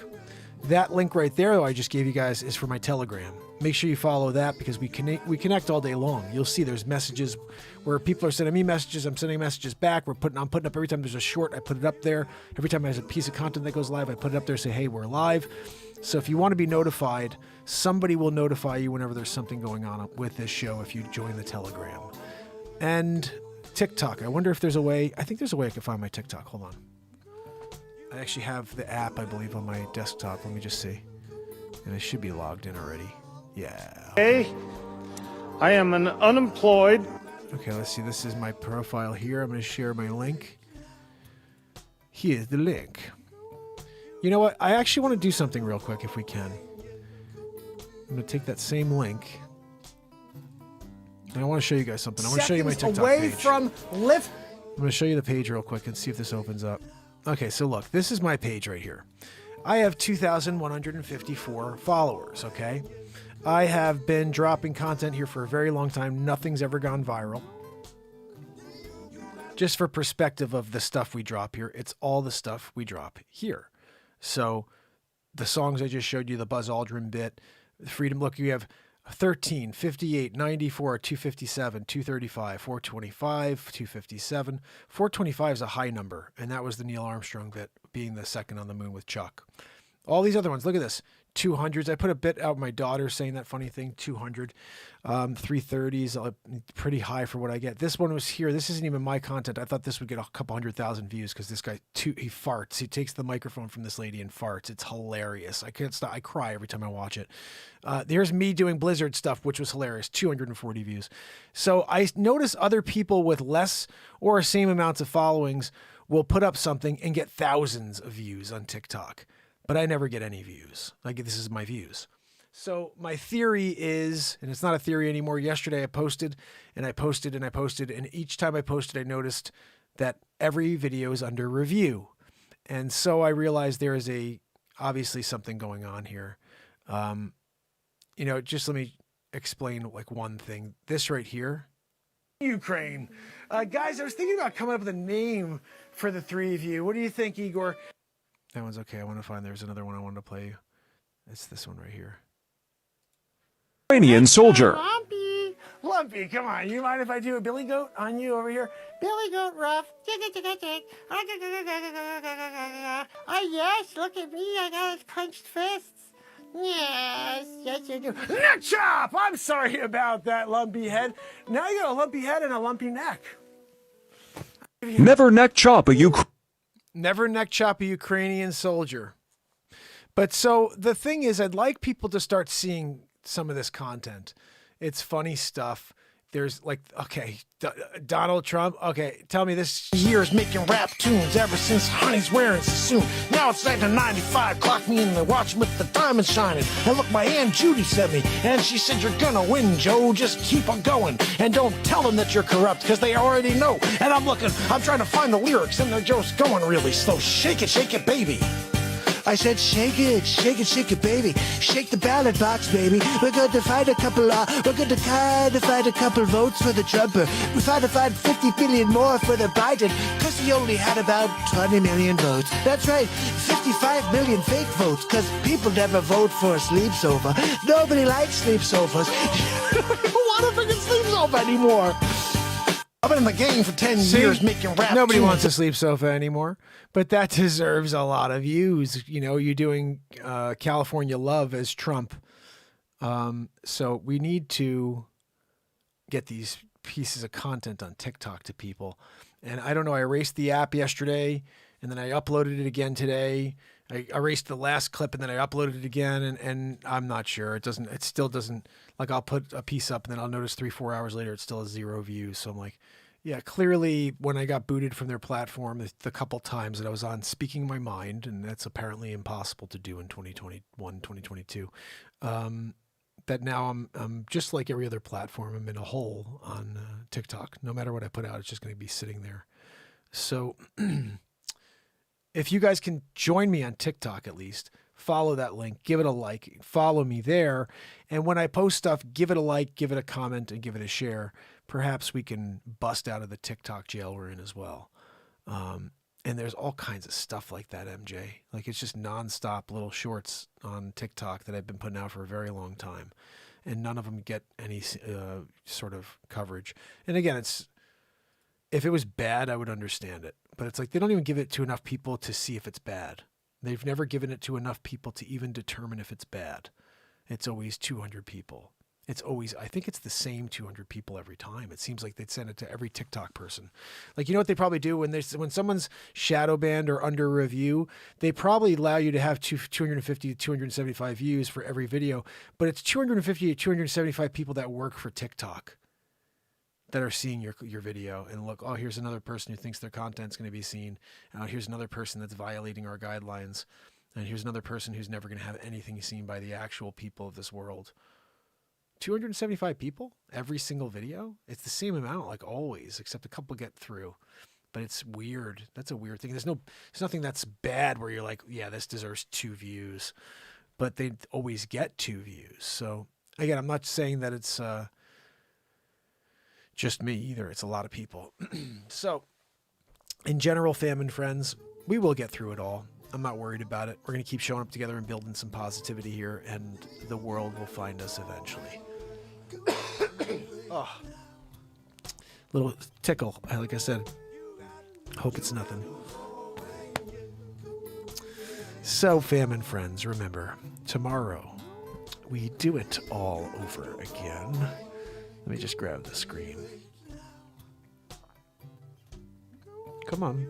A: That link right there, though, I just gave you guys is for my Telegram. Make sure you follow that because we connect all day long. You'll see there's messages where people are sending me messages. I'm sending messages back. I'm putting up every time there's a short, I put it up there. Every time there's a piece of content that goes live, I put it up there, say, hey, we're live. So if you want to be notified, somebody will notify you whenever there's something going on with this show if you join the Telegram. And TikTok. I wonder if there's a way. I think there's a way I can find my TikTok. Hold on. I actually have the app, I believe, on my desktop. Let me just see. And I should be logged in already. Yeah.
K: Hey, I am an unemployed.
A: Okay, let's see. This is my profile here. I'm going to share my link. Here's the link. You know what? I actually want to do something real quick if we can. I'm going to take that same link. And I want to show you guys something. I want to show you my TikTok page. I'm going to show you the page real quick and see if this opens up. Okay, so look. This is my page right here. I have 2,154 followers, okay? I have been dropping content here for a very long time. Nothing's ever gone viral. Just for perspective of the stuff we drop here, it's all the stuff we drop here. So the songs I just showed you, the Buzz Aldrin bit, Freedom, look, you have 13, 58, 94, 257, 235, 425, 257. 425 is a high number, and that was the Neil Armstrong bit, being the second on the moon with Chuck. All these other ones, look at this. 200s. I put a bit out, my daughter saying that funny thing, 200. 330s, pretty high for what I get. This one was here. This isn't even my content. I thought this would get a couple 100,000 views because this guy, he farts. He takes the microphone from this lady and farts. It's hilarious. I can't stop. I cry every time I watch it. Here's me doing Blizzard stuff, which was hilarious. 240 views. So I notice other people with less or same amounts of followings will put up something and get thousands of views on TikTok. But I never get any views. Like, this is my views. So my theory is, and it's not a theory anymore. Yesterday I posted and I posted and I posted. And each time I posted, I noticed that every video is under review. And so I realized there is obviously something going on here. Just let me explain like one thing. This right here, Ukraine. Guys, I was thinking about coming up with a name for the three of you. What do you think, Igor? That one's okay. I want to find, there's another one I wanted to play you. It's this one right here.
L: Ukrainian soldier.
A: Lumpy, come on. You mind if I do a Billy Goat on you over here?
C: Billy Goat Rough. Oh, yes, look at me. I got his clenched fists. Yes, yes, you do.
A: Neck chop! I'm sorry about that, lumpy head. Now you got a lumpy head and a lumpy neck.
L: Never neck chop a
A: Never neck chop a Ukrainian soldier. But so the thing is, I'd like people to start seeing some of this content. It's funny stuff. There's like, okay, Donald Trump. Okay, tell me this year's making rap tunes ever since Honey's wearing Sassoon. Now it's 1995. Clock me in the watch with the diamonds shining. And look, my Aunt Judy sent me, and she said, you're gonna win, Joe. Just keep on going. And don't tell them that you're corrupt, because they already know. And I'm trying to find the lyrics, and they're just going really slow. Shake it, baby. I said, shake it, baby. Shake the ballot box, baby. We're going to find a couple votes for the Trumper. We're trying to find 50 billion more for the Biden, because he only had about 20 million votes. That's right, 55 million fake votes, because people never vote for a sleepover. Nobody likes sleepovers. Who want to freaking sleepover anymore? I've been in the game for 10 years making rap. Nobody wants a sleep sofa anymore, but that deserves a lot of views. You know, you're doing California Love as Trump. So we need to get these pieces of content on TikTok to people. And I don't know, I erased the app yesterday, and then I uploaded it again today. I erased the last clip, and then I uploaded it again, and I'm not sure. It still doesn't, like, I'll put a piece up, and then I'll notice 3-4 hours later, it still has 0 views. So I'm like, yeah, clearly when I got booted from their platform, the couple times that I was on speaking my mind, and that's apparently impossible to do in 2021, 2022, that now I'm just like every other platform. I'm in a hole on TikTok. No matter what I put out, it's just going to be sitting there. So if you guys can join me on TikTok, at least follow that link, give it a like, follow me there. And when I post stuff, give it a like, give it a comment, and give it a share. Perhaps we can bust out of the TikTok jail we're in as well. And there's all kinds of stuff like that, MJ. Like, it's just nonstop little shorts on TikTok that I've been putting out for a very long time. And none of them get any sort of coverage. And again, if it was bad, I would understand it. But it's like they don't even give it to enough people to see if it's bad. They've never given it to enough people to even determine if it's bad. It's always 200 people. I think it's the same 200 people every time. It seems like they'd send it to every TikTok person. Like, you know what they probably do when someone's shadow banned or under review, they probably allow you to have 250 to 275 views for every video, but it's 250 to 275 people that work for TikTok that are seeing your video and look, oh, here's another person who thinks their content's going to be seen. Here's another person that's violating our guidelines. And here's another person who's never going to have anything seen by the actual people of this world. 275 people every single video. It's the same amount, like always, except a couple get through. But it's weird. That's a weird thing. There's nothing that's bad where you're like, yeah, this deserves 2 views. But they always get 2 views. So again, I'm not saying that it's just me either. It's a lot of people. So in general, fam and friends, we will get through it all. I'm not worried about it. We're going to keep showing up together and building some positivity here, and the world will find us eventually. Oh, little tickle, like I said. Hope it's nothing. So, fam and friends, remember, tomorrow we do it all over again. Let me just grab the screen. Come on.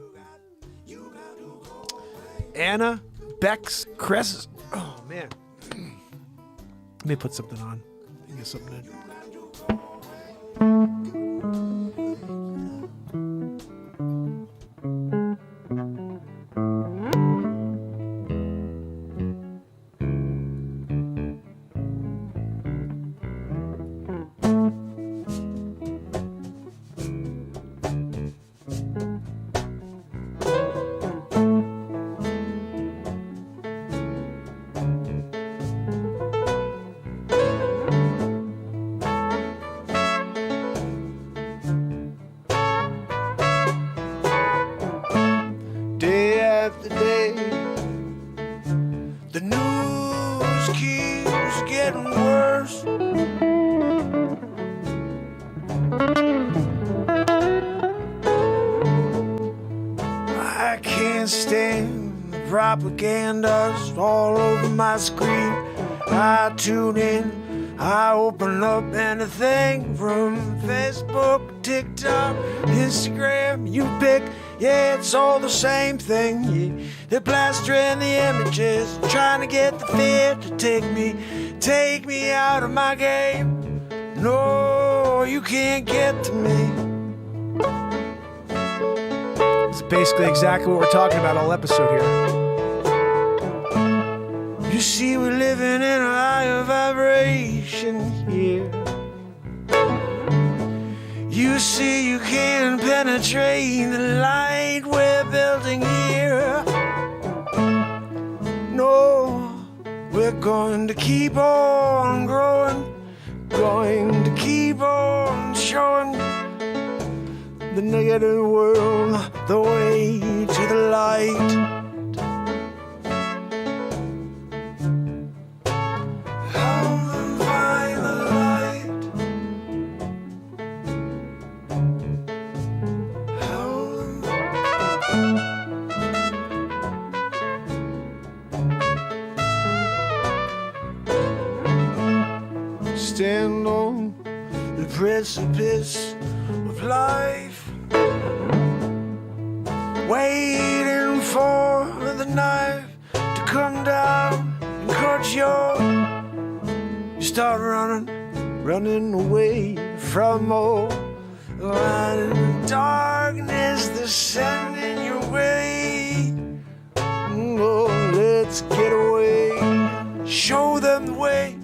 A: Anna Beck's Crest. Oh, man. Let me put something on. I think it's something in.
G: I can't stand the propaganda's all over my screen. I tune in, I open up anything from Facebook, TikTok, Instagram, you pick. Yeah, it's all the same thing. Yeah, they're plastering the images, trying to get the fear to take me out of my game. No, you can't get to me.
A: It's basically exactly what we're talking about all episode here.
G: You see, we're living in a higher vibration here. You see, you can't penetrate the light we're building here. No, we're going to keep on growing, going to keep on showing the negative world the way to the light. Stand on the precipice of life, waiting for the knife to come down and cut you start running away from all the darkness that's sending your way. Oh, let's get away, show them the way.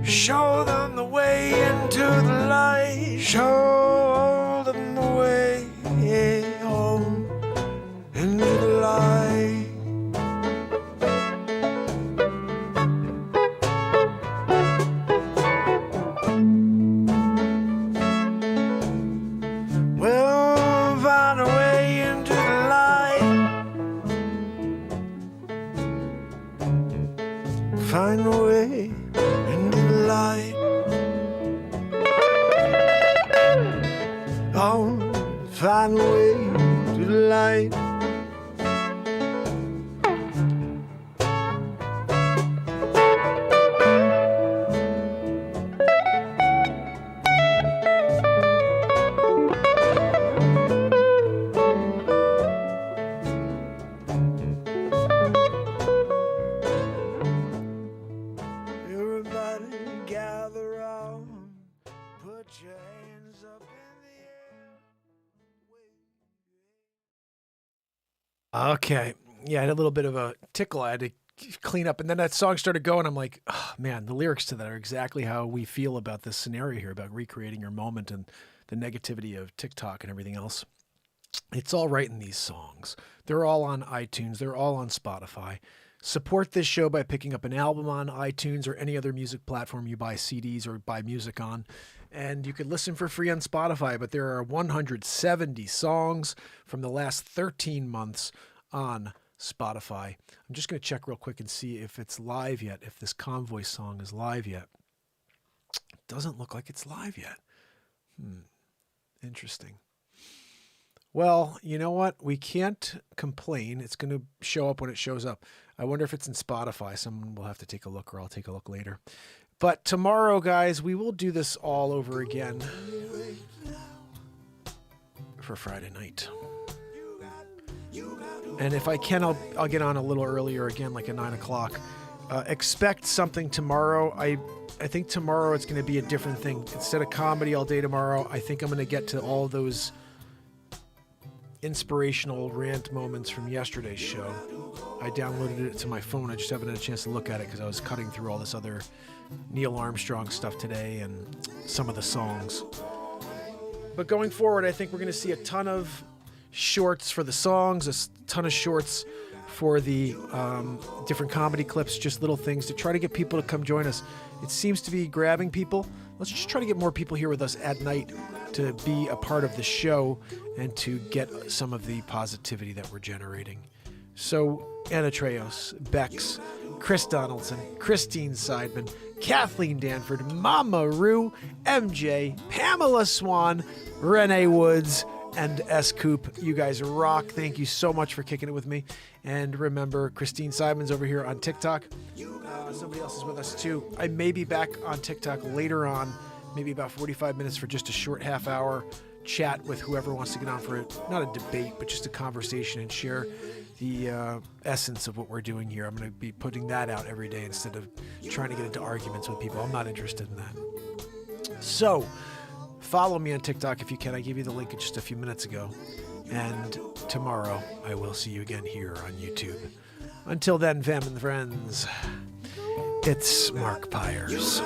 G: Show them the way into the light. Show them the way home into the light. We'll find a way into the light. Find a way into the light. Oh, find a way to the light. Everybody gather round, put your hands up in the air.
A: Okay. Yeah, I had a little bit of a tickle. I had to clean up. And then that song started going. I'm like, oh, man, the lyrics to that are exactly how we feel about this scenario here, about recreating your moment and the negativity of TikTok and everything else. It's all right in these songs. They're all on iTunes. They're all on Spotify. Support this show by picking up an album on iTunes or any other music platform you buy CDs or buy music on. And you could listen for free on Spotify, but there are 170 songs from the last 13 months on Spotify. I'm just going to check real quick and see if it's live yet, if this Convoy song is live yet. It doesn't look like it's live yet. Interesting. Well, you know what? We can't complain. It's going to show up when it shows up. I wonder if it's in Spotify. Someone will have to take a look, or I'll take a look later. But tomorrow, guys, we will do this all over again for Friday night. And if I can, I'll get on a little earlier again, like at 9 o'clock. Expect something tomorrow. I think tomorrow it's going to be a different thing. Instead of comedy all day tomorrow, I think I'm going to get to all those inspirational rant moments from yesterday's show. I downloaded it to my phone. I just haven't had a chance to look at it because I was cutting through all this other Neil Armstrong stuff today and some of the songs. But going forward, I think we're going to see a ton of shorts for the songs, a ton of shorts for the different comedy clips, just little things to try to get people to come join us. It seems to be grabbing people. Let's just try to get more people here with us at night to be a part of the show and to get some of the positivity that we're generating. So, Anna Treos, Bex, Chris Donaldson, Christine Seidman, Kathleen Danford, Mama Rue, MJ, Pamela Swan, Renee Woods, and S. Coop. You guys rock. Thank you so much for kicking it with me. And remember, Christine Simon's over here on TikTok. Somebody else is with us too. I may be back on TikTok later on, maybe about 45 minutes for just a short half hour chat with whoever wants to get on for not a debate, but just a conversation and share the essence of what we're doing here. I'm going to be putting that out every day instead of trying to get into arguments with people. I'm not interested in that. So follow me on TikTok if you can. I gave you the link just a few minutes ago. And tomorrow I will see you again here on YouTube. Until then, fam and friends, it's Mark Pires.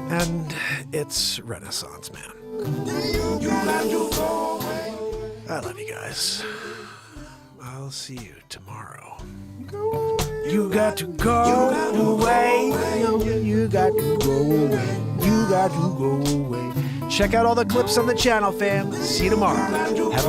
A: And it's Renaissance Man. I love you guys. I'll see you tomorrow. You got to go away. You got to go away. You got to go away. Check out all the clips on the channel, fam. See you tomorrow. Have a